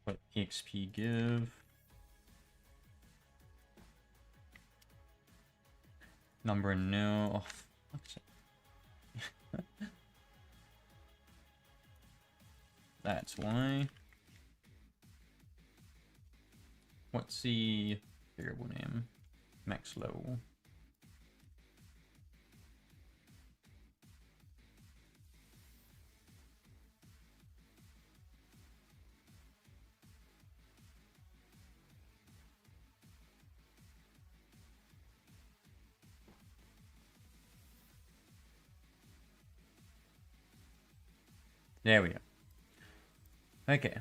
What XP give? Number nil. Oh, fuck's sake. That's why. What's the variable name? Max level. There we go. Okay.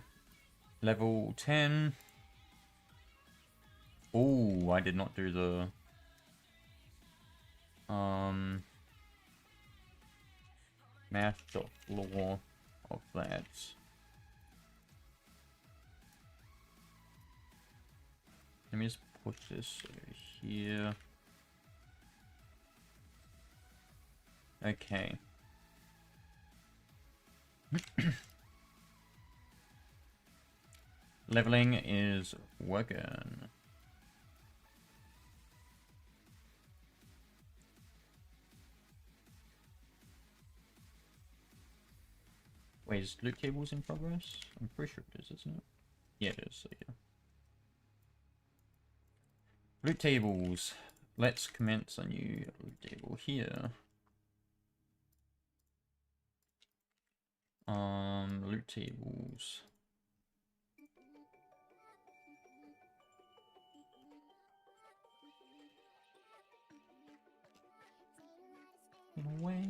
Level 10. Oh, I did not do the math.law of that. Let me just put this over here. Okay. Leveling is working. Wait, is loot tables in progress? I'm pretty sure it is, isn't it? Yeah, it is. So yeah. Loot tables. Let's commence a new loot table here. Loot tables. In a way.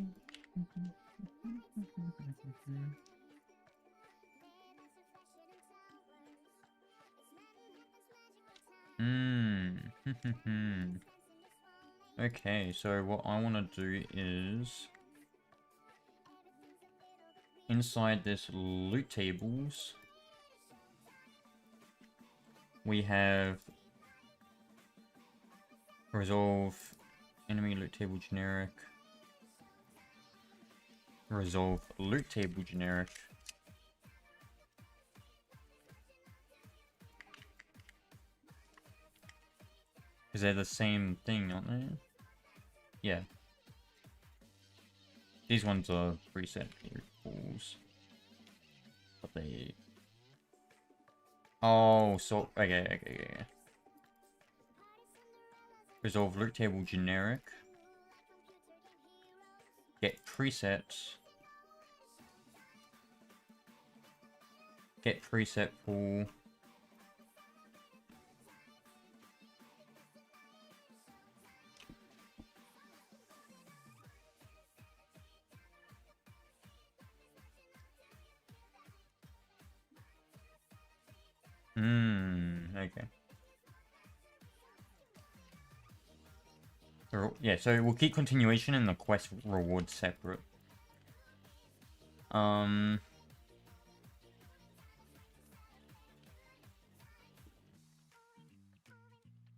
Okay, so what I want to do is inside this loot tables we have resolve enemy loot table generic, resolve loot table generic, because they're the same thing, aren't they? Yeah. These ones are preset rules. But they... Oh, so... Okay. Resolve loot table generic. Get presets. Get preset pool. Okay. Yeah, so we'll keep continuation and the quest reward separate.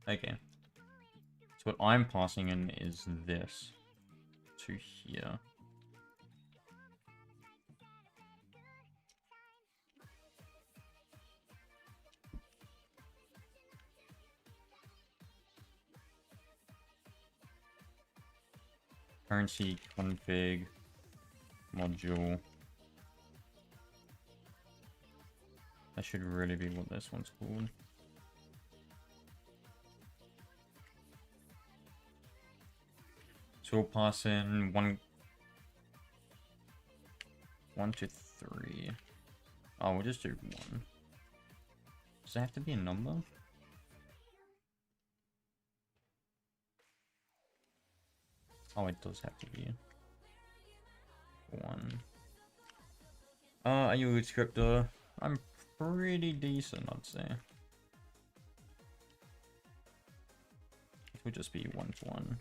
Okay. So what I'm passing in is this to here. Currency config module. That should really be what this one's called. So we'll pass in 1 to 3. Oh, we'll just do 1. Does it have to be a number? Oh, it does have to be 1. Are you a good scripter? I'm pretty decent, I'd say. It would just be 1-to-1.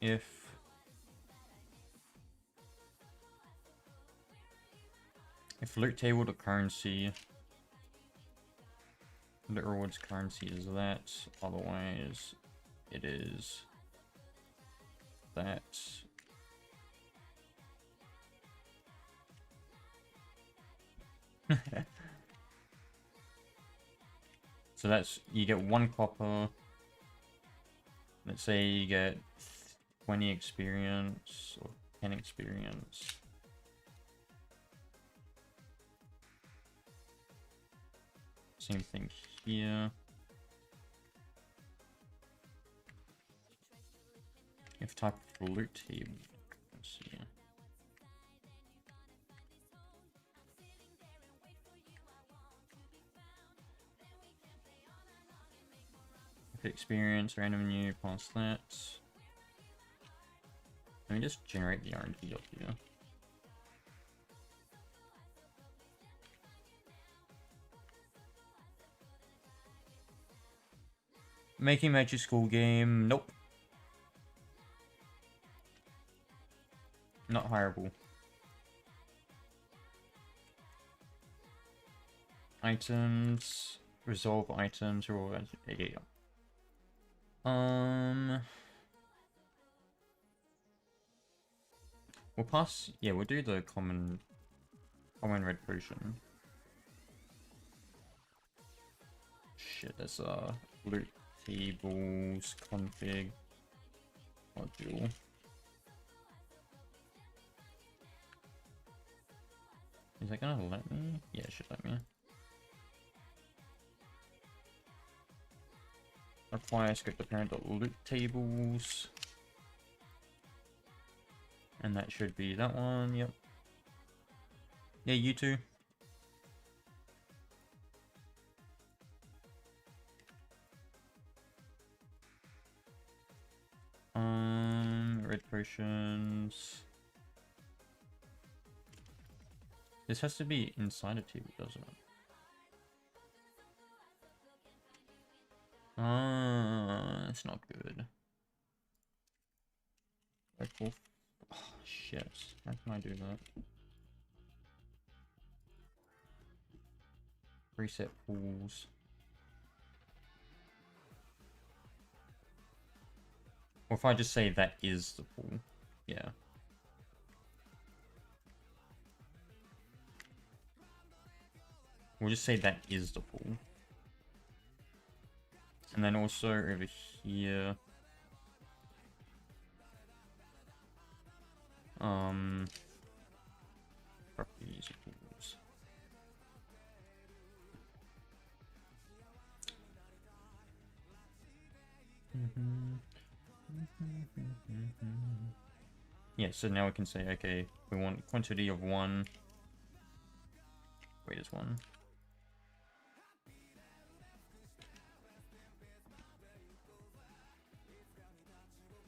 If loot table to currency, loot rewards currency is that, otherwise it is that. So that's, you get 1 copper. Let's say you get 20 experience or 10 experience. Same thing here. If type of loot table, let's see. If experience, random new, past that. Let me just generate the RNG up here. Making Magic School game, nope. Not hireable. Items, resolve items, or yeah. We'll pass. Yeah, we'll do the common red potion. Shit, there's loot tables config module. Is that gonna let me? Yeah, it should let me. Require script parent.loot tables. And that should be that one, yep. Yeah, you too. Red potions. This has to be inside a table, doesn't it? It's not good. Oh, shit. How can I do that? Reset pools. Or if I just say that is the pool. Yeah. We'll just say that is the pool. And then also over here. Properties of pools. Yeah, so now we can say, okay, we want quantity of 1. Wait, is 1.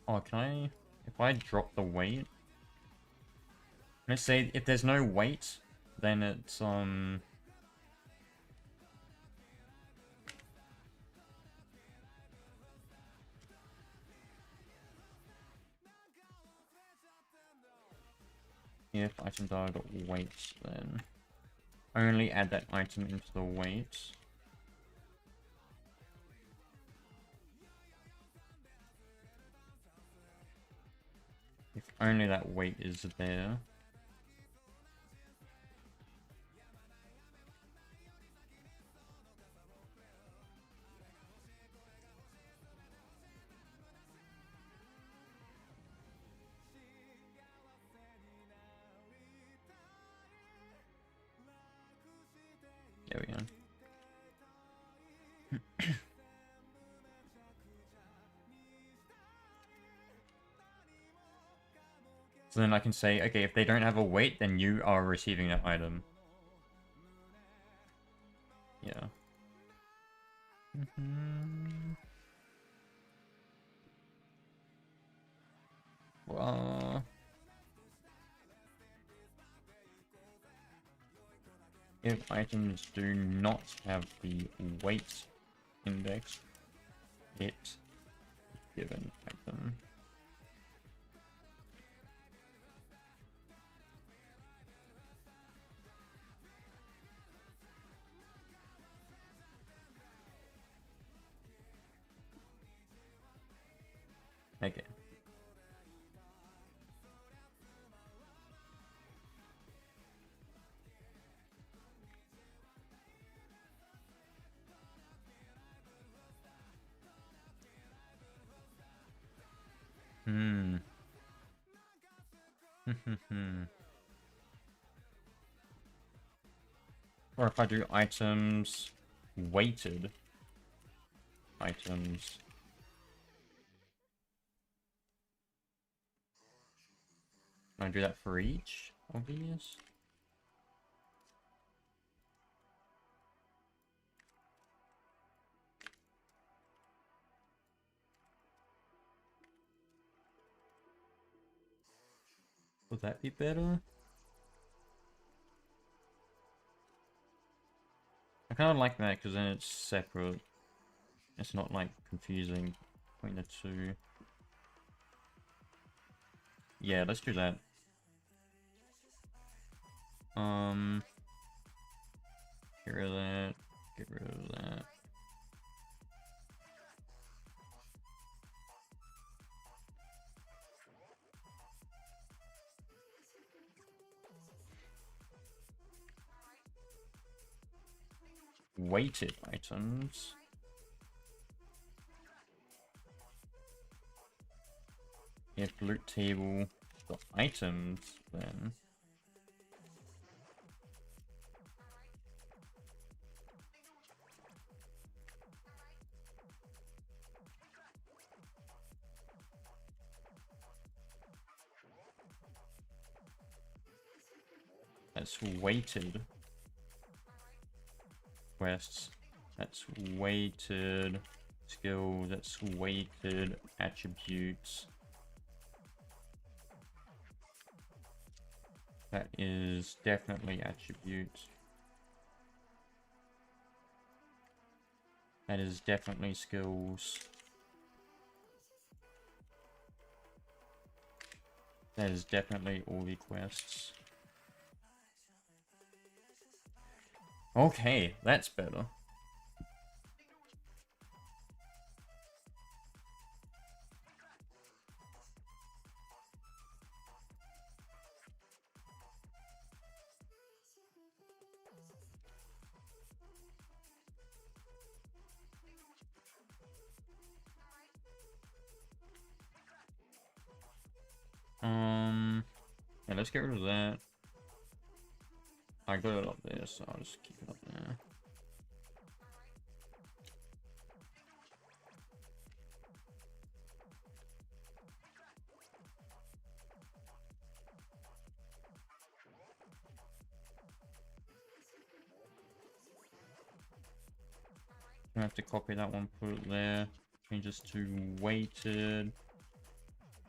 Oh, can I... If I drop the weight... Let's say if there's no weight, then it's, if items are got weights, then only add that item into the weight. If only that weight is there. There we go. So then I can say, okay, if they don't have a weight, then you are receiving that item. Yeah. Well, if items do not have the weight index, it given item. Okay. Hmm. Or if I do items weighted items. Can I do that for each of these? Would that be better? I kind of like that because then it's separate. It's not like confusing between the two. Yeah, let's do that. Get rid of that. Get rid of that. Weighted items. If loot table the items, then that's weighted quests. That's weighted skills. That's weighted attributes. That is definitely attributes. That is definitely skills. That is definitely all the quests. Okay, that's better. Yeah, let's get rid of that. I got it up there, so I'll just keep it up there. I have to copy that one, put it there. Change this to weighted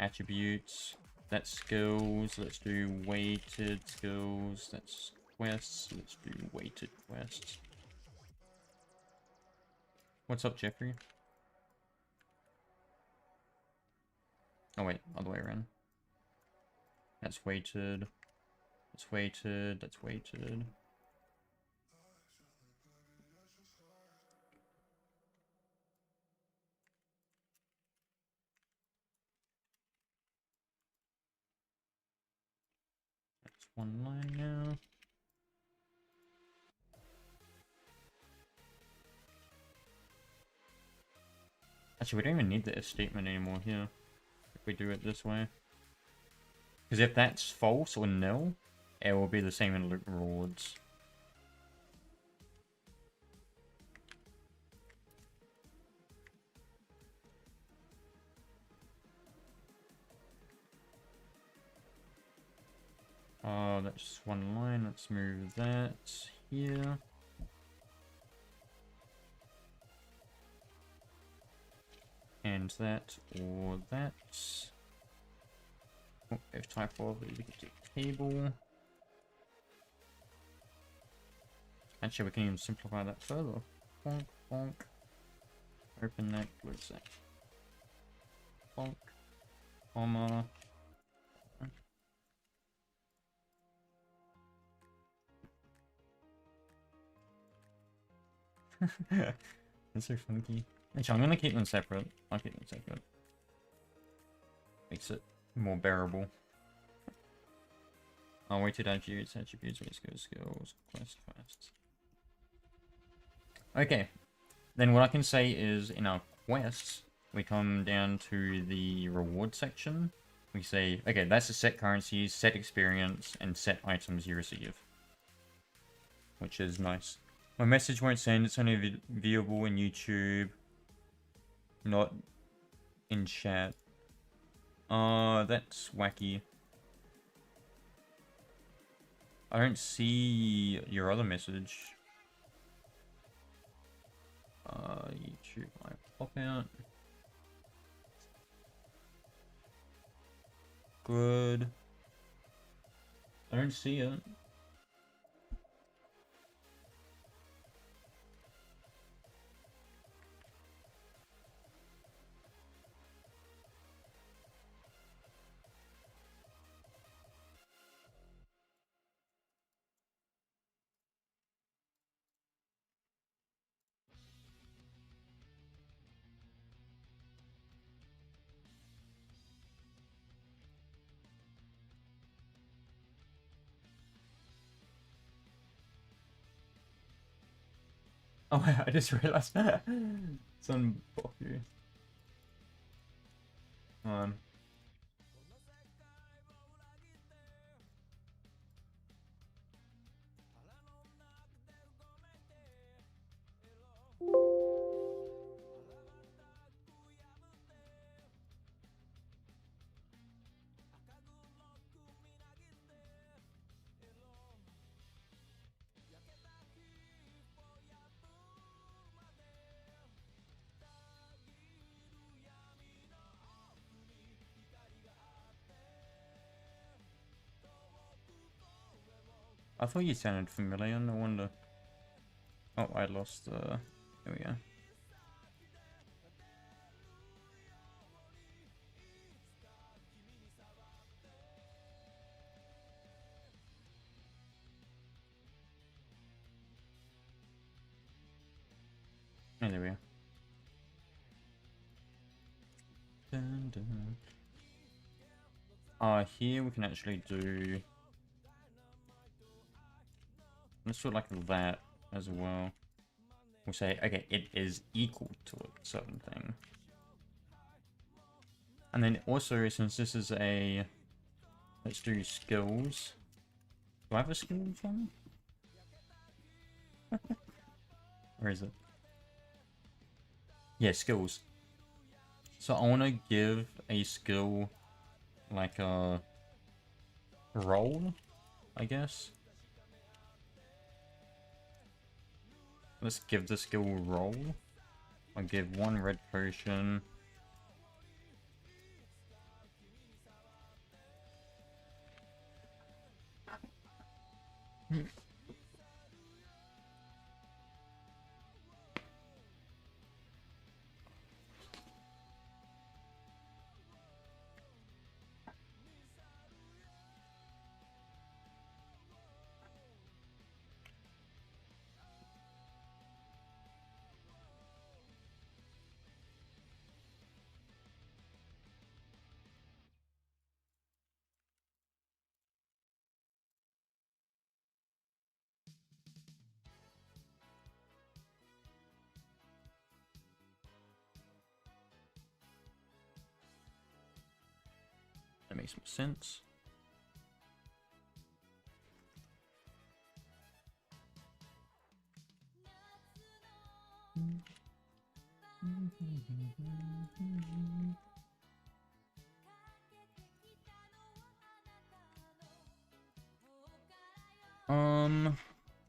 attributes. That's skills. Let's do weighted skills. That's quests. Let's do weighted quests. What's up, Jeffrey? Oh wait, other way around. That's weighted. That's weighted. That's weighted. That's one line now. Actually, we don't even need the if statement anymore here. If we do it this way. Because if that's false or nil, it will be the same in loot rewards. just one line. Let's move that here. And that or that. Oh, if type of we get to cable. Actually, we can even simplify that further. Bonk, bonk. Open that, close that. Bonk, comma. That's so funky. Actually, I'm gonna keep them separate. I'll keep them separate. Makes it more bearable. Oh, weighted attributes, weight skills, quests. Okay. Then what I can say is in our quests, we come down to the reward section. We say, okay, that's the set currencies, set experience, and set items you receive. Which is nice. My message won't send, it's only viewable in YouTube. Not in chat. That's wacky. I don't see your other message. YouTube might pop out. Good. I don't see it. Oh, I just realized it's on Boku. Um, I thought you sounded familiar, no wonder. Oh, I lost, there we go. Oh, there we are. Dun, dun. Here we can actually do... Let's do it like that as well. We'll say, okay, it is equal to a certain thing. And then also, since this is a... Let's do skills. Do I have a skills one? Where is it? Yeah, skills. So I want to give a skill like a role, I guess. Let's give the skill role. I'll give one red potion. That makes some sense.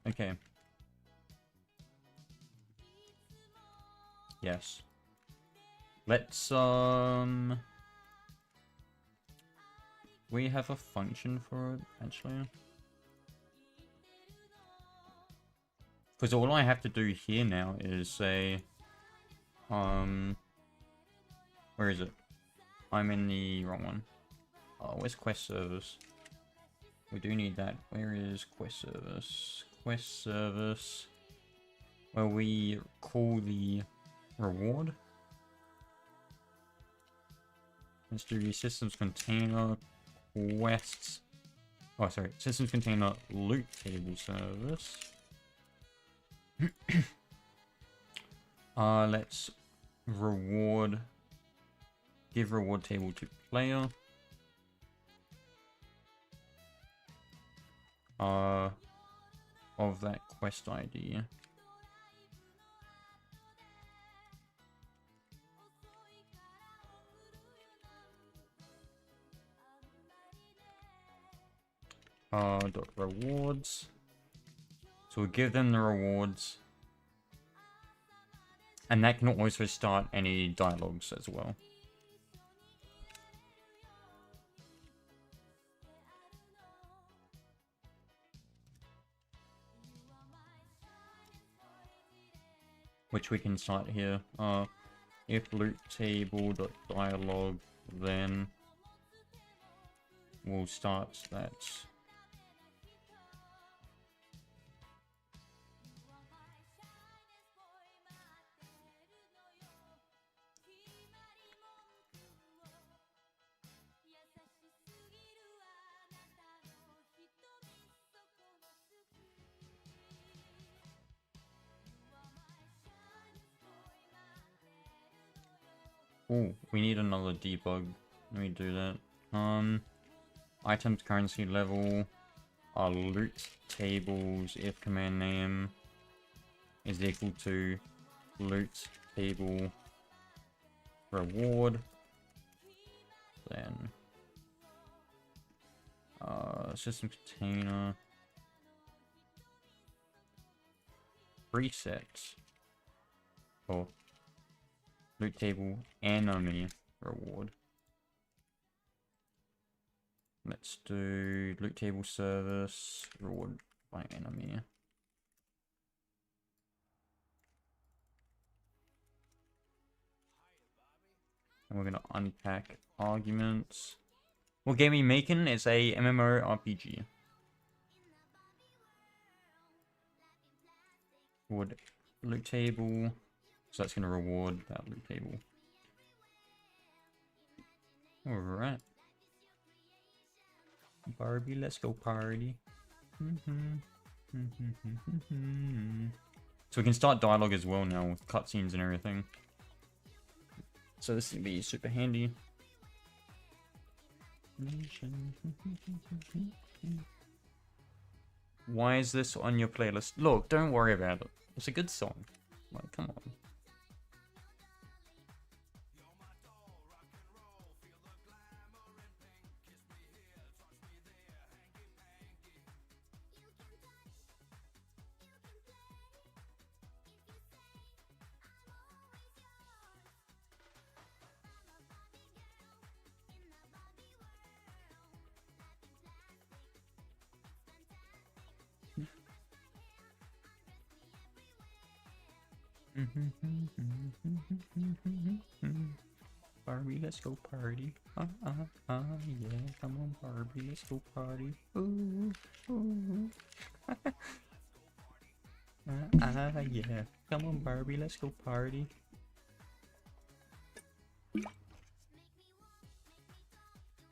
Okay. Yes. Let's, we have a function for it, actually. Because all I have to do here now is say, where is it? I'm in the wrong one. Oh, where's quest service? We do need that. Where is quest service? Quest service. Where we call the reward. Let's do the systems container quests. Oh, sorry. Systems container loot table service. Let's reward. Give reward table to player. Of that quest ID. Dot rewards. So we'll give them the rewards. And that can also start any dialogues as well. Which we can start here. If loot table dot dialogue, then we'll start that. Oh, we need another debug. Let me do that. Items currency level. Our loot tables if command name is equal to loot table reward. Then system container presets. Oh. Loot table enemy reward. Let's do loot table service reward by enemy. And we're gonna unpack arguments. What game are you making? It's a MMORPG. Reward loot table. So that's going to reward that loot table. Alright. Barbie, let's go party. So we can start dialogue as well now with cutscenes and everything. So this will be super handy. Why is this on your playlist? Look, don't worry about it. It's a good song. Like, come on. Barbie, let's go party. Yeah, come on, Barbie, let's go party. Ooh, ooh. Yeah, come on, Barbie, let's go party.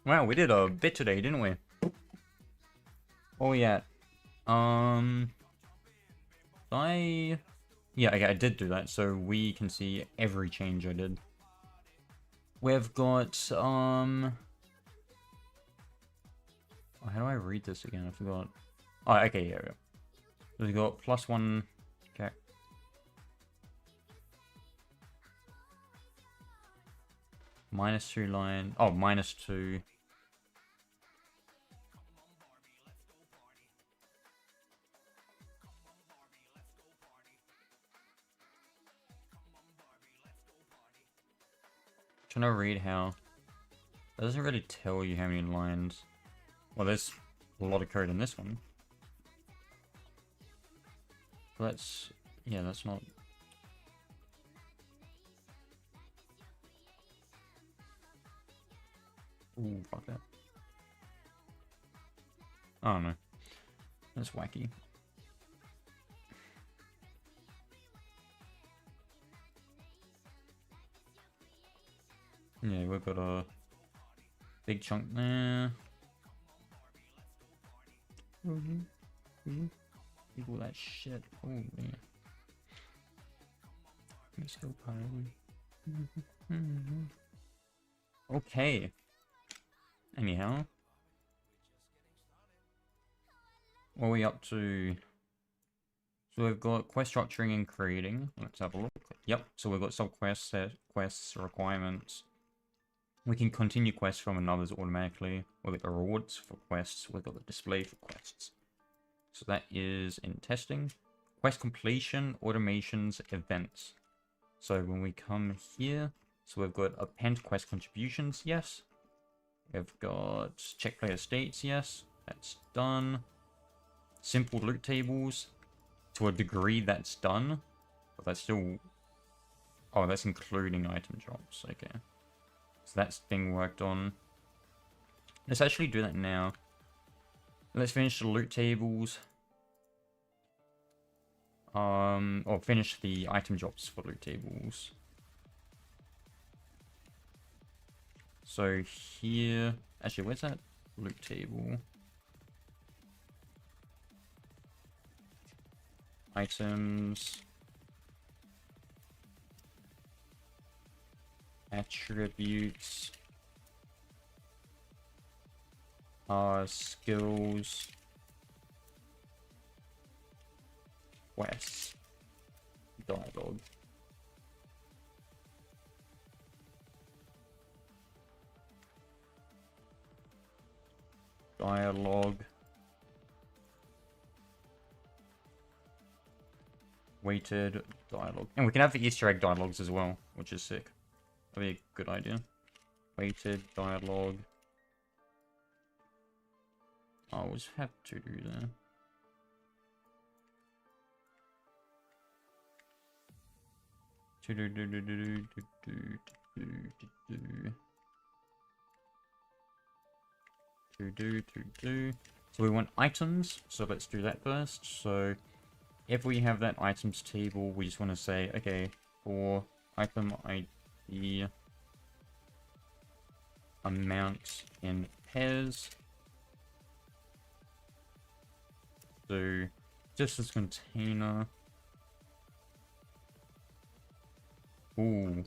Wow, we did a bit today, didn't we? Oh yeah. Yeah, okay, I did do that, so we can see every change I did. We've got, how do I read this again? I forgot. Oh, okay, here we go. We've got +1, okay. -2 line, oh, -2. Trying to read how. It doesn't really tell you how many lines. Well, there's a lot of code in this one. But that's, yeah, that's not. Ooh, fuck that. Oh no. That's wacky. Yeah, we've got a big chunk there. All that shit. Oh man. Let's go pirate. Okay. Anyhow. What are we up to? So we've got quest structuring and creating. Let's have a look. Yep, so we've got sub-quests, set quests, requirements. We can continue quests from another's automatically. We've got the rewards for quests. We've got the display for quests. So that is in testing. Quest completion, automations, events. So when we come here, so we've got append quest contributions, yes. We've got check player states, yes. That's done. Simple loot tables. To a degree, that's done. But that's still... Oh, that's including item drops. Okay. So that's being worked on. Let's actually do that now. Let's finish the loot tables. Or finish the item drops for loot tables. So here... Actually, where's that loot table? Items. Attributes. Skills. Quests. Dialogue. Dialogue. Weighted dialogue. And we can have the Easter egg dialogues as well, which is sick. That'd be a good idea. Weighted dialogue. I always have to do that. So we want items, so let's do that first. So if we have that items table, we just want to say, okay, for item ID amount in pairs. So just this container. Ooh.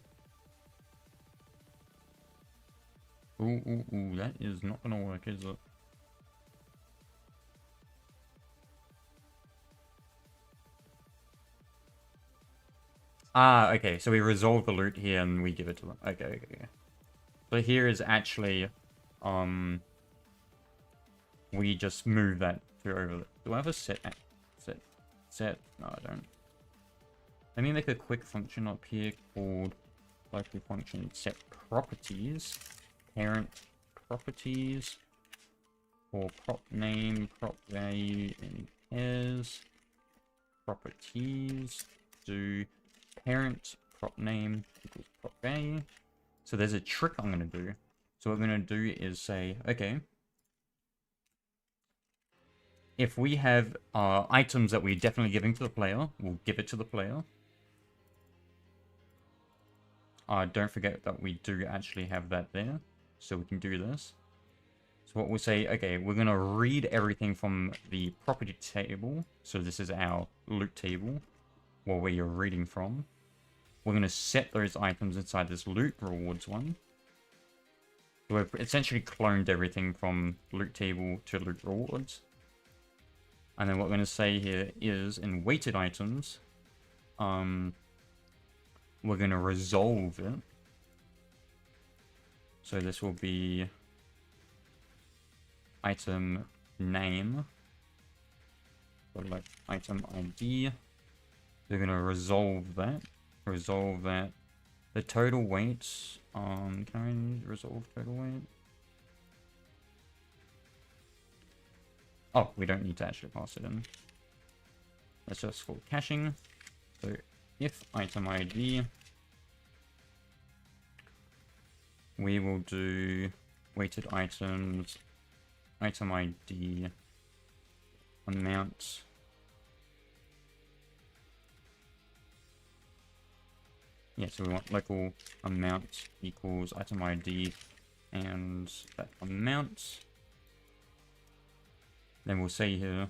Ooh, that is not gonna work, is it? Ah, okay, so we resolve the loot here and we give it to them. Okay. So here is actually, we just move that to over. Do I have a set? No, I don't. Let me make a quick function up here called likely function set properties, parent properties, for prop name, prop value in pairs, properties, do parent prop name equals prop value. So there's a trick I'm going to do. So what we're going to do is say, okay, if we have items that we're definitely giving to the player, we'll give it to the player. Don't forget that we do actually have that there, so we can do this. So what we'll say, okay, we're going to read everything from the property table. So this is our loot table, where you're reading from. We're going to set those items inside this loot rewards one. So we've essentially cloned everything from loot table to loot rewards. And then what we're going to say here is, in weighted items, we're going to resolve it. So this will be item name, or like item ID. We're going to resolve that The total weight, can I resolve total weight? Oh, we don't need to actually pass it in. That's just for caching. So if item ID, we will do weighted items, item ID, amount. Yeah, so we want local amount equals item ID and that amount. Then we'll say here,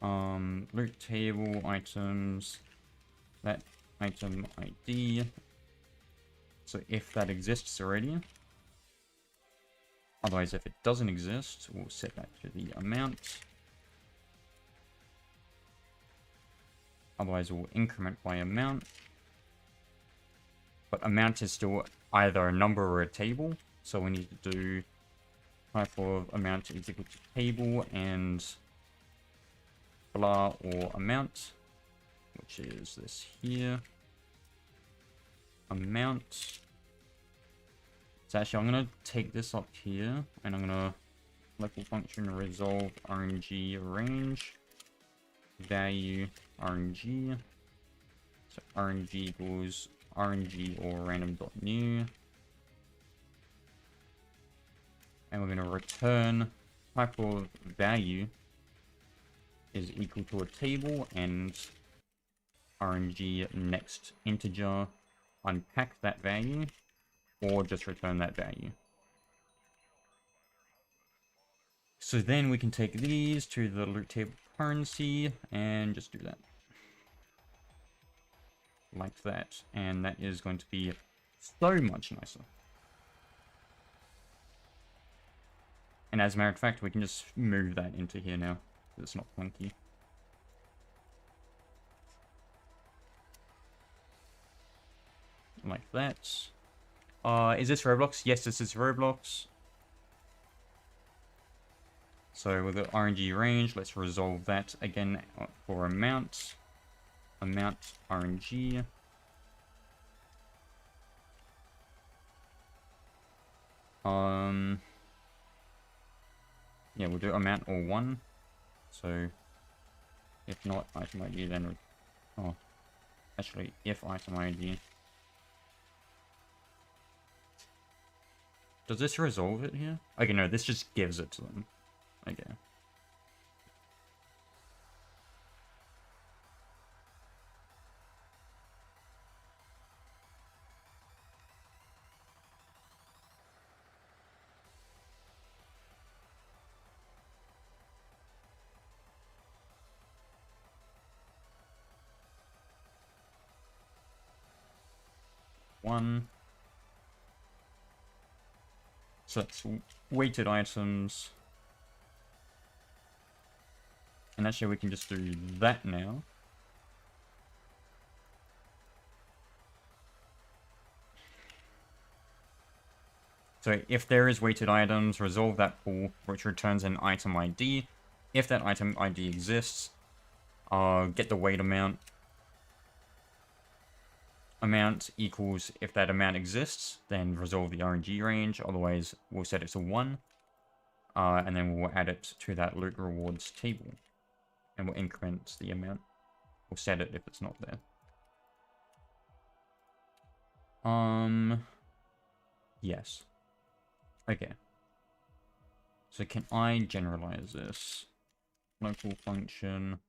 loot table items, that item ID. So if that exists already, otherwise if it doesn't exist, we'll set that to the amount. Otherwise we'll increment by amount. But amount is still either a number or a table, so we need to do type of amount is equal to table and blah or amount, which is this here. Amount. So actually I'm gonna take this up here and I'm gonna local function resolve RNG range value RNG. So RNG equals RNG or random.new. And we're gonna return type of value is equal to a table and RNG next integer, unpack that value or just return that value. So then we can take these to the loot table currency and just do that. Like that. And that is going to be so much nicer. And as a matter of fact, we can just move that into here now. It's not clunky. Like that. Is this Roblox? Yes, this is Roblox. So with the RNG range, let's resolve that again for amount. Amount RNG. Yeah, we'll do amount or 1. So if not item ID, then oh, actually if item ID. Does this resolve it here? Okay, no, this just gives it to them. Okay. One. So that's weighted items. And actually we can just do that now. So if there is weighted items, resolve that pool, which returns an item ID. If that item ID exists, get the weight amount. Amount equals, if that amount exists, then resolve the RNG range, otherwise we'll set it to 1. And then we'll add it to that loot rewards table. And we'll increment the amount. We'll set it if it's not there. Yes. Okay. So can I generalize this? Local function,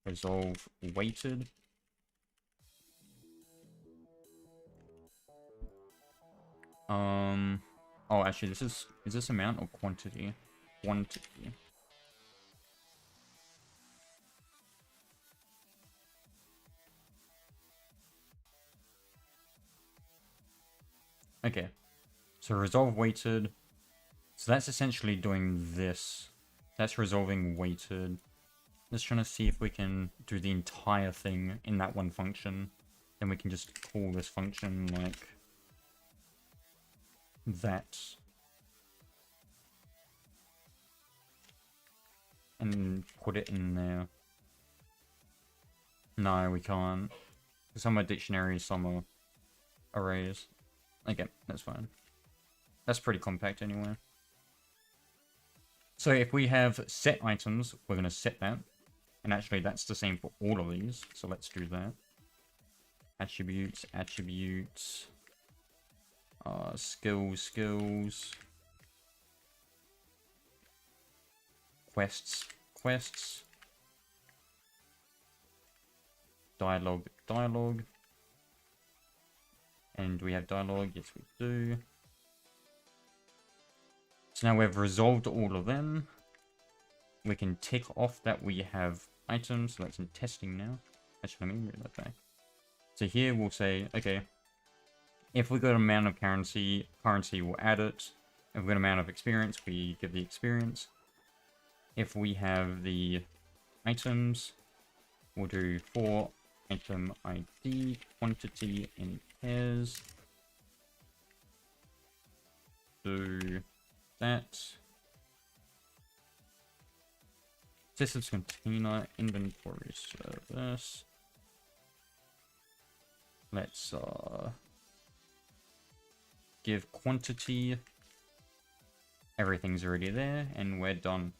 resolve weighted. Oh, actually, is this amount or quantity? Quantity. Okay. So resolve weighted. So that's essentially doing this. That's resolving weighted. Just trying to see if we can do the entire thing in that one function. Then we can just call this function like that. And put it in there. No, we can't. Some are dictionaries, some are arrays. Okay, that's fine. That's pretty compact anyway. So if we have set items, we're going to set that. And actually, that's the same for all of these. So let's do that. Attributes, attributes. Skills, skills. Quests, quests. Dialogue, dialogue. And do we have dialogue? Yes, we do. So now we've resolved all of them. We can tick off that we have items. So that's in testing now. Actually, let me move that back. So here we'll say, okay, if we got amount of currency, we'll add it. If we got amount of experience, we give the experience. If we have the items, we'll do for item ID, quantity in pairs. Do that. Systems container inventory service. Let's give quantity. Everything's already there, and we're done.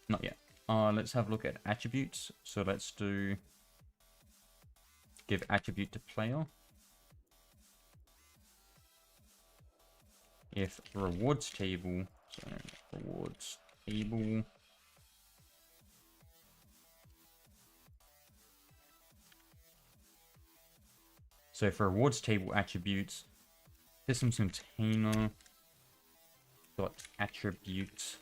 Not yet. Let's have a look at attributes. So let's do give attribute to player. If rewards table, so rewards table. So for rewards table attributes, systems container dot attribute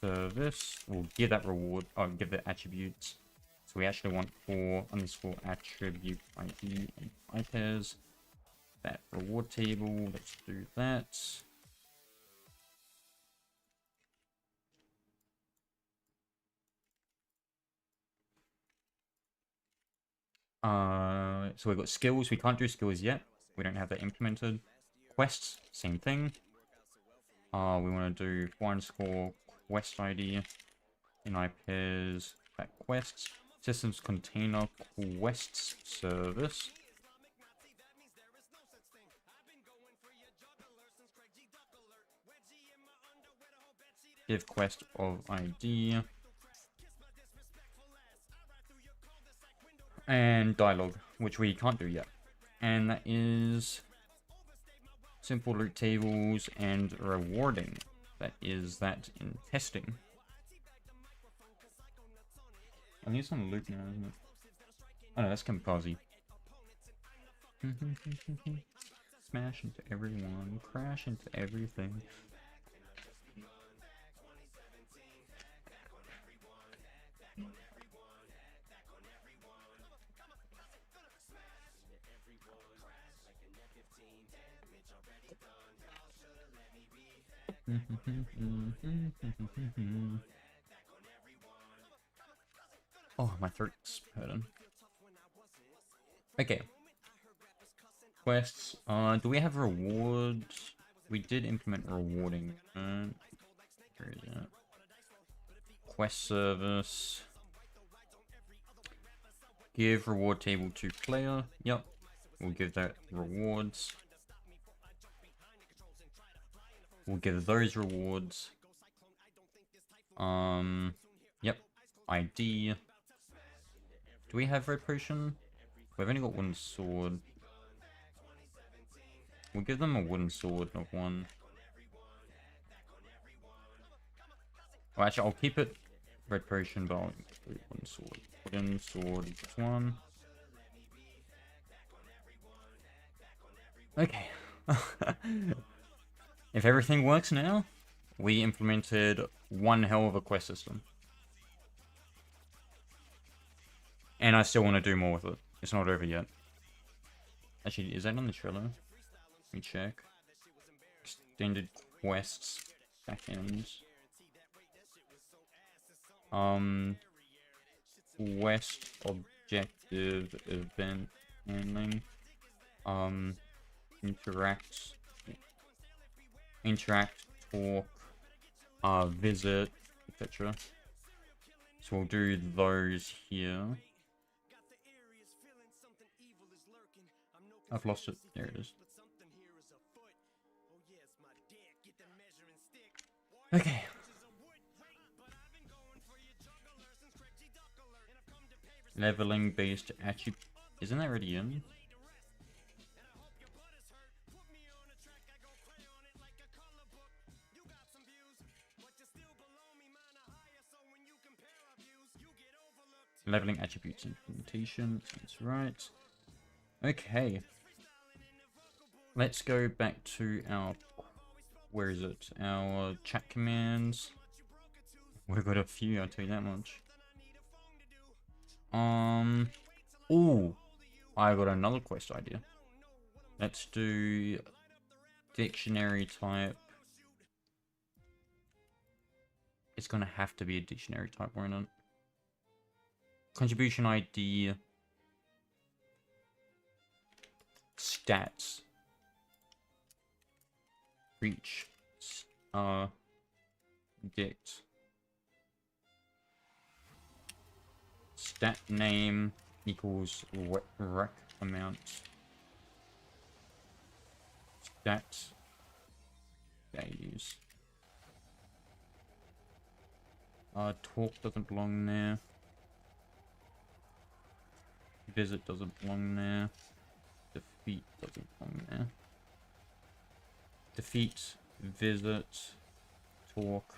service will give that reward, give the attributes. So we actually want for underscore attribute ID and ipairs. That reward table, let's do that. So we've got skills. We can't do skills yet. We don't have that implemented. Quests, same thing. We want to do for underscore quest ID in ipairs that quests. Systems container quests service. Give quest of ID. And dialogue, which we can't do yet. And that is simple loot tables and rewarding. That is that in testing. I think it's on loot now, isn't it? Oh no, that's kamikaze. Smash into everyone, crash into everything. Oh, my throat's hurting. Okay. Quests. Do we have rewards? We did implement rewarding. Where is that? Quest service. Give reward table to player. Yep. We'll give that rewards. We'll give those rewards. Yep. ID. Do we have red potion? We've only got one sword. We'll give them a wooden sword, not one. Well, actually, I'll keep it red potion, but I'll include one sword. Wooden sword equals one. Okay. If everything works now, we implemented one hell of a quest system. And I still want to do more with it. It's not over yet. Actually, is that on the Trello? Let me check. Extended quests. Backend. Quest objective event handling. Interact, talk, visit, etc. So we'll do those here. I've lost it. There it is. Okay. Leveling based attribute. Isn't that already in? Leveling attributes implementation. That's right. Okay. Let's go back to our... Where is it? Our chat commands. We've got a few, I'll tell you that much. Ooh. I got another quest idea. Let's do... Dictionary type. It's gonna have to be a dictionary type, won't it? Contribution ID. Stats. Reach. Dict. Stat name equals rec amount. Stat values. Talk doesn't belong there. Visit doesn't belong there. Defeat doesn't belong there. Defeat, visit, talk.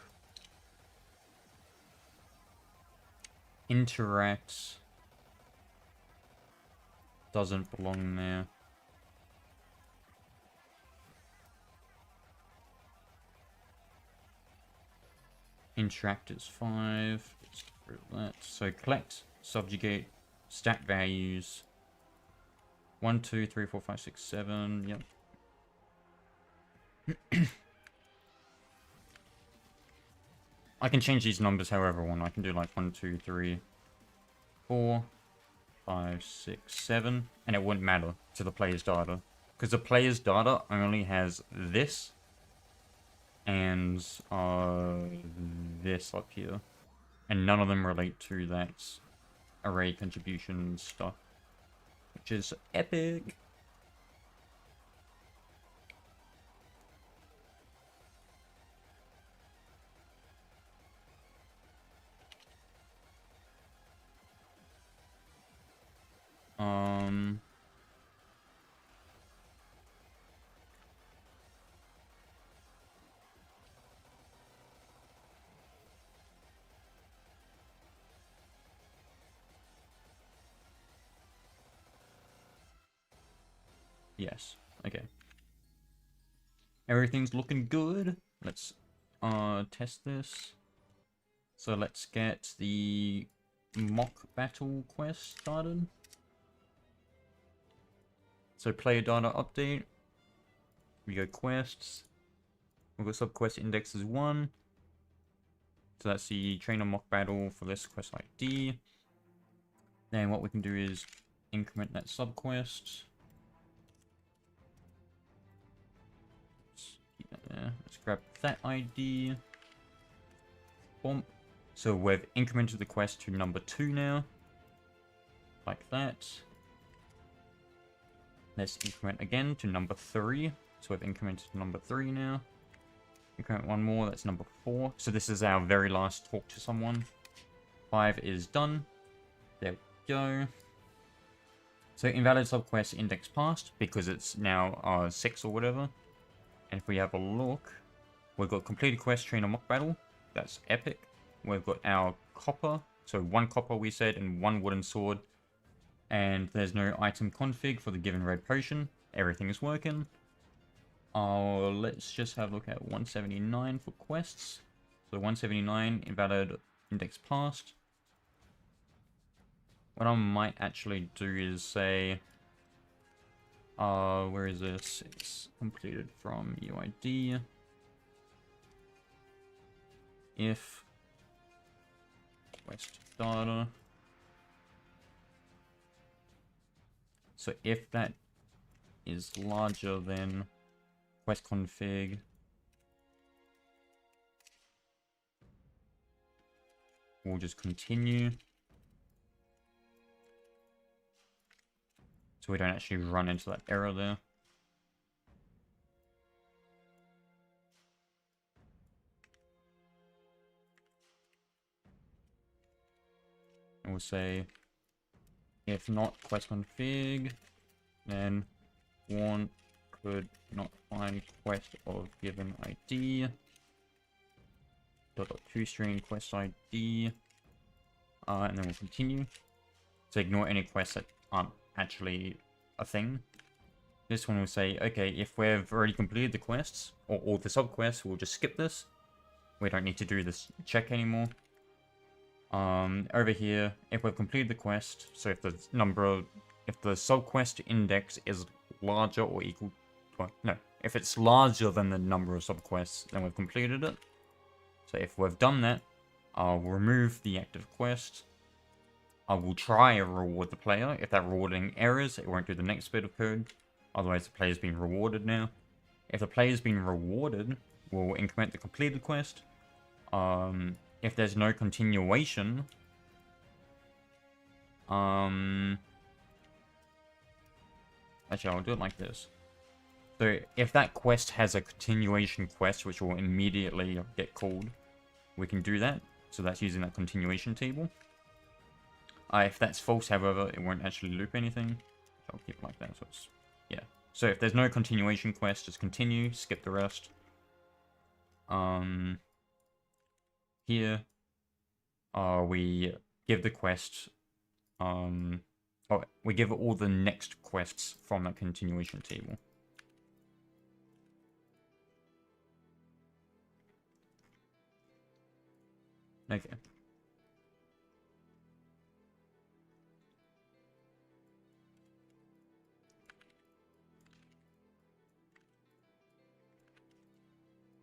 Interact doesn't belong there. Interact is 5. Let's get rid of that. So collect, subjugate, stat values. 1, 2, 3, 4, 5, 6, 7. Yep. I can change these numbers however I want. I can do like 1, 2, 3, 4, 5, 6, 7. And it wouldn't matter to the player's data. Because the player's data only has this. And this up here. And none of them relate to that array contribution stuff. Which is epic. Yes. Okay. Everything's looking good. Let's test this. So let's get the mock battle quest started. So player data update. We go quests. We've got subquest index is 1. So that's the trainer mock battle for this quest ID. Then what we can do is increment that subquest. Let's grab that ID. Boom. So we've incremented the quest to number 2 now. Like that. Let's increment again to number 3. So we've incremented to number 3 now. Increment one more, that's number 4. So this is our very last talk to someone. 5 is done. There we go. So invalid subquest index passed because it's now 6 or whatever. And if we have a look, we've got completed quest trainer mock battle. That's epic. We've got our copper. So 1 copper we said and 1 wooden sword. And there's no item config for the given red potion. Everything is working. Let's just have a look at 179 for quests. So 179 invalid index passed. What I might actually do is say, where is this? It's completed from UID. If quest data. So if that is larger than quest config, we'll just continue. So so we don't actually run into that error there. And we'll say, if not quest config, then one could not find quest of given ID. .toString quest ID. And then we'll continue. So ignore any quests that aren't actually a thing. This one will say, okay, if we've already completed the quests, or all the sub-quests, we'll just skip this. We don't need to do this check anymore. Over here, if we've completed the quest, so if the sub-quest index is larger or equal, no, if it's larger than the number of sub-quests, then we've completed it. So if we've done that, I'll remove the active quest. I will try and reward the player. If that rewarding errors, it won't do the next bit of code. Otherwise, the player's been rewarded now. If the player's been rewarded, we'll increment the completed quest. If there's no continuation, actually, I'll do it like this. So if that quest has a continuation quest, which will immediately get called, we can do that. So that's using that continuation table. If that's false, however, it won't actually loop anything. So I'll keep it like that. So it's, yeah. So if there's no continuation quest, just continue, skip the rest. Here, we give the quest, we give all the next quests from that continuation table. Okay.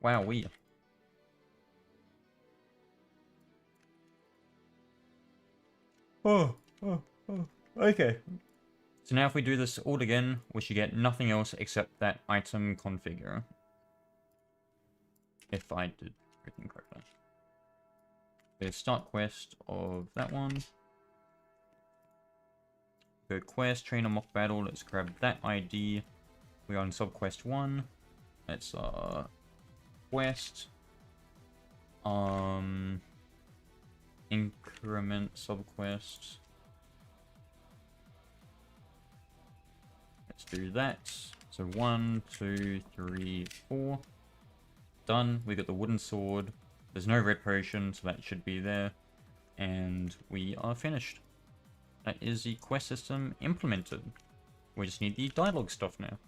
Wow, okay. So now if we do this all again, we should get nothing else except that item configure. If I did everything correctly. Okay, start quest of that one. Go quest, trainer mock battle, let's grab that ID. We're on subquest 1. Let's quest. Increment subquest. Let's do that. So 1, 2, 3, 4. Done. We got the wooden sword. There's no red potion, so that should be there. And we are finished. That is the quest system implemented. We just need the dialogue stuff now.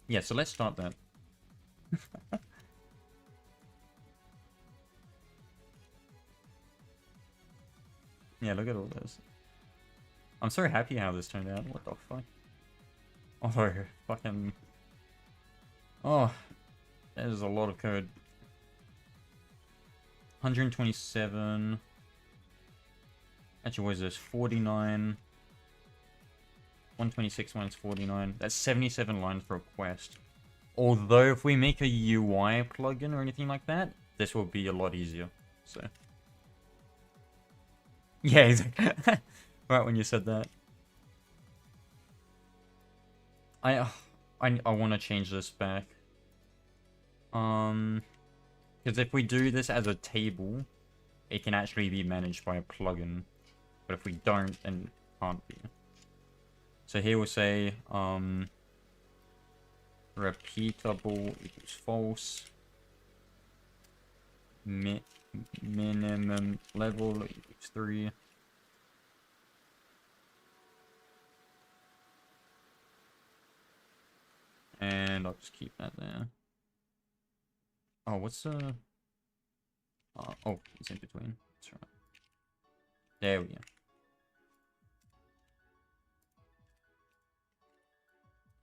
Yeah, so let's start that. Yeah, look at all this. I'm so happy how this turned out. What the fuck? Oh, fucking... Oh, that is a lot of code. 127. Actually, what is this? 49. 126 minus 49. That's 77 lines for a quest. Although, if we make a UI plugin or anything like that, this will be a lot easier. So... Yeah, exactly. Right when you said that. I want to change this back. Because if we do this as a table, it can actually be managed by a plugin. But if we don't, then it can't be. So here we'll say, repeatable equals false. Minimum level equals 3. And I'll just keep that there. Oh, what's the... oh, it's in between. That's right. There we go.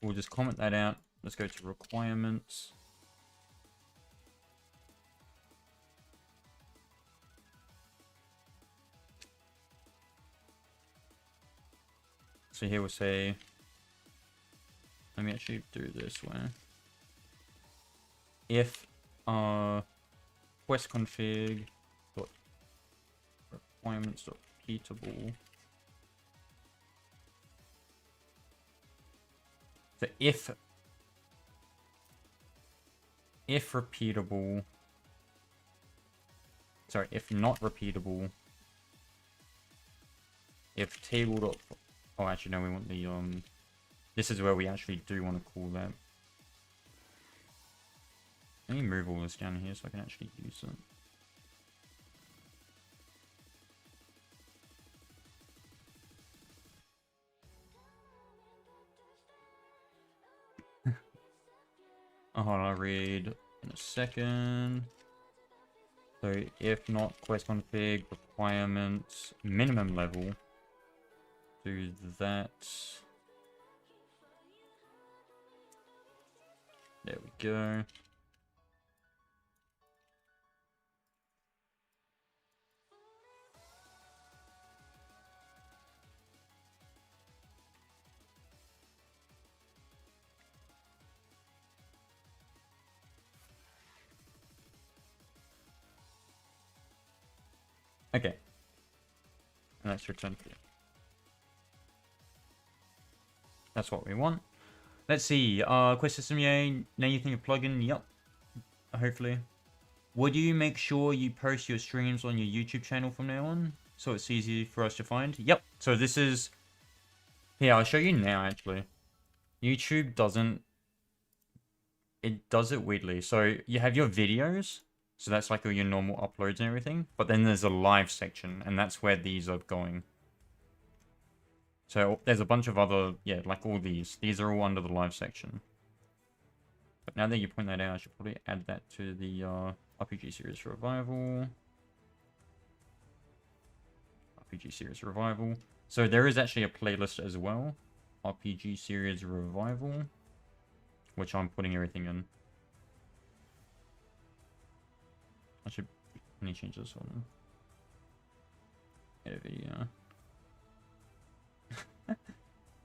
We'll just comment that out. Let's go to requirements. So here we'll say... Let me actually do this way. If quest config requirements.repeatable. So if repeatable, sorry, if not repeatable, if table dot, oh actually no, we want the this is where we actually do want to call that. Let me move all this down here so I can actually use it. Oh, hold on, I'll read in a second. So if not quest config requirements minimum level, do that. There we go. Okay. And let's return to it. That's what we want. Let's see. Quest system, yay. Now you think of plugin? Yep. Hopefully. Would you make sure you post your streams on your YouTube channel from now on? So it's easy for us to find? Yep. So this is... Here, I'll show you now, actually. YouTube doesn't... It does it weirdly. So you have your videos. So that's like all your normal uploads and everything. But then there's a live section. And that's where these are going. So there's a bunch of other... Yeah, like all these. These are all under the live section. But now that you point that out, I should probably add that to the RPG Series Revival. RPG Series Revival. So there is actually a playlist as well. RPG Series Revival. Which I'm putting everything in. I should... Let me change this one. Edit video.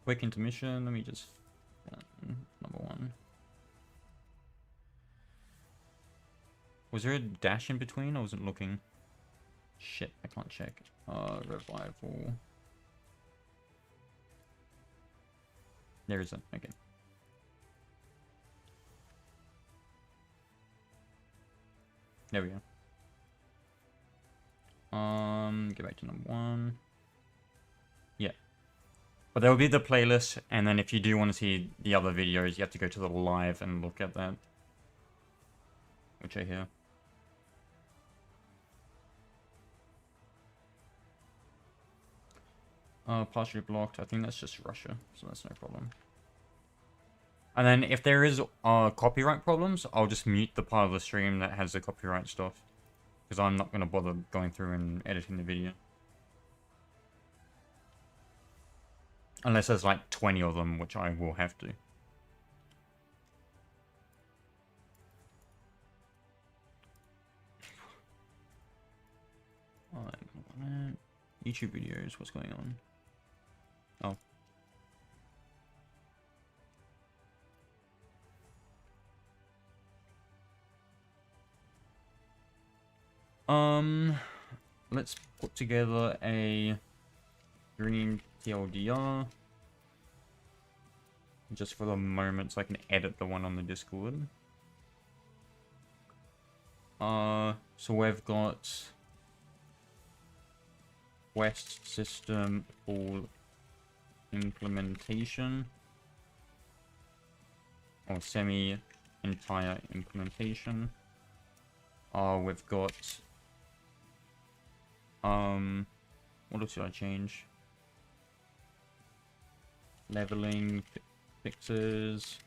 Quick intermission. Let me just... number one. Was there a dash in between? I wasn't looking. Shit, I can't check. Revival. There isn't. Okay. There we go. Go back to number one. Yeah. But there will be the playlist, and then if you do want to see the other videos, you have to go to the live and look at that. Which I hear. Partially blocked. I think that's just Russia, so that's no problem. And then if there is copyright problems, I'll just mute the part of the stream that has the copyright stuff. Because I'm not going to bother going through and editing the video. Unless there's like 20 of them, which I will have to. YouTube videos, what's going on? Oh. Let's put together a green TLDR. Just for the moment, so I can edit the one on the Discord. So we've got Quest system full implementation. Or semi-entire implementation. We've got what else should I change? Leveling, fixes,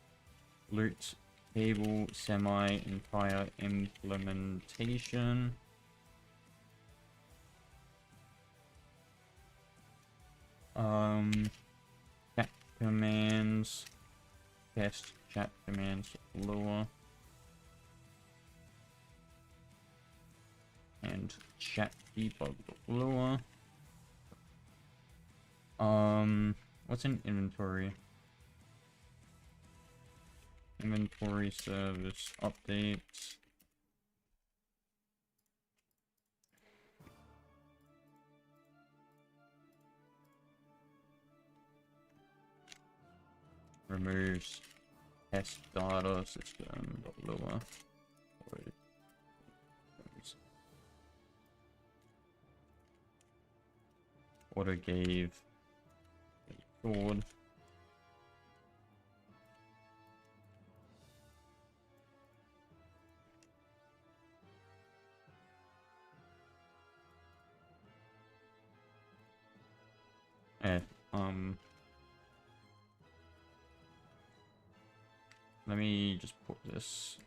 loot, table, semi-entire implementation. Chat commands, test chat commands lower. And chat debug lower. What's in inventory? Inventory service updates. removes test data system lua. Auto gave sword. Eh, let me just put this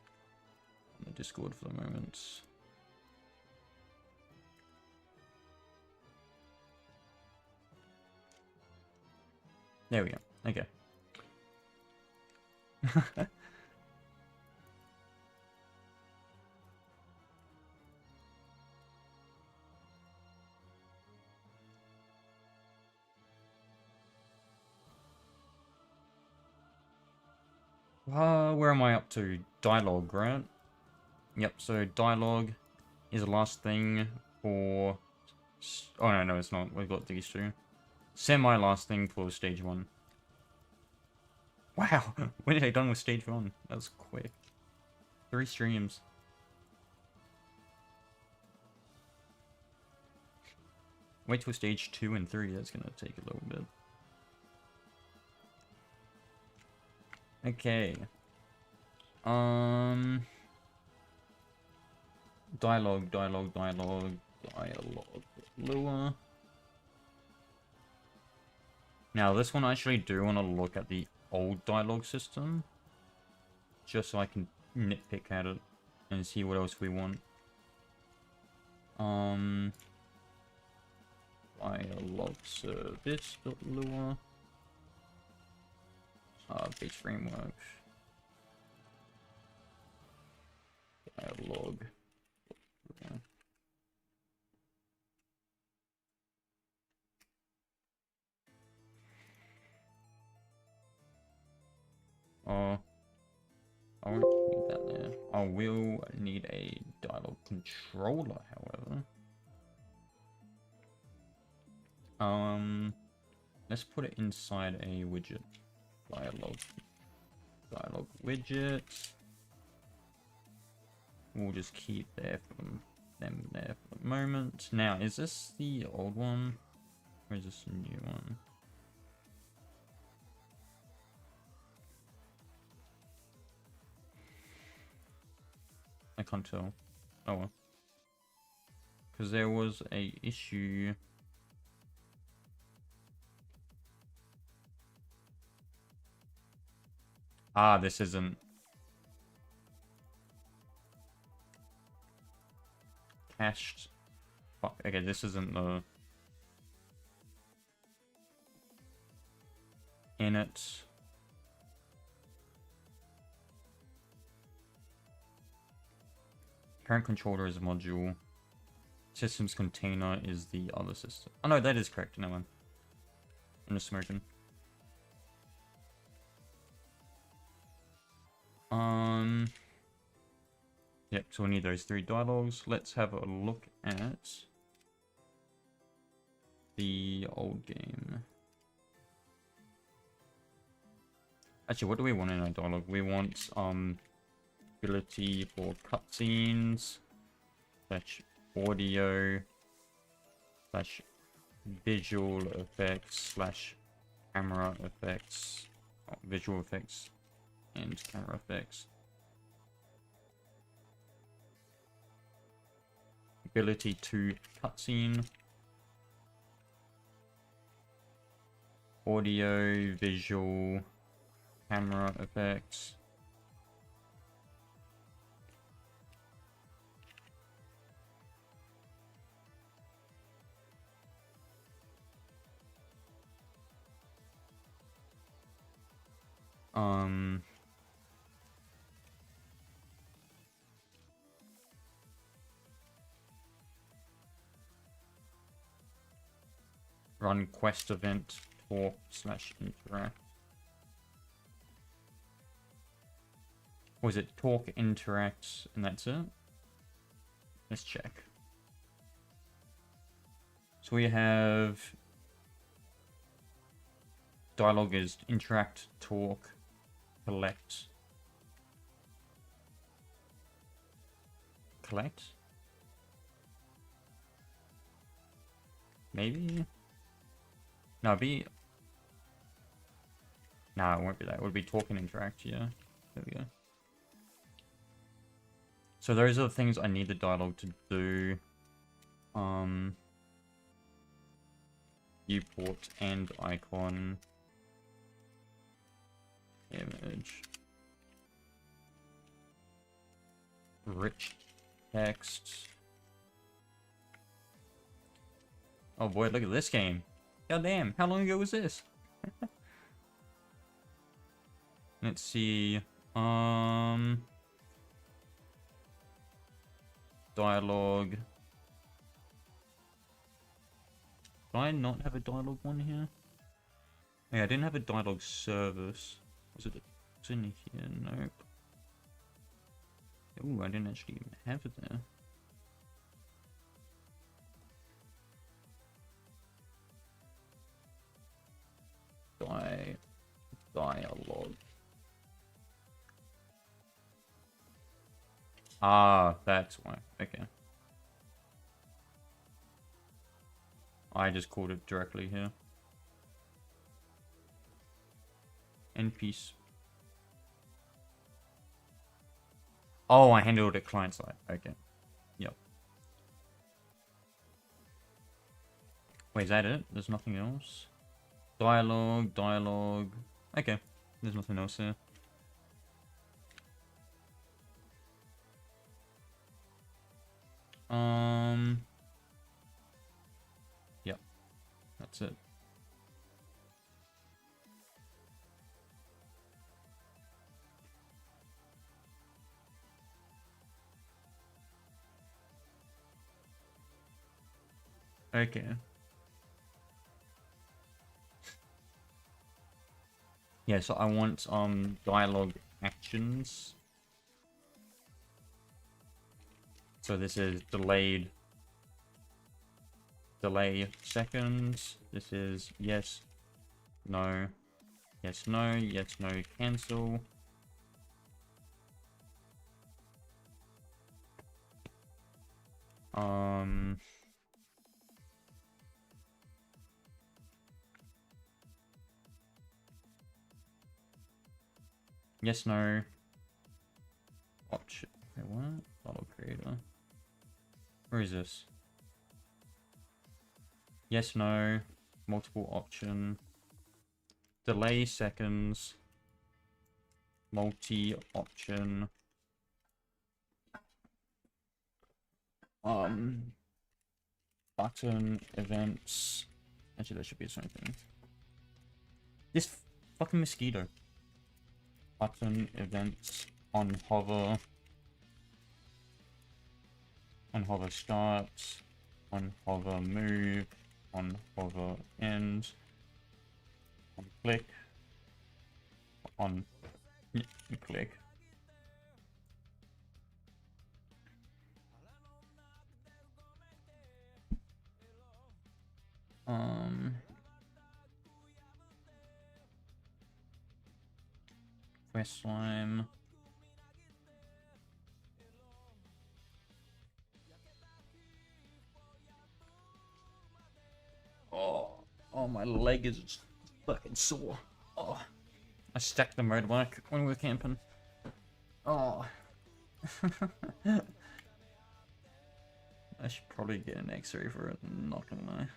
on the Discord for the moment. There we go. Okay. Where am I up to? Dialogue, right? Yep, so dialogue is the last thing for... Oh, no, it's not. We've got these two. Semi-last thing for stage 1. Wow, when are they done with stage 1? That was quick. 3 streams. Wait till stage 2 and 3, that's gonna take a little bit. Okay. Dialogue. Lua. Now, this one I actually do want to look at the old dialogue system. Just so I can nitpick at it and see what else we want. Dialogue service.lua. Base framework. Dialogue. Yeah. I won't need that there. I will need a dialogue controller, however. Let's put it inside a widget. Dialogue widget. We'll just keep them there for the moment. Now, is this the old one? Or is this a new one? I can't tell. Oh well. Because there was a issue. Ah, this isn't. Cached. Fuck, okay, this isn't the... Init. Parent controller is a module. Systems container is the other system. Oh no, that is correct. No one. I'm just smoking. Yep, so we need those 3 dialogues. Let's have a look at the old game. Actually, what do we want in our dialogue? We want ability for cutscenes, / audio, / visual effects, / camera effects, visual effects and camera effects. Ability to cutscene, audio, visual, camera effects. Run quest event talk / interact. Was it talk, interact, and that's it? Let's check. So we have Dialogue is interact, talk, collect. Collect? Maybe? No, it'd be... No, it won't be that. It would be talk and interact, yeah. There we go. So those are the things I need the dialogue to do. Viewport and icon. Image. Rich text. Oh boy, look at this game. God damn, how long ago was this? Let's see. Dialogue. Do I not have a dialogue one here? Yeah, I didn't have a dialogue service. Was it in here? Nope. Oh, I didn't actually have it there. Dialogue. Ah, that's why. Okay. I just called it directly here. End piece. Oh, I handled it client side. Okay. Yep. Wait, is that it? There's nothing else? Dialogue. Okay. There's nothing else here. Yep. That's it. Okay. Yeah, so I want dialogue actions. So this is delay seconds. This is yes, no, yes, no, cancel. Yes, no. Option. Wait, what? Dialogue creator. Where is this? Yes, no. Multiple option. Delay seconds. Multi-option. Button events. Actually, that should be the same thing. This fucking mosquito. Button events on hover. On hover starts. On hover move. On hover end. On click. On click. Quest slime. Oh, my leg is fucking sore. Oh, I stacked the motorbike when we were camping. Oh. I should probably get an X-ray for it, not gonna lie.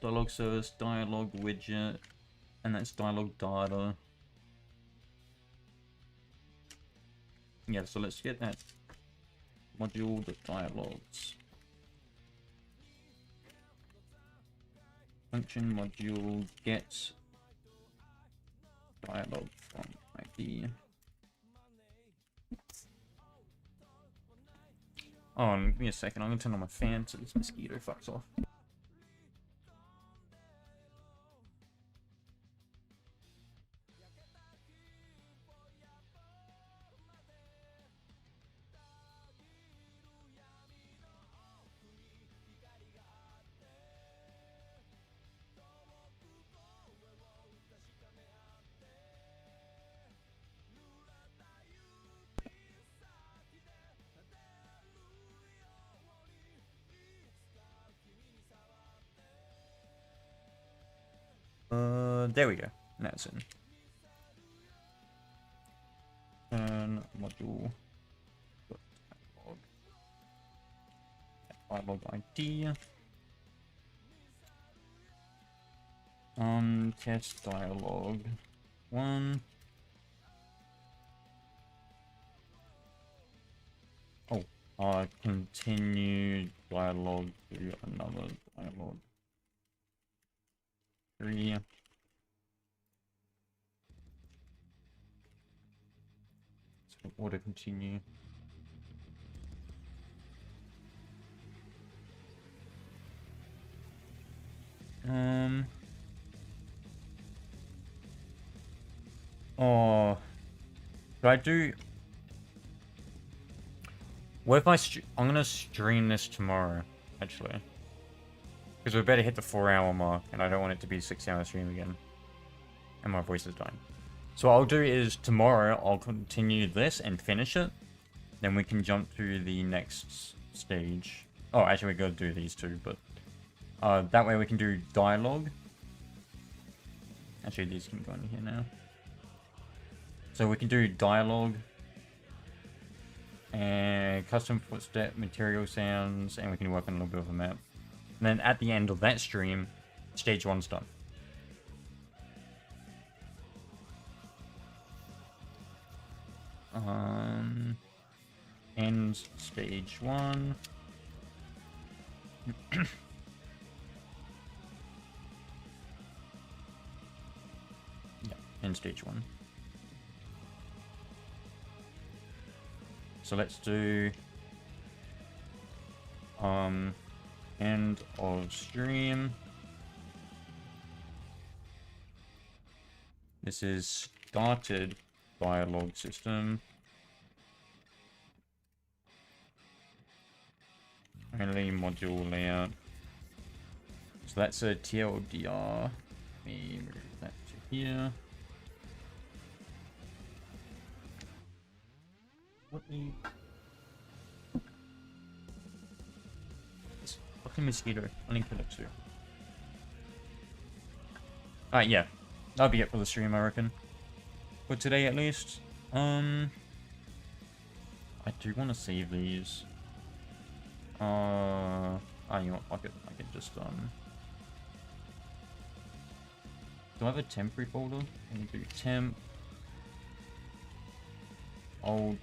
Dialogue service, dialogue widget, and that's dialogue data. Yeah, so let's get that module, the dialogues. Function module get dialogue from ID. Oh, give me a second. I'm gonna turn on my fan so this mosquito fucks off. There we go. That's in. Turn module. Dialog ID. Test dialog 1. Oh, continue dialog to another dialog 3. So auto continue. Oh, should I do? What if I'm gonna stream this tomorrow, actually, because we better hit the 4-hour mark, and I don't want it to be a 6-hour stream again, and my voice is dying. So what I'll do is tomorrow I'll continue this and finish it, then we can jump to the next stage. Oh, actually we gotta do these two, but that way we can do dialogue. Actually, these can go in here now. So we can do dialogue and custom footstep, material sounds, and we can work on a little bit of a map. And then at the end of that stream, stage 1's done. End stage 1. Yeah, end stage 1. So let's do end of stream. This is started dialogue system. Only module layout. So that's a TLDR. Let me move that to here. What the? This fucking mosquito. I need to kill it too. Alright, yeah. That'll be it for the stream, I reckon. For today, at least. I do want to save these. You know what? I could just do I have a temporary folder? Let me do temp. Old.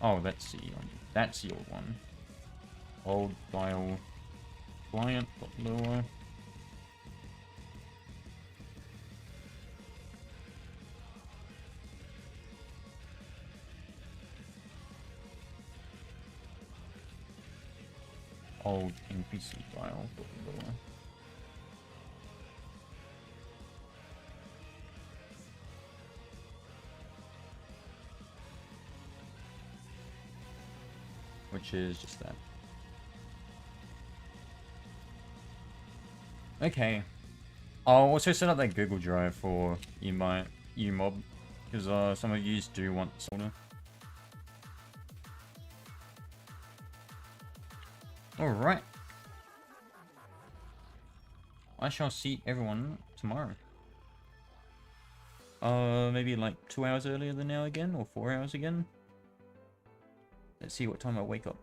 Oh, that's the old one. Old dial client lower. Old NPC dial lower. Which is just that. Okay. I'll also set up that Google Drive for UMob, because some of you do want solder. Alright. I shall see everyone tomorrow. Maybe like 2 hours earlier than now again, or 4 hours again. Let's see what time I wake up.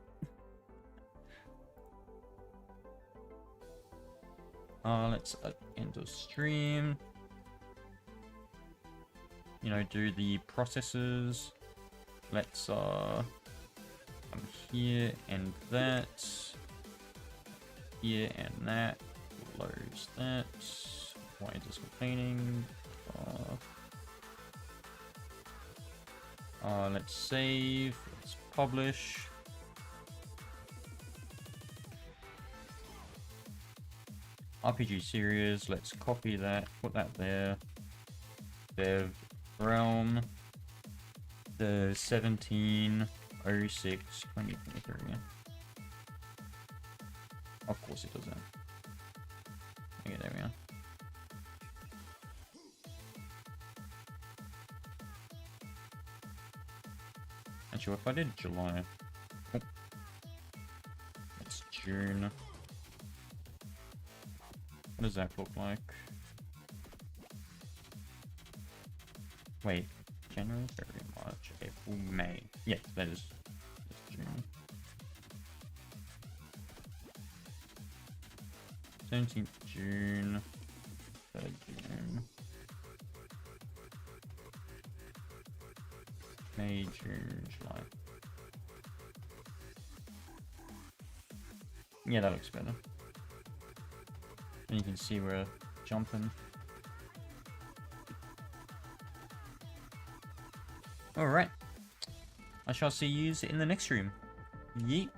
Let's end the stream. You know, do the processes. Let's come here and that. Here and that. Close that. Why is this complaining? Let's save. Let's publish. RPG series. Let's copy that. Put that there. Dev realm. The 17/06/2023. Of course it does that. Okay, there we are. Actually, if I did July, June. What does that look like? Wait, January, February, March, April, May. Yes, that is June. 17th June, 3rd June, May, June, July. Yeah, that looks better. And you can see we're jumping. Alright. I shall see you in the next stream. Yeet.